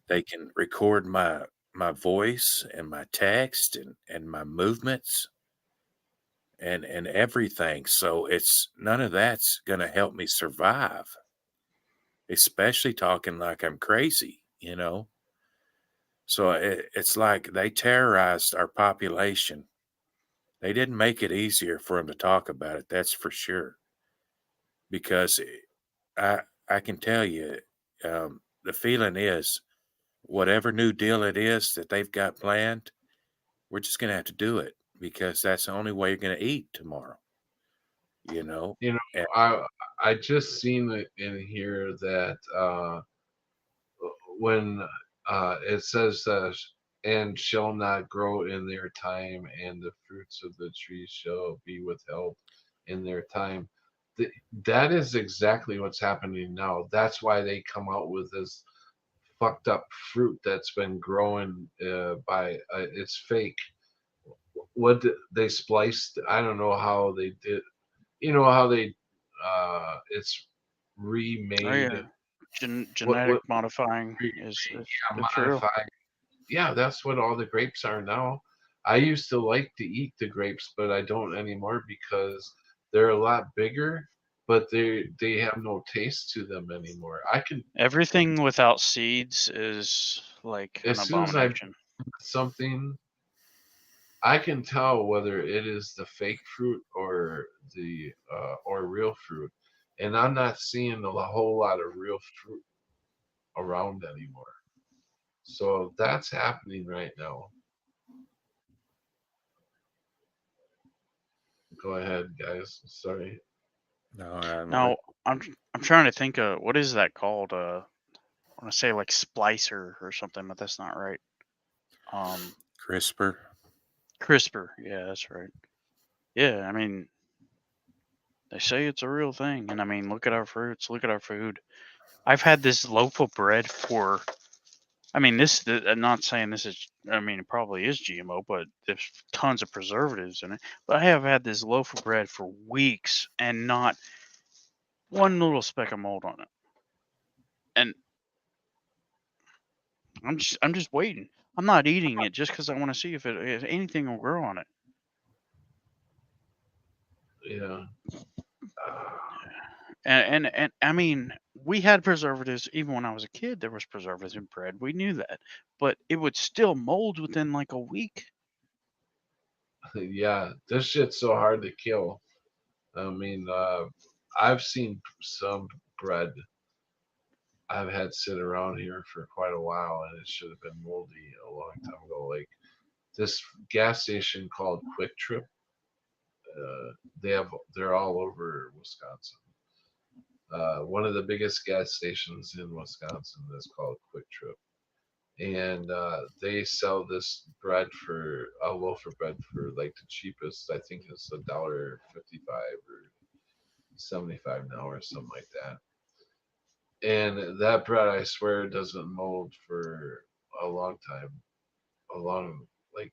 they can record my voice and my text and my movements and everything. So it's none of that's going to help me survive, especially talking like I'm crazy, you know? So it's like they terrorized our population. They didn't make it easier for them to talk about it. That's for sure. Because I I can tell you, the feeling is whatever new deal it is that they've got planned, we're just going to have to do it because that's the only way you're going to eat tomorrow. You know, You know, and I just seen it in here that when it says and shall not grow in their time, and the fruits of the trees shall be withheld in their time. Th- that is exactly what's happening now. That's why they come out with this fucked up fruit that's been growing by it's fake. They spliced? I don't know how they did. You know how they it's Oh remade. yeah, What genetic modifying is yeah, it's real. modified. Yeah, that's what all the grapes are now. I used to like to eat the grapes, but I don't anymore because they're a lot bigger, but they have no taste to them anymore. I can Everything without seeds is like an as soon as I abomination. something I can tell whether it is the fake fruit or the or real fruit, and I'm not seeing a whole lot of real fruit around anymore. So that's happening right now. Go ahead, guys. Sorry. no, Now I'm trying to think of what is that called? I want to say like splicer or something, but that's not right. Um, CRISPR. CRISPR. Yeah, that's right. Yeah, I mean they say it's a real thing, and I mean look at our fruits, look at our food. I've had this loaf of bread for. I mean, I'm not saying this is. I mean, it probably is GMO, but there's tons of preservatives in it. But I have had this loaf of bread for weeks and not one little speck of mold on it. And I'm just waiting. I'm not eating it just because I want to see if anything will grow on it. Yeah. And I mean, we had preservatives even when I was a kid. There was preservatives in bread. We knew that, but it would still mold within like a week. Yeah, this shit's so hard to kill. I mean, I've seen some bread I've had sit around here for quite a while, and it should have been moldy a long time ago. Like this gas station called Quick Trip. They're all over Wisconsin. One of the biggest gas stations in Wisconsin is called Quick Trip, and they sell this bread for a loaf of bread for like the cheapest. I think it's $1.55 or 75 now or something like that. And that bread, I swear, doesn't mold for a long time. A long like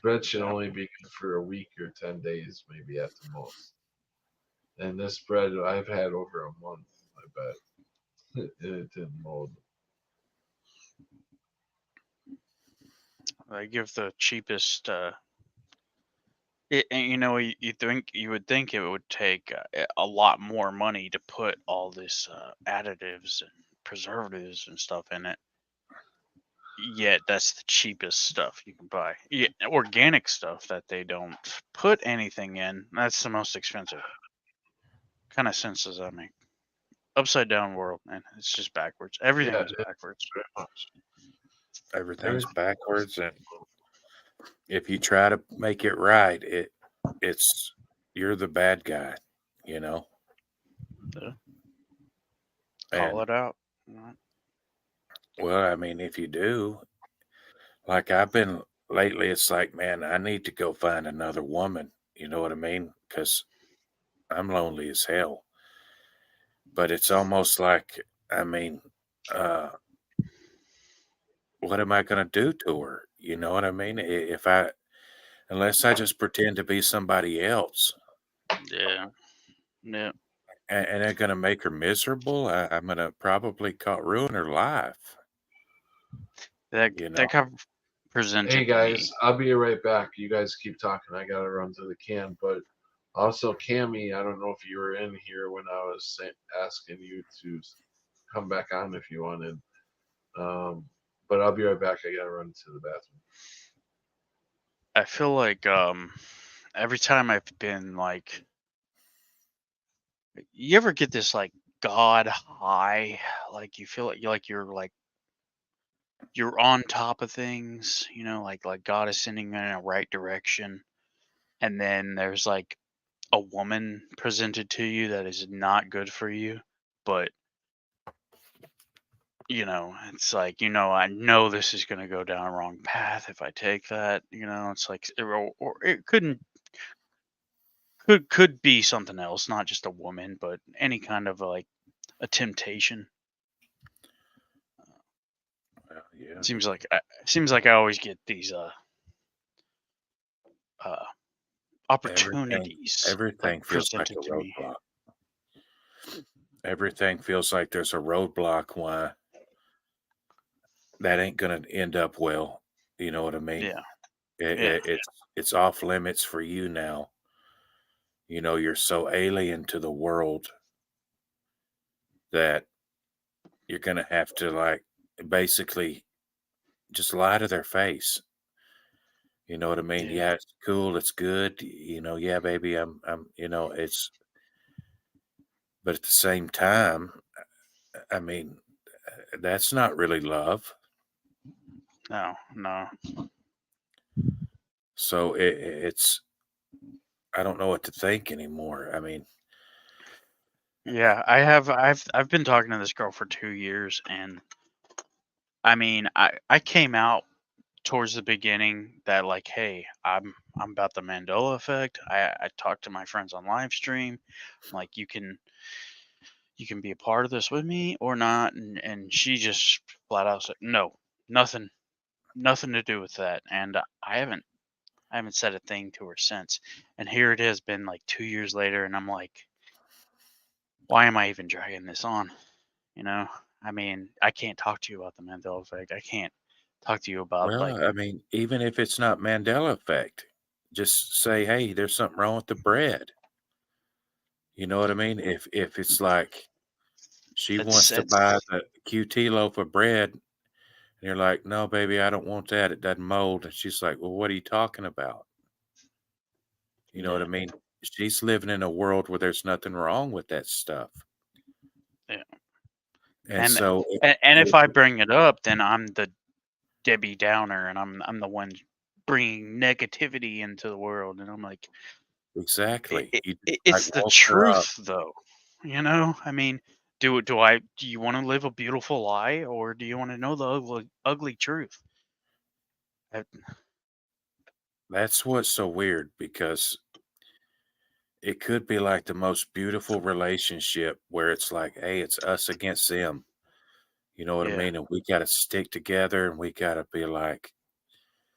bread should Yeah. only be good for a week or 10 days, maybe at the most. And this bread I've had over a month, I bet. It didn't mold. They give the cheapest. And you would think it would take a lot more money to put all this additives and preservatives and stuff in it. Yet that's the cheapest stuff you can buy. Yeah, organic stuff that they don't put anything in. That's the most expensive. Kind of sense does that make? Upside down world, man. It's just backwards. Everything Yeah, is backwards. very much. everything's Everything. backwards, and if you try to make it right, it's you're the bad guy, you know. Yeah. Call And it out. Right. well, I mean, if you do, like I've been lately, it's like, man, I need to go find another woman. You know what I mean? Because I'm lonely as hell. But it's almost like, I mean, uh, what am I going to do to her? You know what I mean? Unless I just pretend to be somebody else, Yeah. Yeah. and I'm going to make her miserable, I'm going to probably ruin her life. That You know, that got Hey presented to guys, me. I'll be right back. You guys keep talking. I gotta run to the can. But also, Cammy, I don't know if you were in here when I was asking you to come back on if you wanted. Um, but I'll be right back. I gotta run to the bathroom. I feel like every time I've been like, you ever get this like God high, like you feel like you're on top of things, like God is sending you in a right direction, and then there's like a woman presented to you that is not good for you, but it's like, I know this is going to go down a wrong path if I take that. It's like, or it could be something else, not just a woman, but any kind of like a temptation. well, yeah, Seems like I always get these uh everything opportunities like everything feels like presented a to me. roadblock. Everything feels like there's a roadblock. Why that ain't going to end up well? You know what I mean? Yeah. It, Yeah. it, it's off limits for you now. You're so alien to the world that you're going to have to like basically just lie to their face. You know what I mean? Yeah. Yeah, it's cool, it's good. Yeah, baby, it's. But at the same time, I mean, that's not really love. No, no. So it's. I don't know what to think anymore. I mean, Yeah, I've been talking to this girl for 2 years, and I mean, I came out towards the beginning that like, hey, I'm about the Mandela effect. I talked to my friends on live stream, like you can be a part of this with me or not, and she just flat out said no, nothing, nothing to do with that, and I haven't said a thing to her since, and here it has been like 2 years later, and I'm like, why am I even dragging this on? You know, I mean, I can't talk to you about the Mandela effect. I can't talk to you about like, well, I mean, even if it's not Mandela effect, just say, hey, there's something wrong with the bread. You know what I mean? If it's like she wants to buy it's the QT loaf of bread, and you're like, no, baby, I don't want that. It doesn't mold. And she's like, well, what are you talking about? You know what I yeah, mean? She's living in a world where there's nothing wrong with that stuff. yeah. And And so, and if with, I bring it up, then I'm the Debbie Downer, and I'm the one bringing negativity into the world, and I'm like, exactly, you just like it's the woke her up. truth, though. I mean, do you want to live a beautiful lie, or do you want to know the ugly truth? Uh, That's what's so weird because it could be like the most beautiful relationship where it's like, hey, it's us against them. You know what I Yeah, mean? And we got to stick together and we got to be like,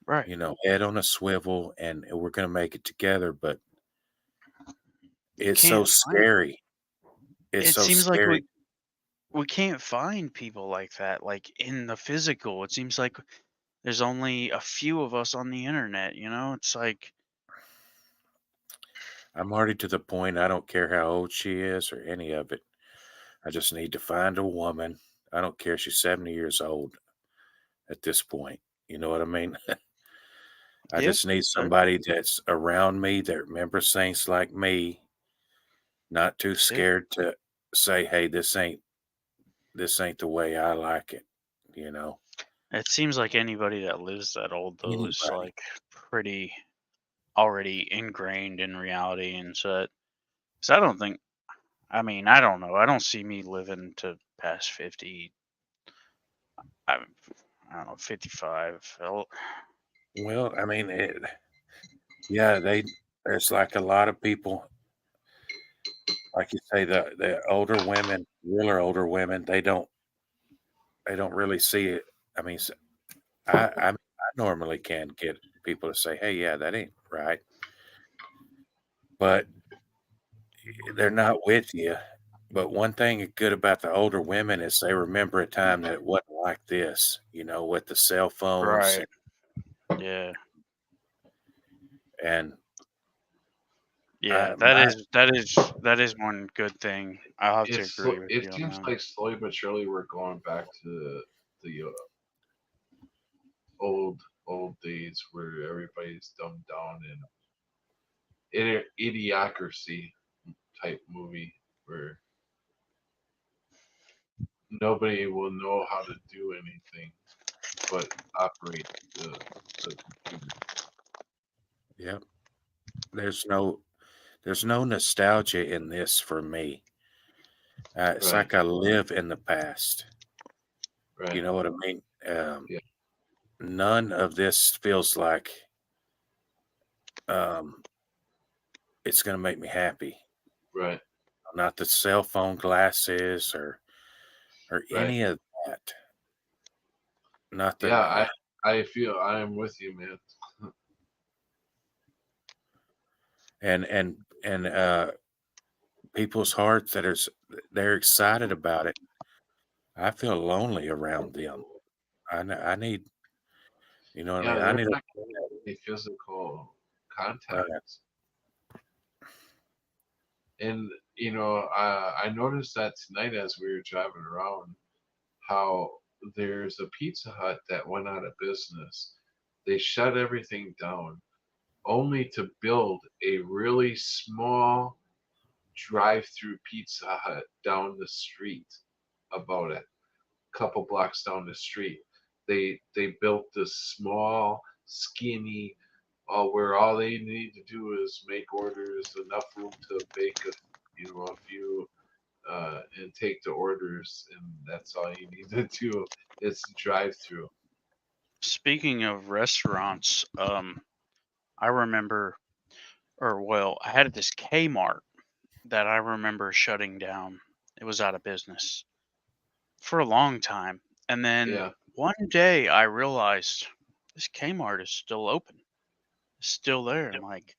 right. head on a swivel and we're going to make it together. But You it's so can't find. scary. It's It so seems like scary. we can't find people like that, like in the physical. It seems like there's only a few of us on the internet. It's like, I'm already to the point, I don't care how old she is or any of it. I just need to find a woman. I don't care if she's 70 years old at this point. You know what I mean? I yeah, just need uh, somebody that's around me that remembers things like me, not too yeah. scared to say, "Hey, this ain't the way I like it." You know, It seems like anybody that lives that old though is anybody. like pretty already ingrained in reality and so. Because I don't think. I mean, I don't know. I don't see me living to past 50. I, I don't know, 55. Well, I mean, yeah, there's like a lot of people, like you say, the older women, realer older women, they don't really see it. I mean, I normally can get people to say, "Hey, yeah, that ain't right," but they're not with you. But one thing good about the older women is they remember a time that it wasn't like this, with the cell phones Right. Yeah. and Yeah. my That is one good thing. I'll have to agree with It you on seems that. like slowly but surely we're going back to the old old days where everybody's dumbed down and idiocracy type movie where nobody will know how to do anything but operate the computer. Yep. There's no there's no nostalgia in this for me. It's Right, like I live in the past. You right, know what I mean? yeah, None of this feels like um, it's going to make me happy. right, Not the cell phone glasses or right. any of that. Not the Yeah, I feel I am with you, man. and people's hearts they're excited about it. I feel lonely around them. I need, you know what I Yeah, mean? I they're need not getting any physical right. contact. And I noticed that tonight as we were driving around, how there's a Pizza Hut that went out of business. They shut everything down only to build a really small drive-through Pizza Hut down the street about it, couple blocks down the street. They built this small, skinny, where all they need to do is make orders, enough room to bake a few and take the orders, and that's all you need to do. It's drive through. Speaking of restaurants, I remember, or well, I had this Kmart that I remember shutting down. It was out of business for a long time. And then Yeah, one day I realized this Kmart is still open. It's still there. I'm like,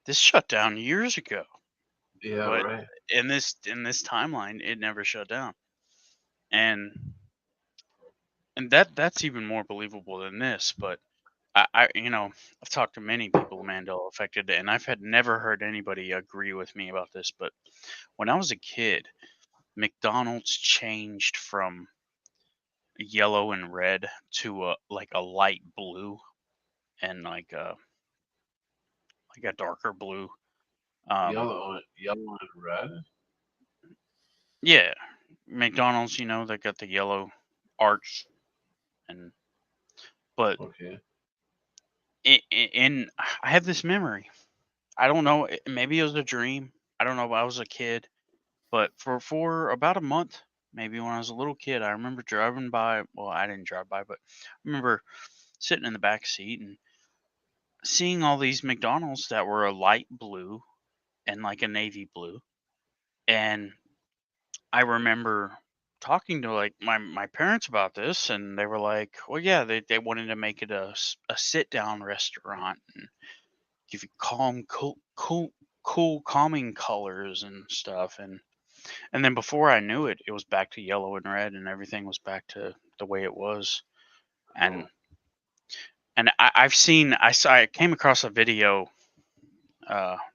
this shut down years ago. yeah, But right. in this timeline, it never shut down. And that's even more believable than this, but I've talked to many people Mandela affected, and I've had never heard anybody agree with me about this. But when I was a kid, McDonald's changed from yellow and red to a light blue and like a darker blue. Um, Yellow and red. yeah, McDonald's, they got the yellow arch, and but Okay. in I have this memory. I don't know, maybe it was a dream. I don't know. I was a kid, but for about a month, maybe when I was a little kid, I remember driving by. Well, I didn't drive by, but I remember sitting in the back seat and seeing all these McDonald's that were a light blue and like a navy blue. And I remember talking to like my parents about this, and they were like, "Well, yeah, they wanted to make it a sit down restaurant and give you calm, cool, calming colors and stuff." And then before I knew it, it was back to yellow and red, and everything was back to the way it was. And I came across a video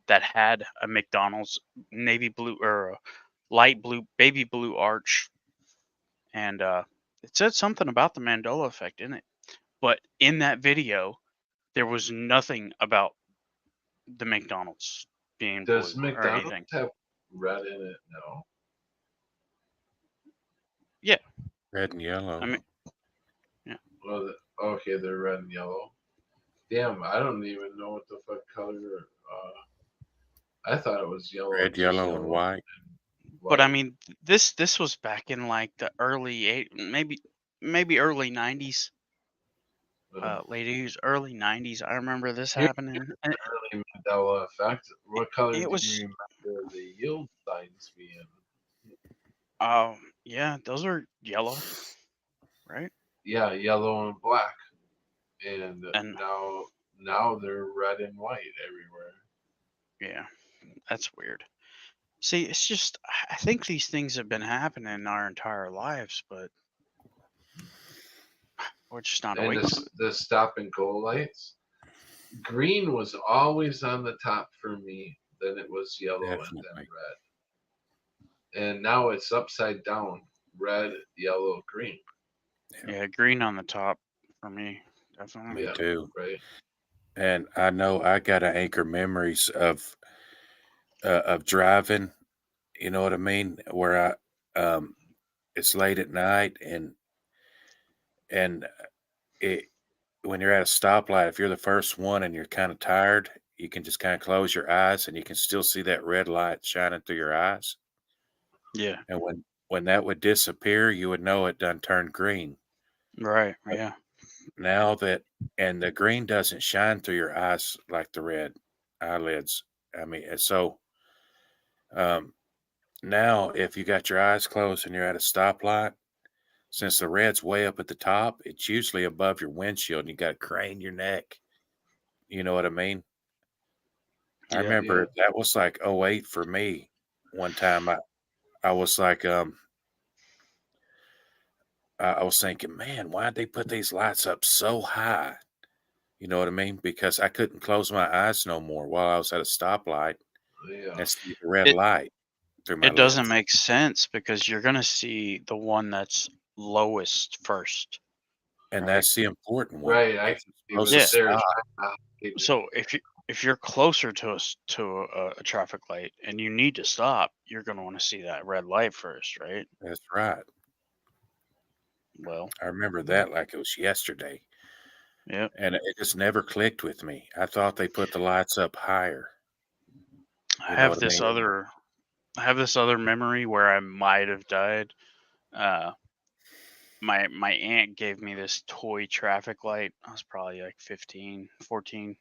that had a McDonald's navy blue or a light blue, baby blue arch, and it said something about the Mandela effect in it. But in that video, there was nothing about the McDonald's being Does blue or McDonald's anything. have red in it? No. Yeah, Red and I yellow. mean, yeah. Well, okay, they're red and yellow. Damn, I don't even know what the fuck color. I thought it was yellow, Red, just yellow, and yellow white. and But I white. mean, this was back in like the early maybe early '90s, Uh, late '80s, early '90s. I remember this Here's happening. And the Mandela effect. What color it do you was, remember the yield signs being? yeah, those are yellow, right? yeah, yellow and black, and And now they're red and white everywhere. yeah, that's weird. See, it's just I think these things have been happening our entire lives, but we're just not And awake to it. the stop and go lights, green was always on the top for me. Then it was yellow and then Definitely. red, and now it's upside down: red, yellow, green. Yeah, green on the top for me, definitely. Me Yeah, too. right. And I know I got to anchor memories of driving. You know what I mean? Where it's late at night and it when you're at a stoplight, if you're the first one and you're kind of tired, you can just kind of close your eyes and you can still see that red light shining through your eyes. Yeah, And when that would disappear, you would know it done turned green. right. But Yeah, now that and the green doesn't shine through your eyes like the red eyelids. I mean, and so um, now if you got your eyes closed and you're at a stoplight, since the red's way up at the top, it's usually above your windshield and you got to crane your neck. You know what I mean? I yeah, Yeah, remember that was like '08 for me. One time I was like, I was thinking, man, why'd they put these lights up so high? You know what I mean? Because I couldn't close my eyes no more while I was at a stoplight yeah, and see the red it light through my it doesn't lids. make sense because you're gonna see the one that's lowest first, And right? that's the important one. right. I If can you're see supposed what to Yeah. they're stop, trying to hide. So if you're closer to a traffic light and you need to stop, you're gonna want to see that red light first, right? that's right. Well, I remember that like it was yesterday. yep. And it just never clicked with me. I thought they put the lights up higher. I You know have what I this mean? other I have this other memory where I might have died. Uh, my aunt gave me this toy traffic light. I was probably like 15, 14,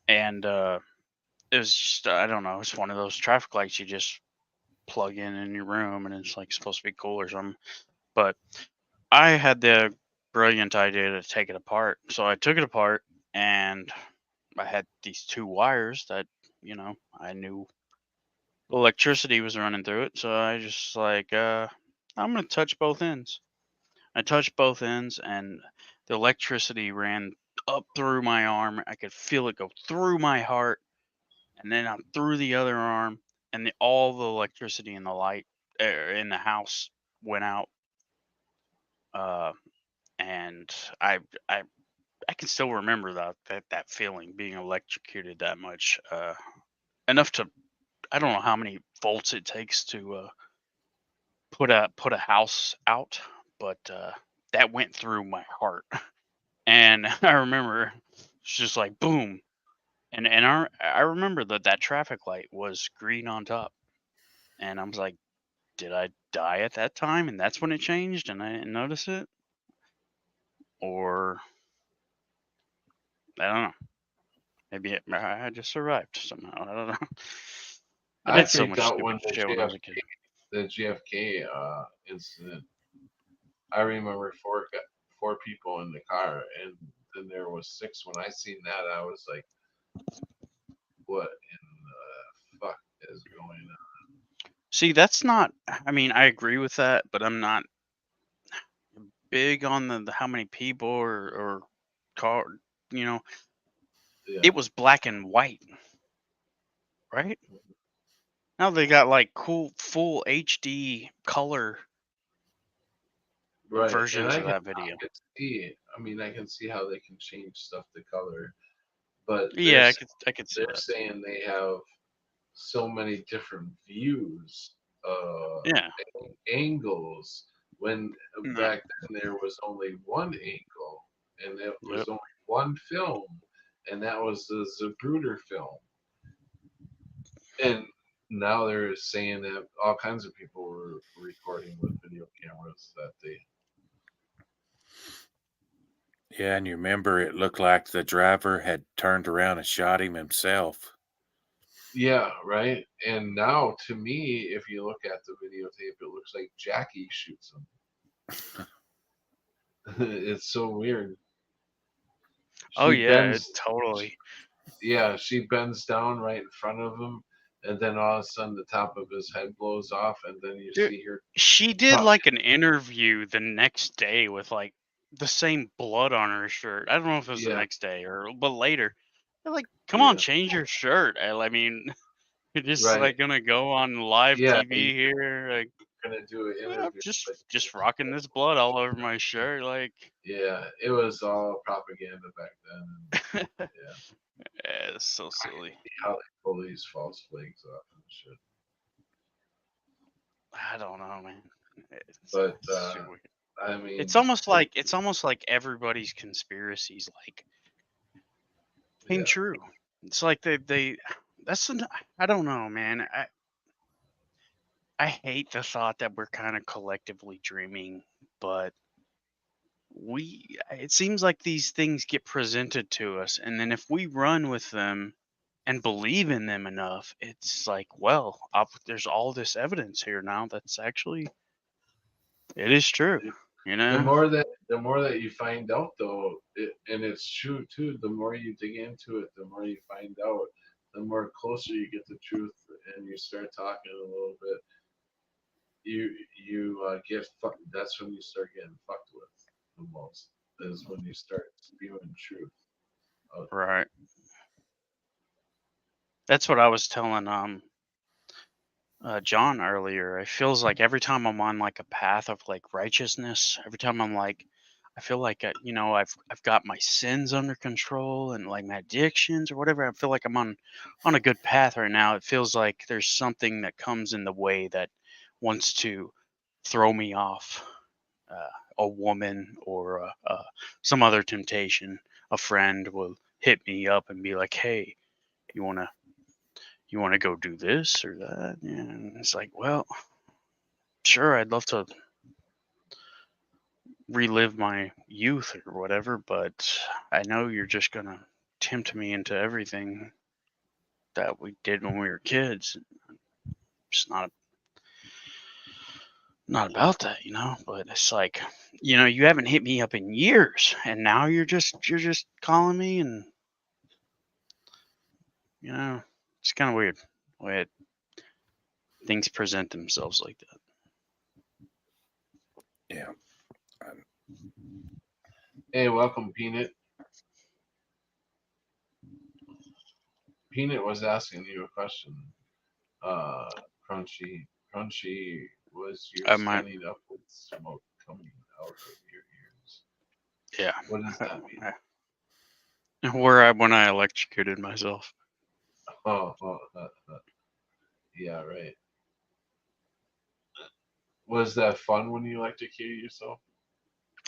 and it was just I don't know. It's one of those traffic lights you just plug in your room, and it's like supposed to be cool or something. But I had the brilliant idea to take it apart, so I took it apart, and I had these two wires that I knew electricity was running through it. So I just like I'm gonna touch both ends. I touched both ends, and the electricity ran up through my arm. I could feel it go through my heart, and then I'm through the other arm, and all the electricity in the light in the house went out. Uh, and I, I, I can still remember that feeling, being electrocuted that much, enough to I don't know how many volts it takes to put a house out, but that went through my heart. And I remember it's just like boom, and I remember that traffic light was green on top, and I was like, did I die at that time, and that's when it changed, and I didn't notice it, or I don't know, maybe I just survived somehow. I don't know. I I did so freaked much out stupid when shit when I was a kid. The JFK incident. I remember four people in the car, and then there was six. When I seen that, I was like, "What in the fuck is going on?" See, that's not. I mean, I agree with that, but I'm not big on the how many people or car. You know, Yeah, it was black and white, right? Now they got like cool full HD color right. And versions of that video. I can see. I mean, I can see how they can change stuff to color, but Yeah, I could see they're that. saying they have so many different views, Yeah. angles. When No. back then there was only one angle, and it was Yep. only one film, and that was the Zapruder film. And now they're saying that all kinds of people were recording with video cameras that they. Yeah, and you remember it looked like the driver had turned around and shot him himself. Yeah, right. And now, to me, if you look at the videotape, it looks like Jackie shoots him. It's so weird. Oh She yeah, it bends, totally. yeah, she bends down right in front of him, and then all of a sudden the top of his head blows off, and then you Dude, see her she did talk. like an interview the next day with like the same blood on her shirt. I don't know if it was the Yeah, next day or but later. They're like, come on, yeah, change your shirt. I mean, you're just right. like gonna go on live Yeah, you're TV here, like gonna do an "Yeah, I'm interview, but just rocking this blood all over my shirt, like yeah, it was all propaganda back then. And yeah, yeah, it's so silly. how they pull these false flags off and shit. I don't know, man. It's But super weird. I mean, It's almost like everybody's conspiracies like came yeah, true. It's like they that's an, I don't know, man. I hate the thought that we're kind of collectively dreaming, but it seems like these things get presented to us, and then if we run with them and believe in them enough, it's like, well, there's all this evidence here now that's actually it is true, you the know? more that you find out though, and it's true too. The more you dig into it, the more you find out. The more closer you get to truth, and you start talking a little bit, you get fucked. That's when you start getting fucked with the most. Is when you start spewing truth. Right. That's what I was telling John earlier. It feels like every time I'm on like a path of like righteousness, every time I'm like, I feel like I've got my sins under control and like my addictions or whatever. I feel like I'm on a good path right now. It feels like there's something that comes in the way that wants to throw me off. A woman or some other temptation. A friend will hit me up and be like, "Hey, you wanna go do this or that?" And it's like, well, sure, I'd love to relive my youth or whatever, but I know you're just gonna tempt me into everything that we did when we were kids. It's not about that, But it's like, you haven't hit me up in years, and now you're just calling me, and it's kind of weird the way things present themselves like that. Yeah. Hey, welcome, Peanut. Peanut was asking you a question. Uh, Crunchy, was your I might, standing up with smoke coming out of your ears? yeah. What does that mean? When I electrocuted myself. Yeah, right. Was that fun when you electrocuted yourself?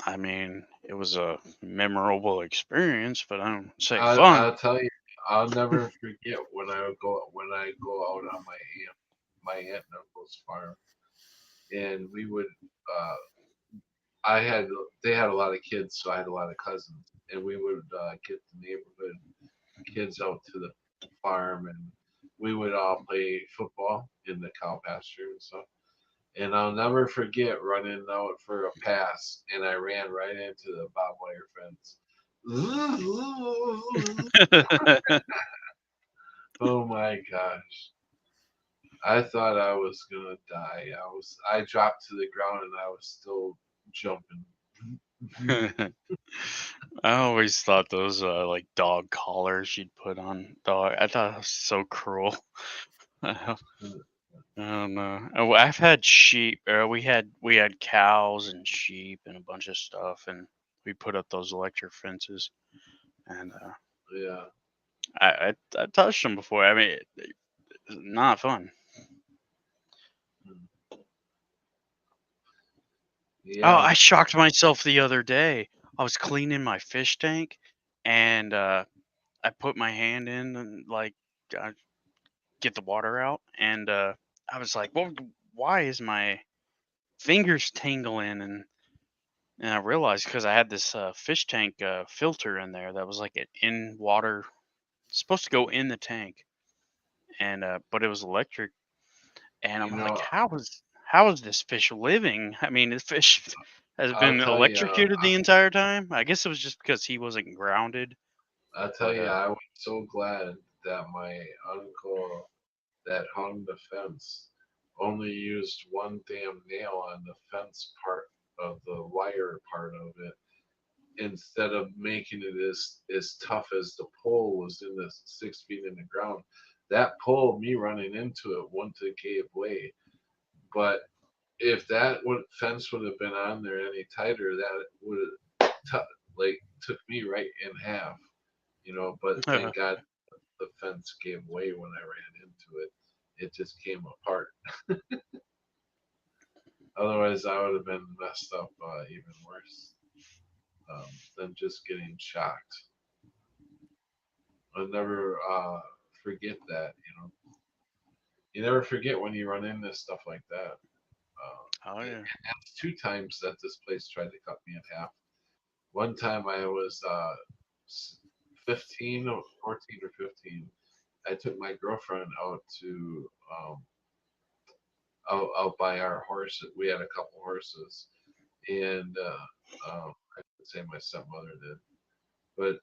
I mean, it was a memorable experience, but I don't say fun. I'll tell you, I'll never forget when I go out on my aunt and uncle's farm, and we would I had they had a lot of kids, so I had a lot of cousins, and we would get the neighborhood kids out to the farm, and we would all play football in the cow pasture and stuff. And I'll never forget running out for a pass, and I ran right into the barbed wire fence. Oh my gosh. I thought I was gonna die. I dropped to the ground and I was still jumping. I always thought those like dog collars you'd put on dog. I thought it was so cruel. I don't know. I've had sheep. We had cows and sheep and a bunch of stuff, and we put up those electric fences. And Yeah. I touched them before. I mean, it's not fun. Oh, Yeah. I shocked myself the other day. I was cleaning my fish tank, and I put my hand in and like get the water out, and I was like, "Well, why is my fingers tingling?" And I realized because I had this fish tank filter in there that was like an in water, supposed to go in the tank, and but it was electric, and You I'm like, know, how is this fish living? I mean, the fish Has I'll been tell you, electrocuted the entire time. I guess it was just because he wasn't grounded. I'll tell But you, I was so glad that my uncle that hung the fence only used one damn nail on the fence part of the wire part of it instead of making it as tough as the pole was in the 6 feet in the ground. That pole, me running into it, wouldn't have gave way. But if that fence would have been on there any tighter, that would have like took me right in half, But thank God the fence gave way when I ran into it. It just came apart. Otherwise, I would have been messed up even worse than just getting shocked. I'll never forget that. You never forget when you run into stuff like that. oh yeah, That's 2 times that this place tried to cut me in half. One time I was 15 or 14 or 15. I took my girlfriend out to out by our horses. We had a couple horses, and I would say my stepmother did, but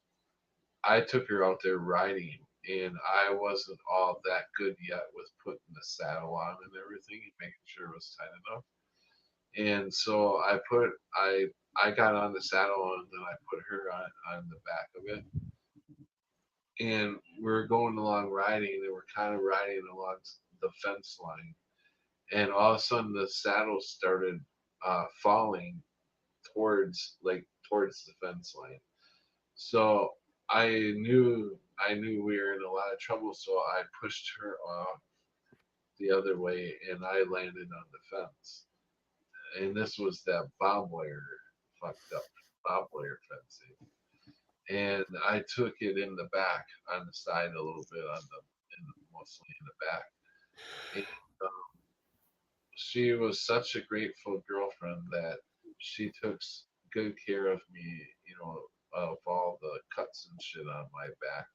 I took her out there riding, and I wasn't all that good yet with putting the saddle on and everything, and making sure it was tight enough. And so I got on the saddle and then I put her on the back of it, and we were going along riding, and we're kind of riding along the fence line, and all of a sudden the saddle started falling towards the fence line. So I knew we were in a lot of trouble, so I pushed her off the other way, and I landed on the fence. And this was that bob wire, fucked up bob wire fencing. And I took it in the back on the side a little bit mostly in the back. And she was such a grateful girlfriend that she took good care of me, of all the cuts and shit on my back.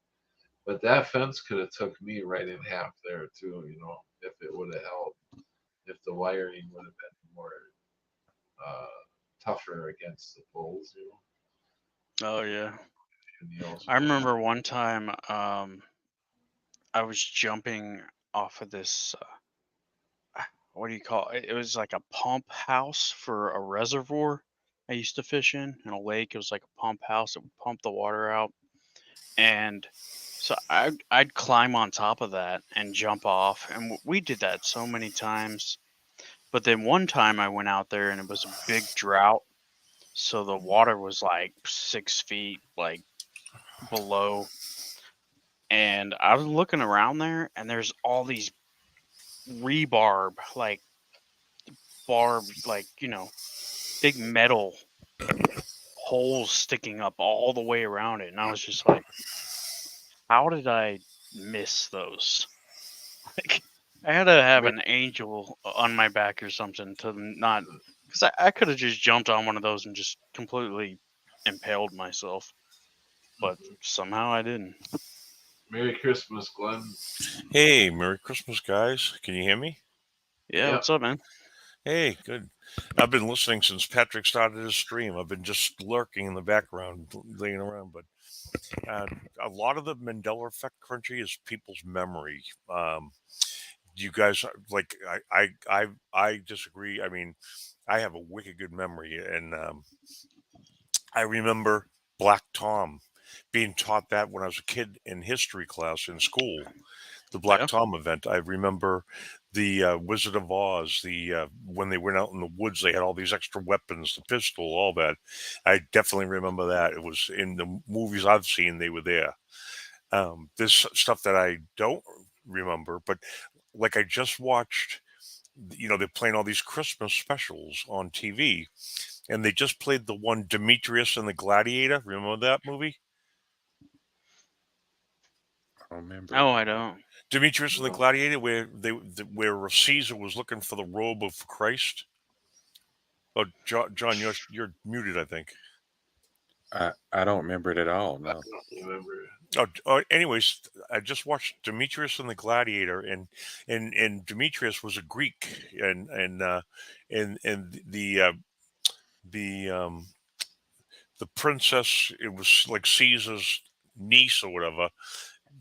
But that fence could have took me right in half there too, if it would have held, if the wiring would have been more uh, tougher against the poles, oh yeah. nails I would have. remember one time, I was jumping off of this. What do you call it? It was like a pump house for a reservoir I used to fish in a lake. It was like a pump house that would pump the water out, and so I'd climb on top of that and jump off, and we did that so many times. But then one time I went out there and it was a big drought, so the water was like 6 feet like below, and I was looking around there, and there's all these rebarb like barbed like big metal holes sticking up all the way around it, and I was just like, how did I miss those? Like, I had to have an angel on my back or something to not, because I could have just jumped on one of those and just completely impaled myself, but somehow I didn't. Merry Christmas, Glenn. Hey, Merry Christmas, guys. Can you hear me? Yeah, Yep. what's up, man? Hey, good. I've been listening since Patrick started his stream. I've been just lurking in the background, laying around. But a lot of the Mandela effect, Crunchy, is people's memory. You guys like? I disagree. I mean, I have a wicked good memory, and I remember Black Tom being taught that when I was a kid in history class in school. The Black Yeah. Tom event. I remember the Wizard of Oz. The when they went out in the woods, they had all these extra weapons, the pistol, all that. I definitely remember that. It was in the movies I've seen. They were there. There's stuff that I don't remember, but like I just watched. They're playing all these Christmas specials on TV, and they just played the one Demetrius and the Gladiator. Remember that movie? I don't remember. No, I don't. Demetrius and the Gladiator, where Caesar was looking for the robe of Christ. Oh, John, you're muted, I think. I don't remember it at all. I No. don't remember. Anyways, I just watched Demetrius and the Gladiator, and Demetrius was a Greek, and the the princess, it was like Caesar's niece or whatever.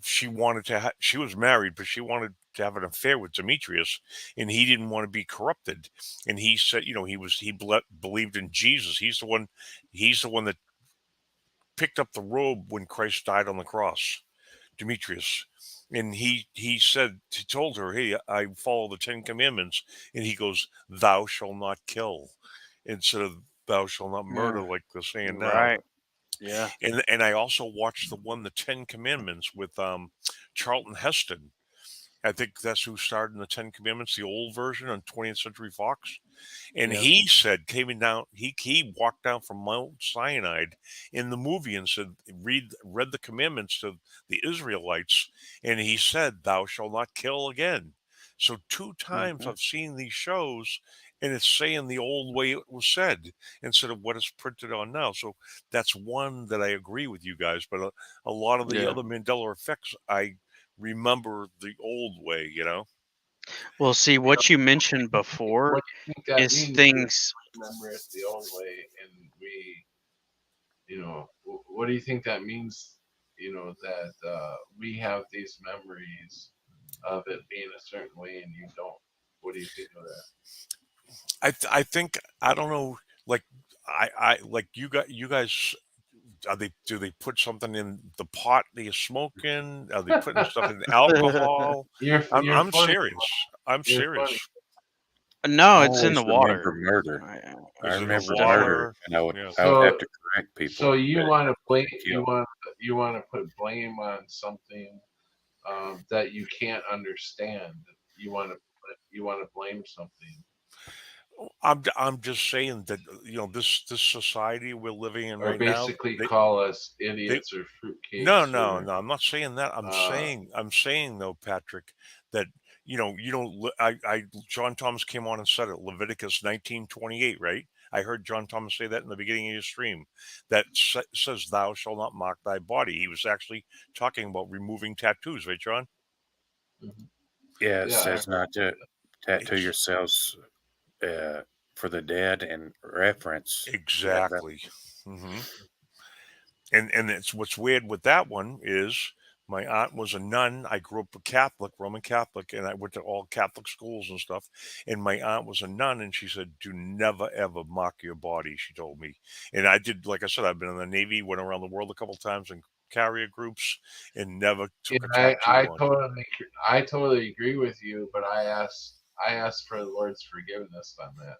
She wanted to she was married, but she wanted to have an affair with Demetrius, and he didn't want to be corrupted. And he said, believed in Jesus. He's the one that picked up the robe when Christ died on the cross, Demetrius. And he told her, "Hey, I follow the 10 Commandments." And he goes, "Thou shalt not kill," instead of "Thou shalt not murder," like they're saying now. Right. Yeah. And I also watched the 10 Commandments with Charlton Heston. I think that's who starred in the 10 Commandments, the old version on 20th Century Fox. And Yeah. he said, he walked down from Mount Sinai in the movie and said, read the commandments to the Israelites. And he said, "Thou shalt not kill again." So 2 times Mhm. I've seen these shows, and it's saying the old way it was said instead of what is printed on now. So that's one that I agree with you guys. But a lot of the Yeah. other Mandela effects, I remember the old way, Well, see, You know, what you mentioned before what do you think that is means? things. Remember it the old way, and what do you think that means? That we have these memories of it being a certain way, and you don't. What do you think of that? I think I don't know. Like I like you guys. Do they put something in the pot that you smoke in? Are they putting stuff in alcohol? You're I'm funny. serious. I'm You're funny. serious. No, I it's in always the remember water. murder. I- I Is it the remember the murder, water? and Yeah. I would have So to correct so people you that want to blame they killed. you want to put blame on something that you can't understand. You want to blame something, I'm just saying that this society we're living in or right now. basically call us They idiots or No, fruitcakes no, or no. I'm not saying that. uh, I'm saying though, Patrick, that you don't. John Thomas came on and said it. Leviticus 19:28, right? I heard John Thomas say that in the beginning of your stream. That says, "Thou shalt not mark thy body." He was actually talking about removing tattoos, right, John? mhm. Yeah, it Yeah, I says heard not to tattoo Ex- yourselves for the dead in reference. Yeah, that, exactly. hmm and it's what's weird with that one is my aunt was a nun. I grew up a Catholic, Roman Catholic, and I went to all Catholic schools and stuff. And my aunt was a nun, and she said, "Do never ever mock your body." She told me, and I did. Like I said, I've been in the Navy, went around the world a couple times in carrier groups, and never yeah, took a tattoo on. I totally agree with you, but I asked for the Lord's forgiveness on that.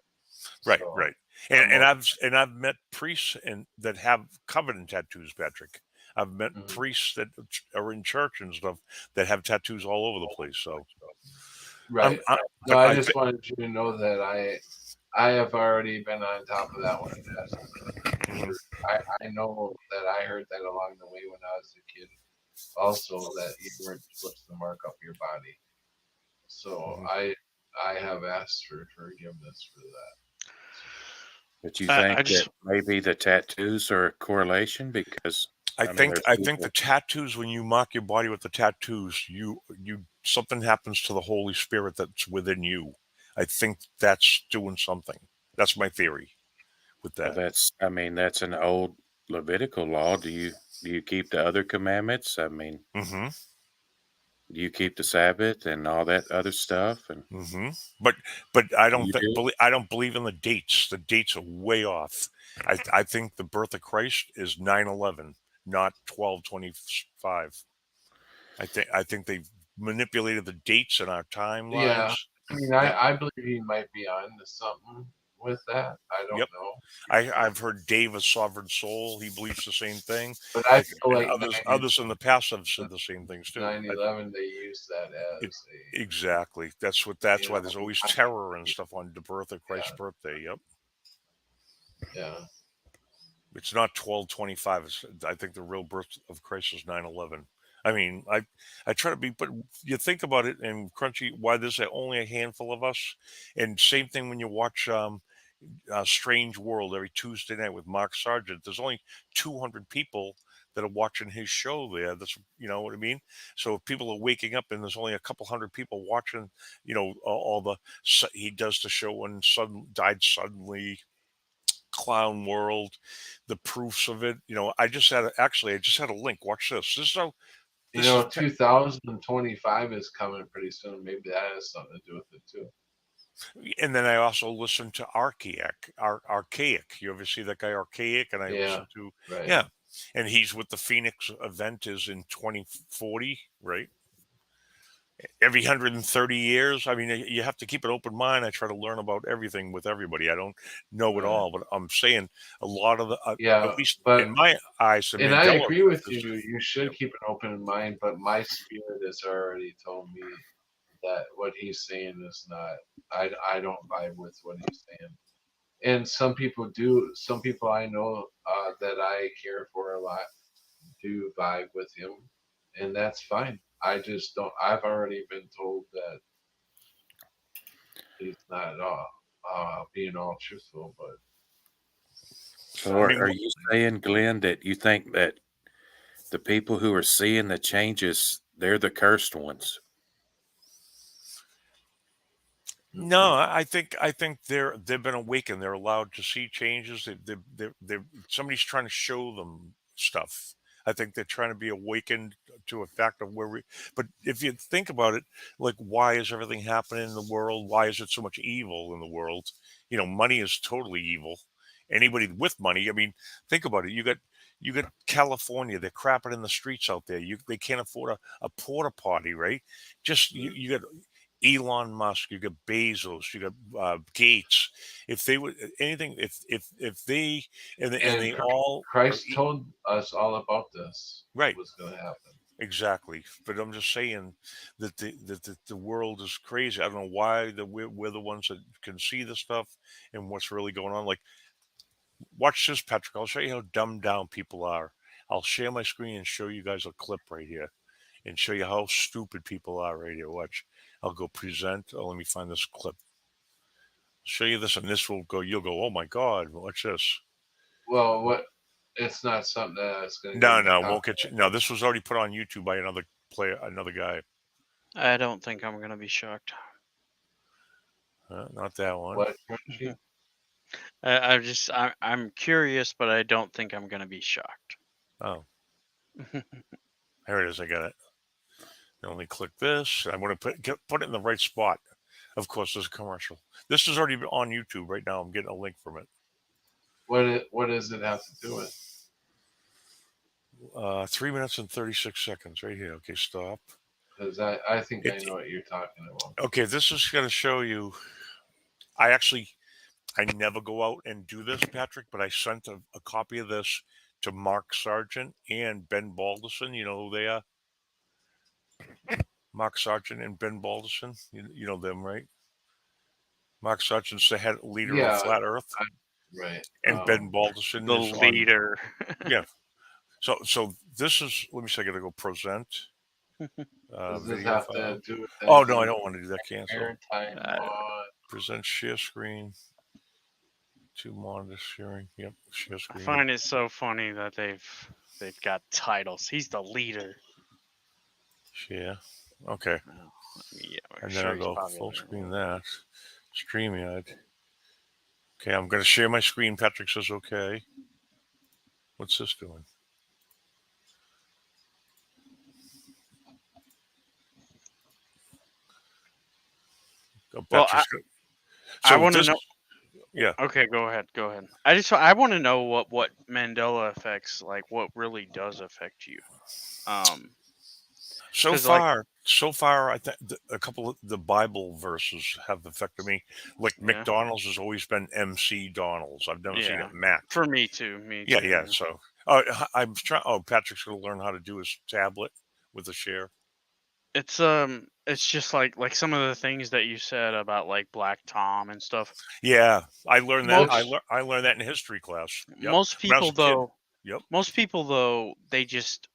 Right, So right. I'm I've met priests that have covenant tattoos, Patrick. I've met mhm. priests that are in church and stuff that have tattoos all over the place. So Right. No, but I just wanted you to know that I have already been on top of that one. Yes. mhm, I know that I heard that along the way when I was a kid. Also, that you weren't supposed to mark up your body. So mhm. I have asked for forgiveness for that. but you I think that just maybe the tattoos are a correlation because I mean, there's I think the people. tattoos, when you mark your body with the tattoos, you something happens to the Holy Spirit that's within you. I think that's doing something. That's my theory with Well, that. I mean, that's an old Levitical law. Do you keep the other commandments? I mean, hmm do you keep the Sabbath and all that other stuff? And hmm But you do? I don't believe in the dates. The dates are way off. I think the birth of Christ is 9/11, not 12/25. I think they've manipulated the dates in our Yeah, timelines. I mean, Yeah. I believe he might be on to something with that. I don't Yep. know, I've heard Dave, a sovereign soul, he believes the same thing. but I feel And like others in the past have said the same things too. 9/11 they use that It, as exactly. a That's why there's always I, terror and stuff on the birth of Christ's yeah, birthday. Yep. yeah, It's not 12/25. I think the real birth of Christ is 9/11. I mean, I try to be, but you think about it, and Crunchy, why there's only a handful of us, and same thing when you watch Strange World every Tuesday night with Mark Sargent. There's only 200 people that are watching his show there. That's what I mean. So if people are waking up and there's only a couple hundred people watching, all the he does the show and died suddenly. clown world, the proofs of it. I just had a link. Watch this. You This know, is 2025 is coming pretty soon. Maybe that has something to do with it too. and then I also listened to Archaic. You ever see that guy Archaic? And I Yeah, listened to right. yeah, and he's with the Phoenix event is in 2040, right? Every 130 years. I mean, you have to keep an open mind. I try to learn about everything with everybody. I don't know it Right. all, but I'm saying a lot of the, Yeah, at least but in my eyes, the and I Mandela agree with effect is, you. You should keep an open mind, but my spirit has already told me that what he's saying is not. I don't vibe with what he's saying. And some people do. Some people I know that I care for a lot do vibe with him, and that's fine. I just don't. I've already been told that he's not being all truthful, but So I that's mean, are you saying, Glenn, that you think that the people who are seeing the changes, they're the cursed ones? no, I think they've been awakened. They're allowed to see changes. Somebody's trying to show them stuff. I think they're trying to be awakened to a fact of where we. But if you think about it, like why is everything happening in the world? Why is it so much evil in the world? Money is totally evil. Anybody with money, I mean, think about it. You got California. They're crapping in the streets out there. They can't afford a porta potty, right? Just you got Elon Musk, you got Bezos, you got Gates. If they would anything, if they and and they all are Christ told us all about this right, was going to happen. exactly. But I'm just saying that the world is crazy. I don't know why we're the ones that can see this stuff and what's really going on. Like, watch this, Patrick. I'll show you how dumbed down people are. I'll share my screen and show you guys a clip right here and show you how stupid people are right here. Watch. I'll go present. Oh, let me find this clip. Show you this, and this will go. You'll go, oh my god, watch this. Well, what? It's not something that's going to get No, me no, caught. won't get you. No, this was already put on YouTube by another player, another guy. I don't think I'm gonna be shocked. Not that one. What country? I'm curious, but I don't think I'm gonna be shocked. Oh, here it is. I got it. Only click this. I want to put it in the right spot. Of course, there's a commercial. This is already on YouTube right now. I'm getting a link from it. What does it have to do with? 3 minutes and 36 seconds right here. Okay, stop. Because I think I know what you're talking about. Okay, this is going to show you. I never go out and do this, Patrick, but I sent a copy of this to Mark Sargent and Ben Balderson. You know who they are? Mark Sargent and Ben Balderson. You know them, right? Mark Sargent's the head leader Yeah, of Flat Earth, right. and Ben Balderson The is leader. yeah. So this is. Let me see. I got to go present. Does this Video have file. to do with Oh no, I don't want to do that. Cancel. maritime law? Present share screen. To monitor sharing. Yep, share I screen. find it so funny that they've got titles. He's the leader. Share. Okay. Oh, yeah, And then I'll go full screen that. StreamYard. Okay, I'm going to share my screen. Patrick says okay. What's this doing? Oh, Well, I want to know. Yeah. Okay, go ahead. I want to know what Mandela effects, like what really does affect you. So 'Cause, like- far, I think a couple of the Bible verses have affected me. Like Yeah. McDonald's has always been MC Donald's. I've never seen Yeah. it Mac. For me too. Yeah, too. yeah. So I'm trying. Oh, Patrick's going to learn how to do his tablet with a share. It's just like some of the things that you said about like Black Tom and stuff. Yeah, I learned that. Most- I learned that in history class. Yep. Most when I was people a kid. though. Yep. Most people though, they just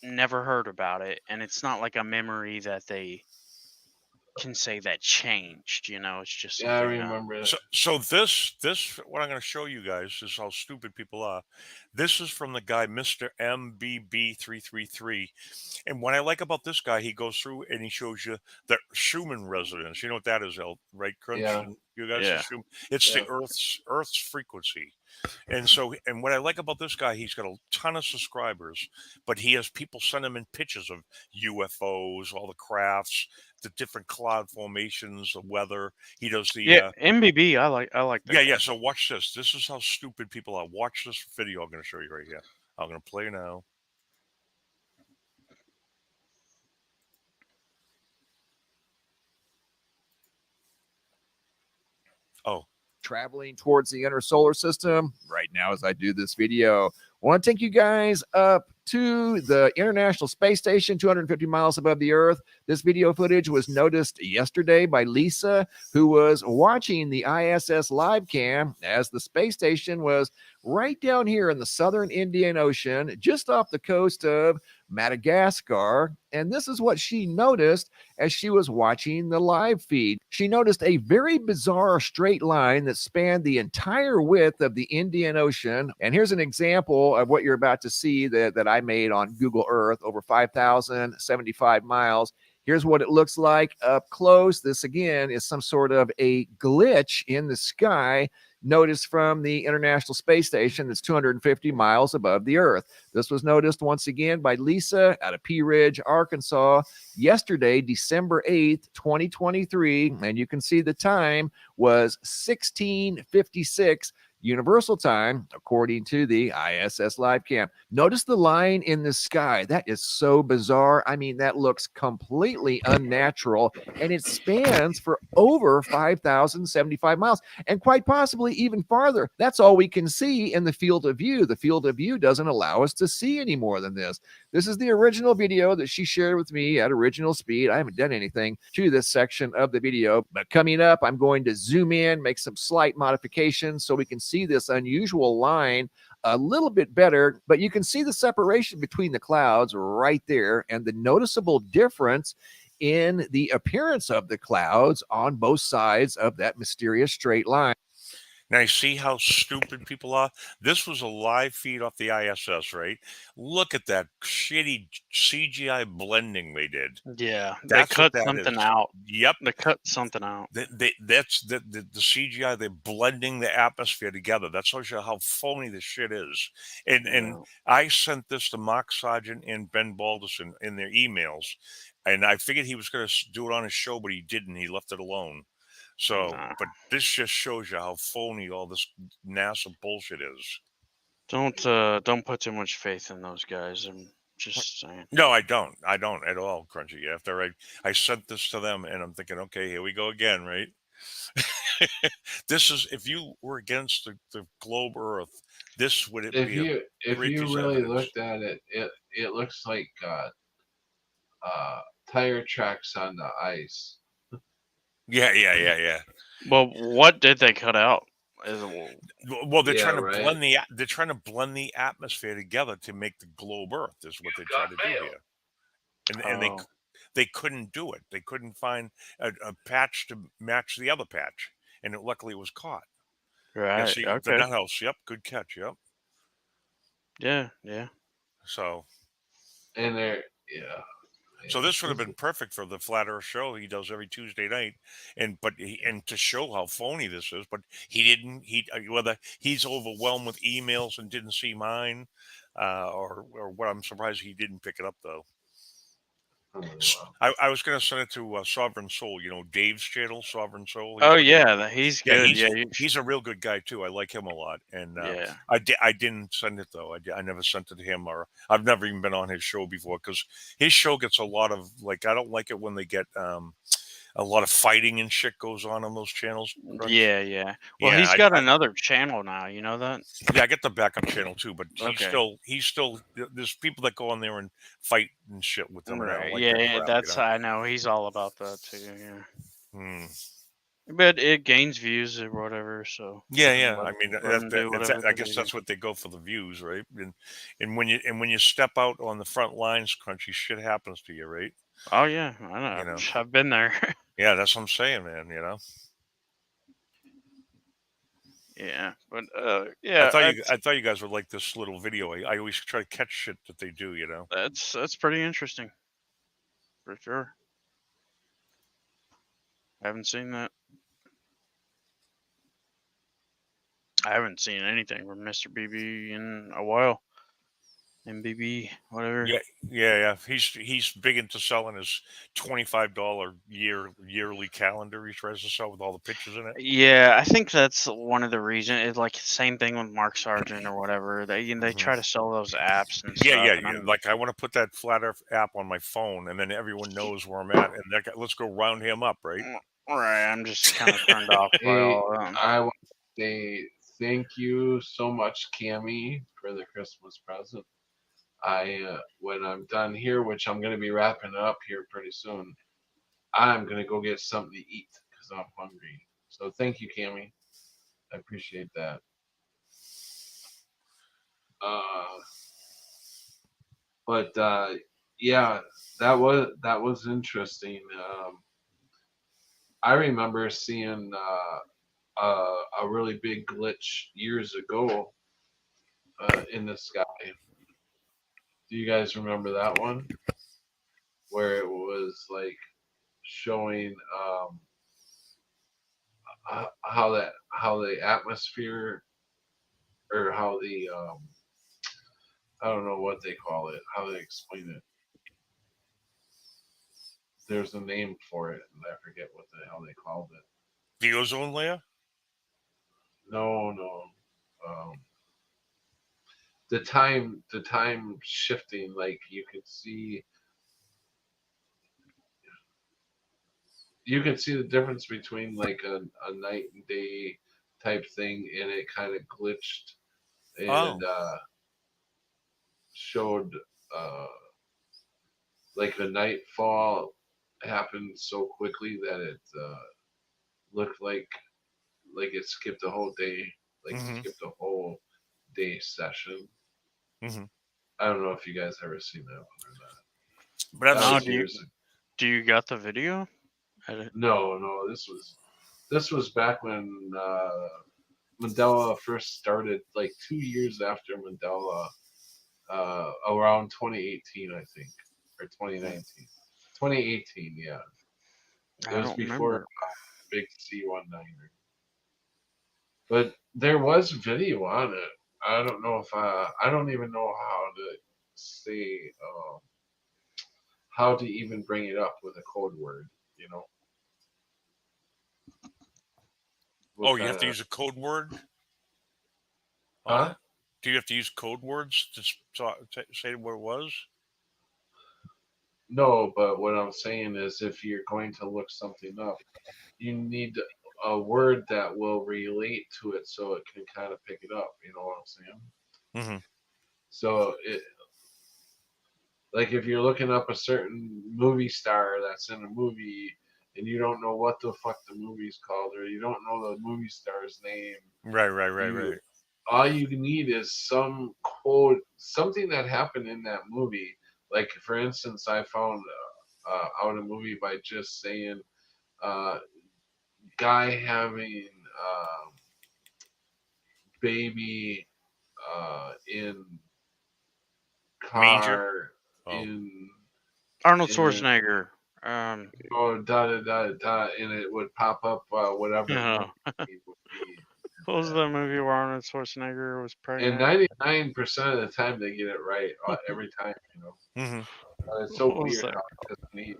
never heard about it, and it's not like a memory that they can say that changed. It's just Yeah, I something. remember. So this what I'm going to show you guys is how stupid people are. This is from the guy Mr. MBB333, and what I like about this guy, he goes through and he shows you the Schumann resonance. You know what that is, right? Crunch. Yeah. You guys Yeah. assume it's Yeah. the Earth's frequency. And so, and what I like about this guy, he's got a ton of subscribers, but he has people send him in pictures of UFOs, all the crafts, the different cloud formations, the weather. He does the Yeah, MBB. I like that yeah, guy. yeah. So watch this. This is how stupid people are. Watch this video. I'm going to show you right here. I'm going to play now. Oh, traveling towards the inner solar system right now as I do this video. I want to take you guys up to the International Space Station, 250 miles above the Earth. This video footage was noticed yesterday by Lisa, who was watching the ISS live cam as the space station was right down here in the southern Indian Ocean, just off the coast of Madagascar. And this is what she noticed as she was watching the live feed. She noticed a very bizarre straight line that spanned the entire width of the Indian Ocean. And here's an example of what you're about to see that I made on Google Earth, over 5,075 miles. Here's what it looks like up close. This, again, is some sort of a glitch in the sky noticed from the International Space Station that's 250 miles above the Earth. This was noticed once again by Lisa out of Pea Ridge, Arkansas, yesterday, December 8th, 2023. And you can see the time was 16:56 Universal Time, according to the ISS live cam. Notice the line in the sky. That is so bizarre. I mean, that looks completely unnatural, and it spans for over 5,075 miles, and quite possibly even farther. That's all we can see in the field of view. The field of view doesn't allow us to see any more than this. This is the original video that she shared with me at original speed. I haven't done anything to this section of the video, but coming up, I'm going to zoom in, make some slight modifications so we can see this unusual line a little bit better, but you can see the separation between the clouds right there and the noticeable difference in the appearance of the clouds on both sides of that mysterious straight line. now you see how stupid people are? This was a live feed off the ISS, right? Look at that shitty CGI blending they did. Yeah, That's they what cut that something is. out. Yep. They cut something out. That's the CGI. They're blending the atmosphere together. That shows you how phony this shit is. And Yeah. I sent this to Mark Sargent and Ben Balderson in their emails, and I figured he was going to do it on his show, but he didn't. He left it alone. So, Nah. but this just shows you how phony all this NASA bullshit is. Don't put too much faith in those guys. I'm just saying. No, I don't. I don't at all, Crunchy. After I sent this to them, and I'm thinking, okay, here we go again, right? This is, if you were against the globe Earth, this would it If be you a great piece of really evidence. looked at it, it looks like tire tracks on the ice. Yeah. Well, what did they cut out? Well, they're Yeah, trying to right. blend the atmosphere together to make the globe Earth. Is what they try to do here, and Oh, they couldn't do it. They couldn't find a patch to match the other patch, and luckily it was caught. Yeah, right. see, the Okay. nut house. Yep, good catch. Yep. Yeah. So, And they're yeah. so this would have been perfect for the Flat Earth show he does every Tuesday night, and to show how phony this is. But he didn't. Whether he's overwhelmed with emails and didn't see mine, or what. I'm surprised he didn't pick it up though. Oh, wow. I was going to send it to Sovereign Soul. You know, Dave's channel, Sovereign Soul. Oh yeah, he's Yeah, good. Yeah, he's a real good guy too. I like him a lot, and yeah. I didn't send it though. I never sent it to him, or I've never even been on his show before because his show gets a lot of like. I don't like it when they get a lot of fighting and shit goes on those channels. Crunch. Yeah. Well, Yeah, he's got another channel now. You know that? Yeah, I get the backup channel too, but Okay. he's still. There's people that go on there and fight and shit with them, and I don't Right. like that Yeah. crap. That's I know. He's all about that too. Yeah. Hmm. But it gains views or whatever. So Yeah. let- I mean, let 'em do whatever I they guess do. that's what they go for, the views, right? And when you step out on the front lines, Crunchy, shit happens to you, right? Oh yeah, I know. You know. I've been there. Yeah, that's what I'm saying, man. You know. Yeah, but yeah, I thought you guys would like this little video. I always try to catch shit that they do, you know. that's pretty interesting, for sure. I haven't seen that. I haven't seen anything from Mr. BB in a while. MBB, whatever. Yeah. He's big into selling his $25 yearly calendar he tries to sell with all the pictures in it. Yeah, I think that's one of the reasons. It's like same thing with Mark Sargent or whatever. They try to sell those apps and stuff. Yeah. And I'm, Like I want to put that Flat Earth app on my phone, and then everyone knows where I'm at, and let's go round him up, right? right, I'm just kind of turned off by Hey, all of them. I want to say thank you so much, Cammy, for the Christmas present. When I'm done here, which I'm going to be wrapping up here pretty soon, I'm going to go get something to eat because I'm hungry. So thank you, Cammy. I appreciate that. But yeah, that was interesting. I remember seeing a really big glitch years ago in the sky. Do you guys remember that one? Where it was like showing how the atmosphere, or how the I don't know what they call it, how they explain it. There's a name for it, and I forget what the hell they called it. The ozone layer? No. The time shifting, like you can see the difference between like a night and day type thing, and it kind of glitched and showed like the nightfall happened so quickly that it looked like it skipped a whole day, like skipped a whole day session. I don't know if you guys ever seen that one or not. But That was do years ago. you got the video? No, this was back when Mandela first started, like 2 years after Mandela, around 2018, I think, or 2019. 2018, yeah. It was before Big C19er. But there was video on it. I don't know if I don't even know how to say how to even bring it up with a code word, you know. You have to use a code word? Huh? Do you have to use code words to say what it was? No, but what I'm saying is if you're going to look something up, you need a word that will relate to it so it can kind of pick it up. You know what I'm saying? So like if you're looking up a certain movie star that's in a movie and you don't know what the fuck the movie's called, or you don't know the movie star's name. Right. All you need is some code, something that happened in that movie. Like for instance, I found out a movie by just saying guy having baby in car in Arnold Schwarzenegger. Da da da da, and it would pop up whatever. No. What was the movie where Arnold Schwarzenegger was pregnant? And 99% of the time they get it right every time, you know. It's so weird how it doesn't need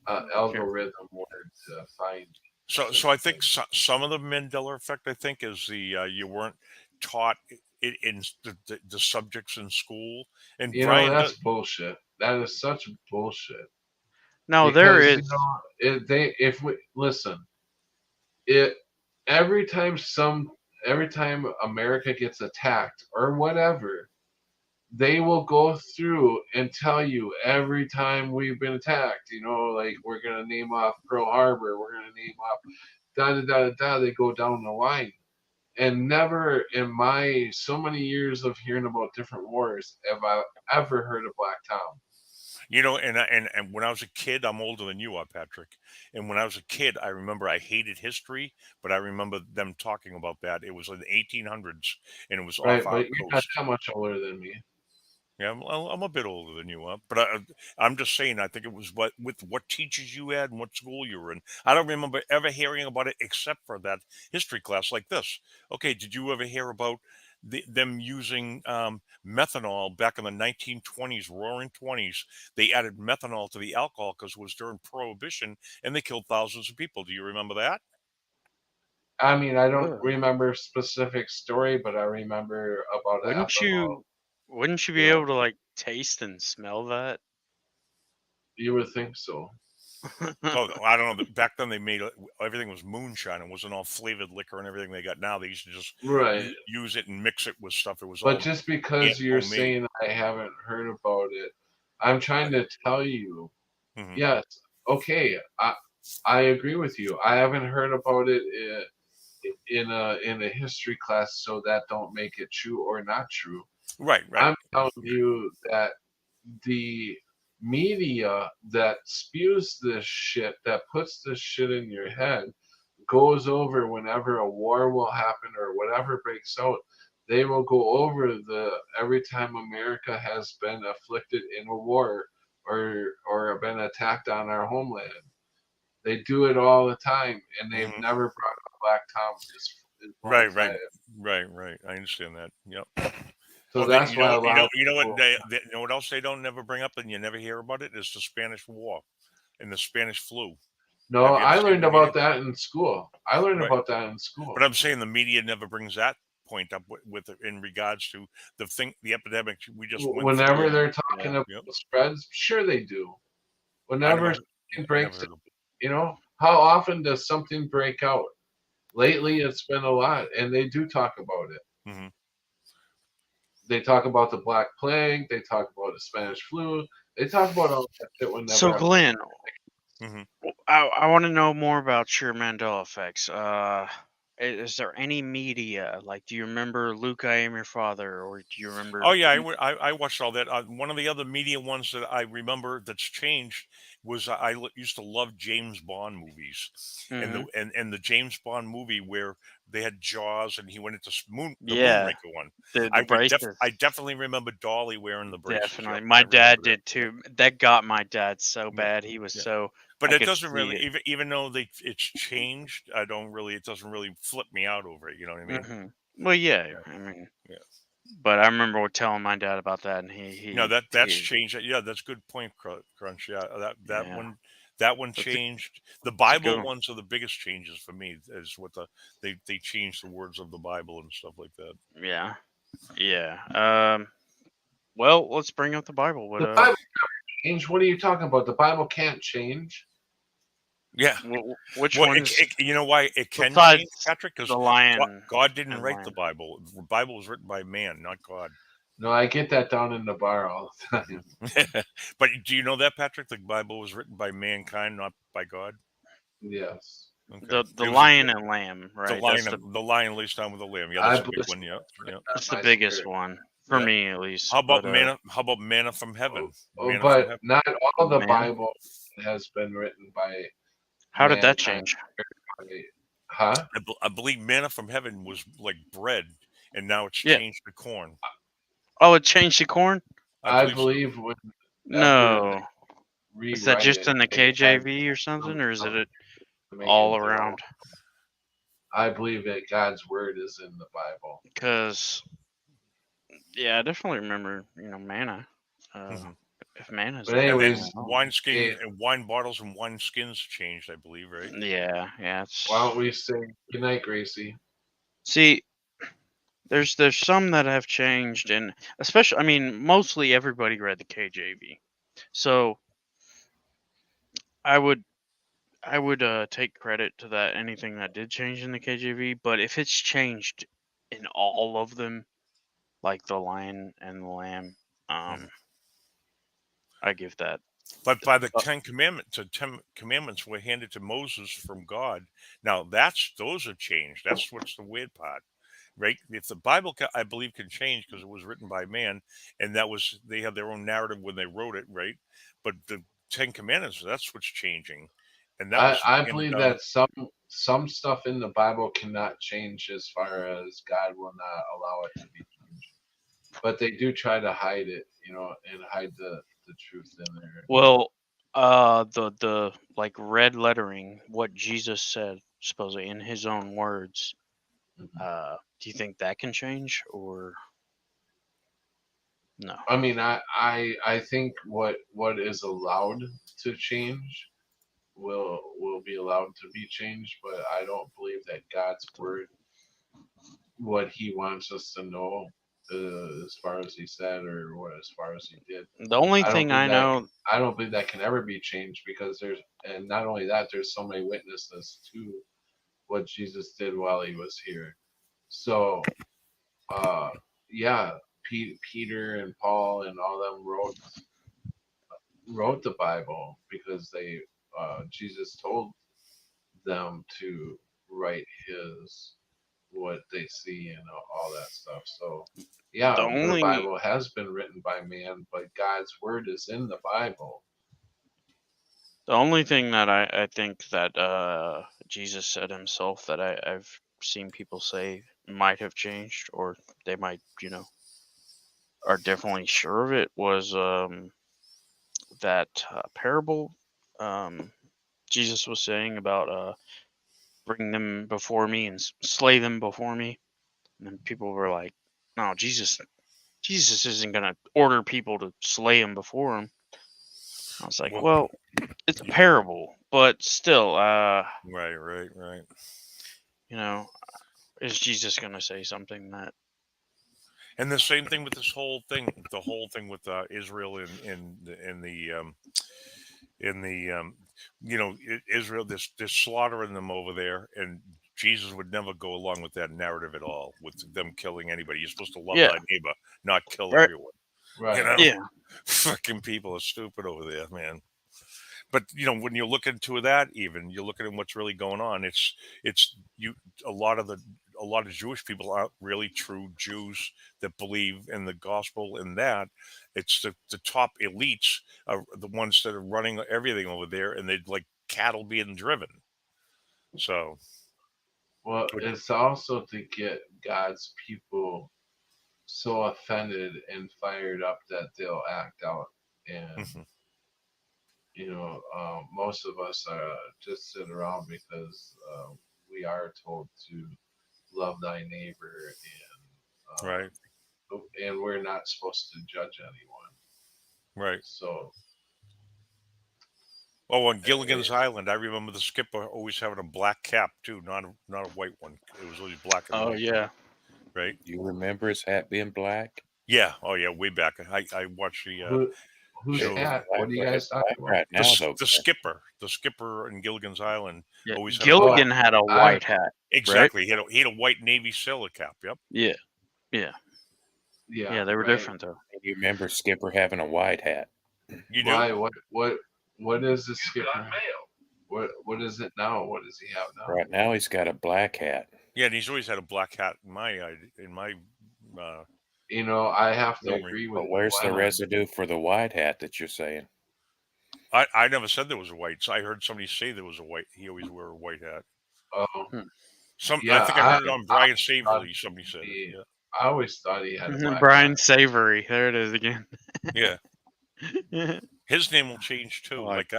algorithm word to find. So I think some of the Mandela effect, I think, is the you weren't taught in the subjects in school. And you Brian, know, that's bullshit. That is such bullshit. No, there is. You know, if we listen, it every time America gets attacked or whatever, they will go through and tell you every time we've been attacked. You know, like we're gonna name off Pearl Harbor, we're gonna name off da da da da. They go down the line, and never in my so many years of hearing about different wars have I ever heard of Black Tom. You know, and when I was a kid, I'm older than you are, Patrick. And when I was a kid, I remember I hated history, but I remember them talking about that. It was in the 1800s, and it was Right, off our but you're not coast. that much older than me. Yeah, I'm a bit older than you are, but I'm just saying. I think it was what teachers you had and what school you were in. I don't remember ever hearing about it except for that history class like this. Okay, did you ever hear about them using methanol back in the 1920s, Roaring 20s? They added methanol to the alcohol because it was during Prohibition, and they killed thousands of people. Do you remember that? I mean, I don't Ugh. remember specific story, but I remember about Wouldn't ethanol. wouldn't you You be know, able to like taste and smell that? you would think so. Oh, I don't know. Back then, they made everything was moonshine. It wasn't all flavored liquor and everything they got now. They used to just Right. use it and mix it with stuff. It was But all just because you're homemade. saying I haven't heard about it, I'm trying to tell you, Hmm. yes, okay, I agree with you. I haven't heard about it in a history class, so that don't make it true or not true. Right, right. I'm telling you that the media that spews this shit, that puts this shit in your head, goes over whenever a war will happen or whatever breaks out. They will go over the every time America has been afflicted in a war or been attacked on our homeland. They do it all the time, and they've Hmm. never brought up Black Tom as long Right, as I right, have. right. I understand that. Yep. So Oh, they, that's why a lot of you know what people. you know what else they don't never bring up and you never hear about it is the Spanish War and the Spanish flu. No, Have you ever I seen learned the media? about that in school. I learned Right. about that in But school. I'm saying the media never brings that point up with in regards to the epidemic we just went through. Whenever Yeah, they're yeah. talking about Yep. spreads, sure they do. I Whenever never, something I never breaks, heard of. how often does something break out? Lately, it's been a lot, and they do talk about it. Hmm. They talk about the Black Plague. They talk about the Spanish flu. They talk about all that shit So whenever I'm. Glenn, Hmm. I want to know more about your Mandela effects. Is there any media like? Do you remember Luke, I Am Your Father, or do you remember? Oh yeah, I watched all that. One of the other media ones that I remember that's changed was used to love James Bond movies, and Hmm. the James Bond movie where they had Jaws and he went into the Yeah, Moonraker one. the braces. I definitely remember Dolly wearing the braces. Definitely, Yep, my I remember dad that. did Yep, too. That got my dad so yep, bad. He was yeah. so But I it could doesn't see really it. even though it's changed. I don't really it doesn't really flip me out over it. You know what I mean? Well, yeah, Yeah, I mean, yeah. but I remember telling my dad about that, and No, that's he changed. Yeah, that's a good point, Crunch. Yeah, yeah, that one that's a changed. The that's a good Bible one. ones are the biggest changes for me. Is what they changed the words of the Bible and stuff like that. Yeah, yeah. Well, let's bring up the Bible. The Bible change. What are you talking about? The Bible can't change. Yeah. Which Well, ones you know why it can change, besides Patrick? Because the lion God didn't and write the lamb? Bible. The Bible was written by man, not God. No, I get that down in the bar all the time. But do you know that, Patrick? The Bible was written by mankind, not by God. Yes, Okay. The It was lion and lamb, the right? lion. The lion lays down with the lamb. Yeah, I that's a big bless one. Yeah, yeah. that's the my biggest spirit. one for Yeah. me, at least. How about But manna? How about manna from heaven? Manna from But heaven. not all the man, Bible has been written by how did that mankind. change? Huh? I believe manna from heaven was like bread, and now it's Yeah. changed to corn. Oh, it changed the corn. I I believe so. believe after No, is that rewrite just it, in the they had KJV or something, or is something it to make it all into. around? I believe that God's word is in the Bible. Because yeah, I definitely remember manna. Hmm. If manna's But the only thing anyways, I know. Wine skins hey, and wine bottles and wine skins changed, I believe, right? Yeah, why don't it's we say good night, Gracie? see. There's some that have changed, and especially, I mean, mostly everybody read the KJV, so I would take credit to that anything that did change in the KJV. But if it's changed in all of them, like the lion and the lamb, Mhm. I give that. But by the Uh, Ten Commandments were handed to Moses from God. Now those have changed. That's what's the weird part, right? If the Bible, I believe, can change because it was written by man, and they had their own narrative when they wrote it, right? But the Ten Commandments, that's what's changing, and that was I handed believe down. that some stuff in the Bible cannot change as far as God will not allow it to be changed. But they do try to hide it, and hide the truth in there. Well, the like red lettering, what Jesus said, supposedly in his own words. Mhm. Do you think that can change or no? I mean, I think what is allowed to change will be allowed to be changed, but I don't believe that God's word, what He wants us to know, as far as He said or what as far as He did, The only I don't thing believe I that know, I don't believe that can ever be changed because and not only that, there's so many witnesses to what Jesus did while He was here. So, uh, yeah, Peter and Paul and all them wrote the Bible because Jesus told them to write his what they see and all that stuff. So the yeah, the only Bible has been written by man, but God's word is in the Bible. the only thing that I think that Jesus said himself that I've seen people say might have changed or they might, are definitely sure of it was that parable Jesus was saying about bring them before me and slay them before me. And then people were like, no, Jesus isn't going to order people to slay him before him. I was like, Well, well, it's a parable, but still, right. you know, is Jesus going to say something that And the same thing with this whole thing, the whole thing with Israel in the Israel, this slaughtering them over there, and Jesus would never go along with that narrative at all, with them killing anybody. You're supposed to love yeah, thy neighbor, not kill right, everyone. Right. yeah, Fucking people are stupid over there, man. But when you look into that, even you look at what's really going on, it's you a lot of Jewish people aren't really true Jews that believe in the gospel. In that it's the top elites are the ones that are running everything over there, and they're like cattle being driven. So Well, it's also to get God's people so offended and fired up that they'll act out. And mhm, most of us just sit around because we are told to love thy neighbor, right, and we're not supposed to judge anyone. right. So Oh, on Gilligan's it, Island, I remember the skipper always having a black cap too, not a white one. It was always black and oh white, yeah, right? You remember his hat being black? Yeah. Oh yeah, way back. I watched the who whose It's show. hat? black. What are you It's guys talking black about? right now, though. The skipper in Gilligan's Island yeah. always had a Oh, black. Gilligan had a I white hat, right? Exactly. He had a white Navy sailor cap. Yep. Yeah, yeah, yeah, yeah. They were right. different though. You remember Skipper having a white hat? You do? Why? What is the skipper? What is it now? What does he have now? Right now, he's got a black hat. Yeah, and he's always had a black hat in my uh, I have to But, memory. agree with but where's the Glenn. residue for the white hat that you're saying? I never said there was a white. So I heard somebody say there was a white. He always wore a white hat. Oh, Hmm. I yeah. think I heard it on I Brian thought Saverly. Somebody said it. he, Yeah. I always thought he had a black Brian hat. Savory. There it is again. Yeah. His name will change I too. like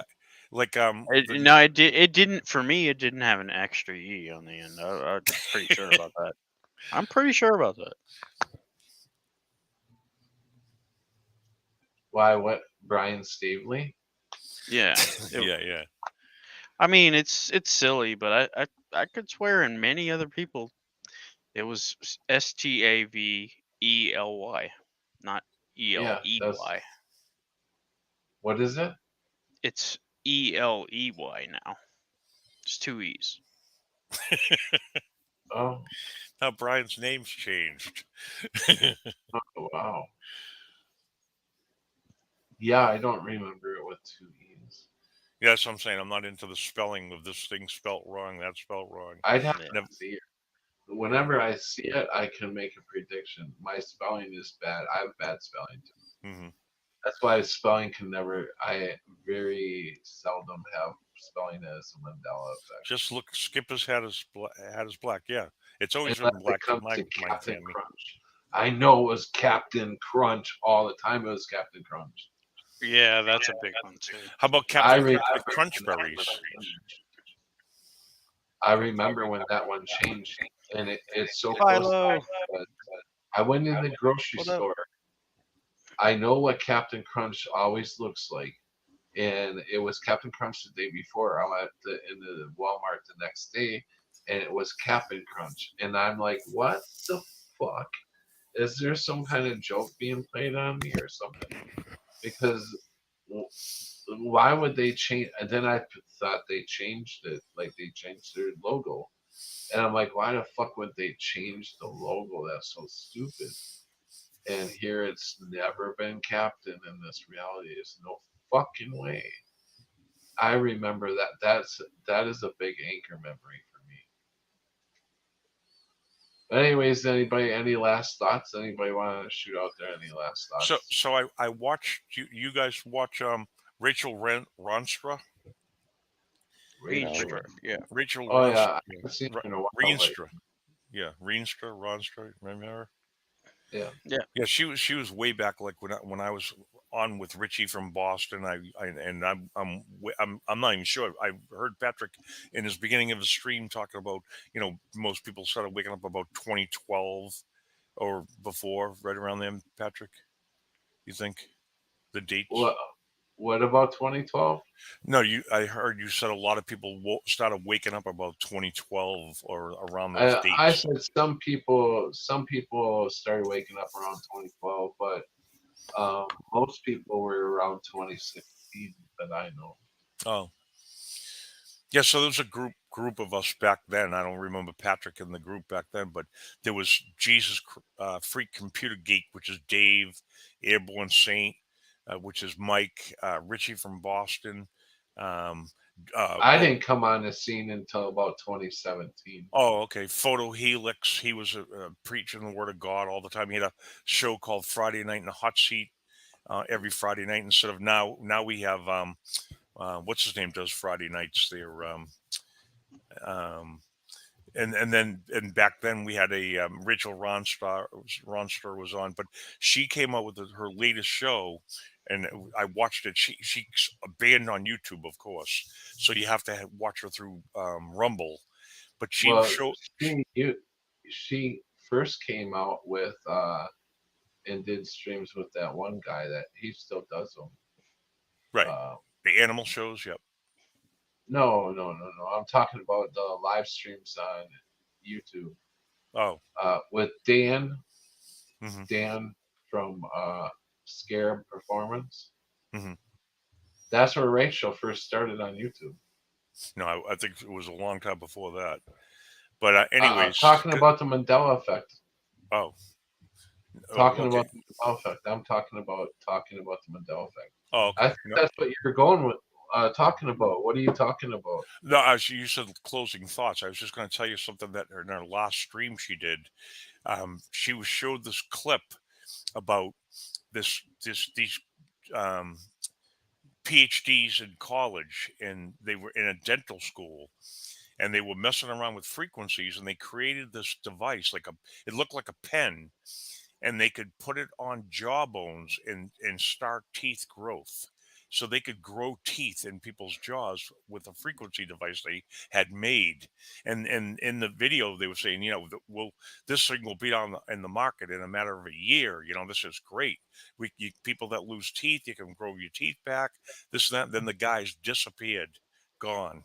Like it. No, it did. It didn't for me. It didn't have an extra e on the end. I'm pretty sure about that. I'm pretty sure about that. Why? What? Brian Stavely? Yeah. yeah. I mean, it's silly, but I could swear in many other people it was Stavely, not Yeah, that's Eley. what is it? It's Eley now. It's two e's. Oh, Now Brian's name's changed. wow. Yeah, I don't remember it with two e's. Yeah, that's what I'm saying. I'm not into the spelling of this thing spelt wrong, that spelt wrong. I'd have Yeah. to see it. Whenever I see it, I can make a prediction. My spelling is bad. I have bad spelling too. Hmm. That's why spelling can never. I very seldom have spelling as a Mandela effect, Just look. Skipper's hat is black. Yeah, it's always been unless it black in comes to my Captain family. Crunch. I know it was Captain Crunch all the time. It was Captain Crunch. Yeah, that's a big one too. How about I Captain remember Crunch with when crunch that berries? one changed. I remember when that one changed, and it's so close. Philo. But I went in the grocery What up? store. I know what Captain Crunch always looks like, and it was Captain Crunch the day before. I went in the Walmart the next day, and it was Captain Crunch, and I'm like, what the fuck? Is there some kind of joke being played on me or something? Because why would they change? And then I thought they changed it, like they changed their logo, and I'm like, why the fuck would they change the logo? That's so stupid. And here it's never been Captain in this reality. There's no fucking way. I remember that. That is a big anchor memory for me. But anyways, anybody any last thoughts? Anybody want to shoot out there any last thoughts? So I watched you guys watch Rachel Ronstra. Reenstra. Yeah. Rachel Oh yeah, Ronstra. I haven't seen her in a while. But Reenstra. Yeah, Ronstra. Remember her? yeah, Yeah, she was way back, like when I was on with Richie from Boston. I'm not even sure. I heard Patrick in his beginning of the stream talking about, most people started waking up about 2012 or before, right around then. Patrick, you think the dates? what about 2012? No, I heard you said a lot of people started waking up about 2012 or around those I dates. said some people started waking up around 2012, but most people were around 2016 that I know. Oh, yeah, so there was a group of us back then. I don't remember Patrick in the group back then, but there was Freak Computer Geek, which is Dave, Airborne Saint, which is Mike, Richie from Boston. Um, I didn't come on the scene until about 2017. oh, okay. Photo Helix. He was preaching the word of God all the time. He had a show called Friday Night in the Hot Seat every Friday night instead of now we have what's his name does Friday nights there. Um, and back then we had a Rachel Ronster was on, but she came out with her latest show, and I watched it. She's banned on YouTube, of course, so you have to watch her through Rumble. But she Well, showed she first came out with and did streams with that one guy that he still does them. right Uh, the animal shows. Yep. no. I'm talking about the live streams on YouTube Oh. with Dan. Hmm. Dan from Scarab Performance. Hmm. That's where Rachel first started on YouTube. No, I think it was a long time before that. But anyways, talking about the Mandela effect. Oh. Talking Okay. about the Mandela effect. I'm talking about the Mandela effect. Oh, okay. I think that's what you're going with. Talking about. What are you talking about? No, as you said, closing thoughts. I was just going to tell you something that in our last stream she did. She was showed this clip about these um, PhDs in college, and they were in a dental school, and they were messing around with frequencies, and they created this device it looked like a pen, and they could put it on jawbones and start teeth growth. So they could grow teeth in people's jaws with a frequency device they had made. And in the video, they were saying, this thing will be in the market in a matter of a year. This is great. People that lose teeth, you can grow your teeth back. This and that. Then the guys disappeared, gone.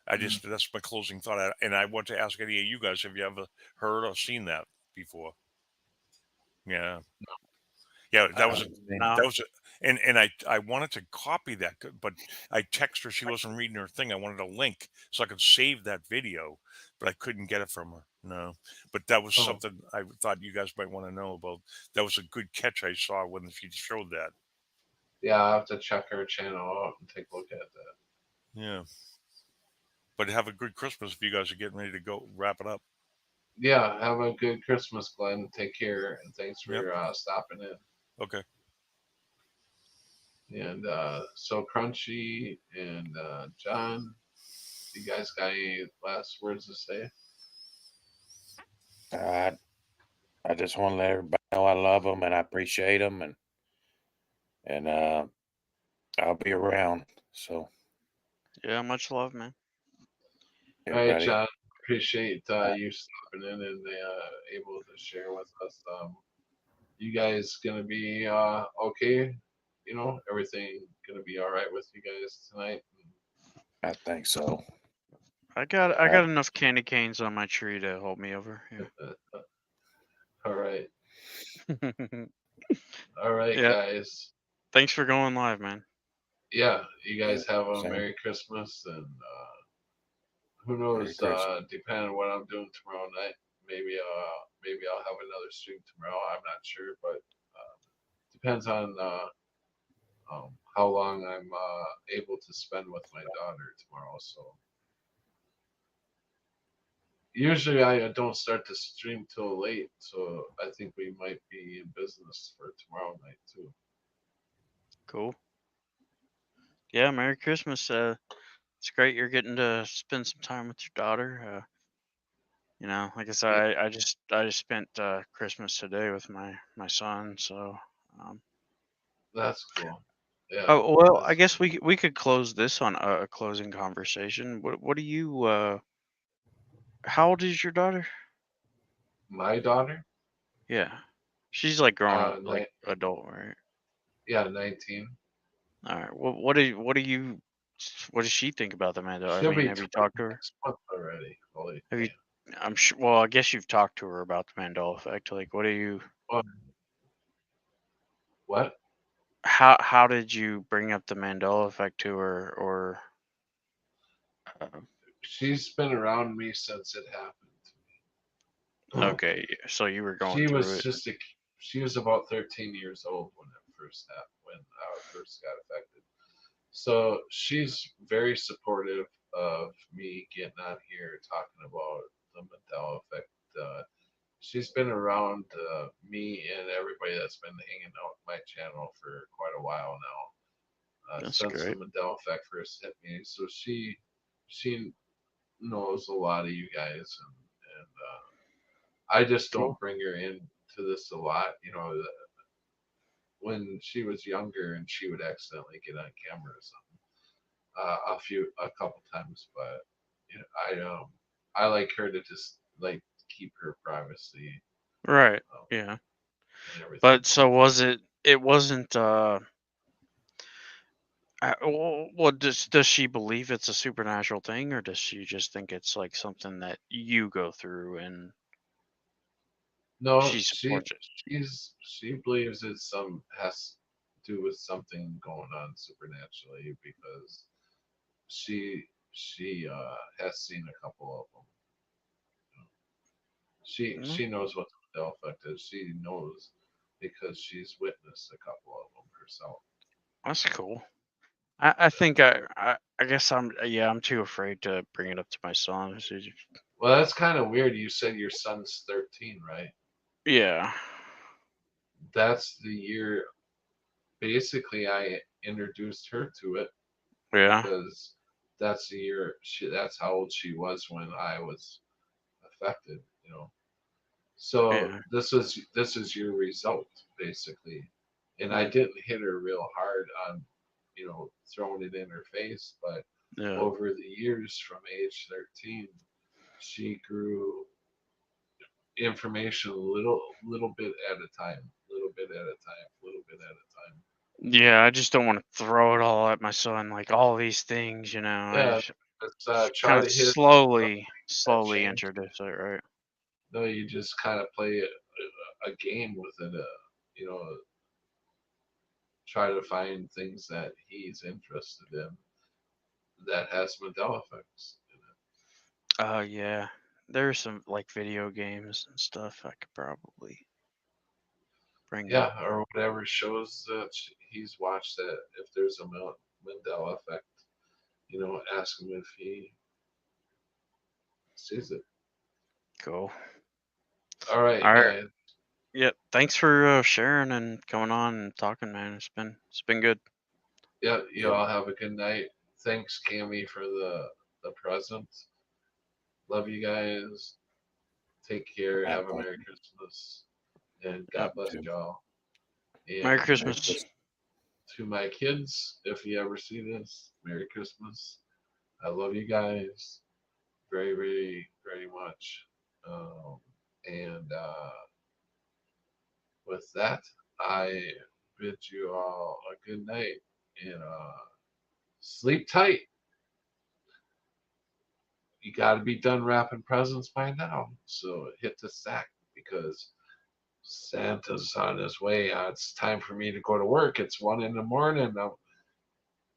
That's my closing thought. And I want to ask any of you guys, have you ever heard or seen that before? Yeah. Yeah, that was and I wanted to copy that, but I texted her. She wasn't reading her thing. I wanted a link so I could save that video, but I couldn't get it from her. No, but that was something I thought you guys might want to know about. That was a good catch I saw when she showed that. Yeah, I have to check her channel out and take a look at that. Yeah, but have a good Christmas if you guys are getting ready to go wrap it up. Yeah, have a good Christmas, Glenn. Take care, and thanks for stopping in. Okay. And so Crunchy and John, you guys got any last words to say? I just want to let everybody know I love them and I appreciate them, and I'll be around. So Yeah, much love, man. All right, everybody, John. Appreciate you stopping in and able to share with us. You guys gonna be okay? You know, everything gonna be all right with you guys tonight? I think so. I got I, enough candy canes on my tree to hold me over. All right, Yeah. all right, Yeah. guys. Thanks for going live, man. Yeah, you yeah, guys have a same. Merry Christmas, and who Merry knows? Christmas. Depending on what I'm doing tomorrow night, maybe I'll have another stream tomorrow. I'm not sure, but depends on how long I'm able to spend with my daughter tomorrow. So usually I don't start to stream till late, so I think we might be in business for tomorrow night too. Cool. Yeah, Merry Christmas. It's great you're getting to spend some time with your daughter. Like I said, Yeah, I just spent Christmas today with my son. So, um, that's cool. Yeah, oh well, I that's guess we could close this on a closing conversation. What do you How old is your daughter? my daughter. Yeah, she's like grown up, like Ni- adult, right? yeah, 19. All right. What does she think about the Mandela? I She'll mean, be have you 20 talked to her? next month already. Holy Have you? damn. I'm sure. Well, I guess you've talked to her about the Mandela effect. Like, what do you? Well, what? How did you bring up the Mandela effect to her? Or uh, She's been around me since it happened. okay, so you were going She through was it. just a she was about 13 years old when it first happened, when I first got affected. So she's very supportive of me getting on here talking about the Mandela effect. Uh, she's been around me and everybody that's been hanging out my channel for quite a while now, That's since the great. Mandela effect first hit me. So she knows a lot of you guys, and I just don't Cool. bring her into this a lot. You know, when she was younger and she would accidentally get on camera or something, a couple times, but you know, I like her to just like keep her privacy Right. um, Yeah. and everything. But so was it? It wasn't. Well, does she believe it's a supernatural thing, or does she just think it's like something that you go through and No, she supports it? she believes it's some has to do with something going on supernaturally because she has seen a couple of them. No, She knows what the Mandela effect is. She knows because she's witnessed a couple of them herself. that's cool. I think I guess I'm too afraid to bring it up to my son. Well, that's kind of weird. You said your son's 13, right? Yeah. That's the year basically I introduced her to it Yeah. because that's the year that's how old she was when I was affected, you know. So Yeah. this is your result basically. And I Mm, didn't hit her real hard on, throwing it in her face, but yeah. over the years from age 13, she grew information little bit at a time, little bit at a time, little bit at a time. Yeah. I just don't want to throw it all at my son, like all these things. I Yeah, just let's kind try of to hit that slowly change. introduce it, right? No, you just kind of play a game with it. You know, try to find things that he's interested in that has Mandela effects in it. Yeah. There's some like video games and stuff I could probably bring up. Yeah, or whatever shows that he's watched that if there's a Mandela effect, ask him if he sees it. Cool. All right, All right. guys. Yeah. Thanks for sharing and coming on and talking, man. It's been good. Yeah, you Yep. all have a good night. Thanks, Cammy, for the present. Love you guys. Take care. I Have a think Merry Christmas. And God Yep. bless y'all. And Merry Christmas. to my kids, if you ever see this, Merry Christmas. I love you guys very, very, very much. And with that, I bid you all a good night and sleep tight. You got to be done wrapping presents by now. So hit the sack because Santa's on his way. It's time for me to go to work. It's 1 in the morning.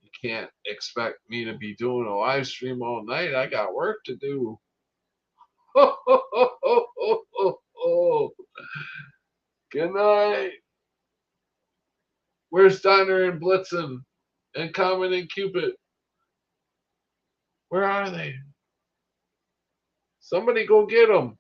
You can't expect me to be doing a live stream all night. I got work to do. Good night. Where's Donner and Blitzen and Common and Cupid? Where are they? Somebody go get them.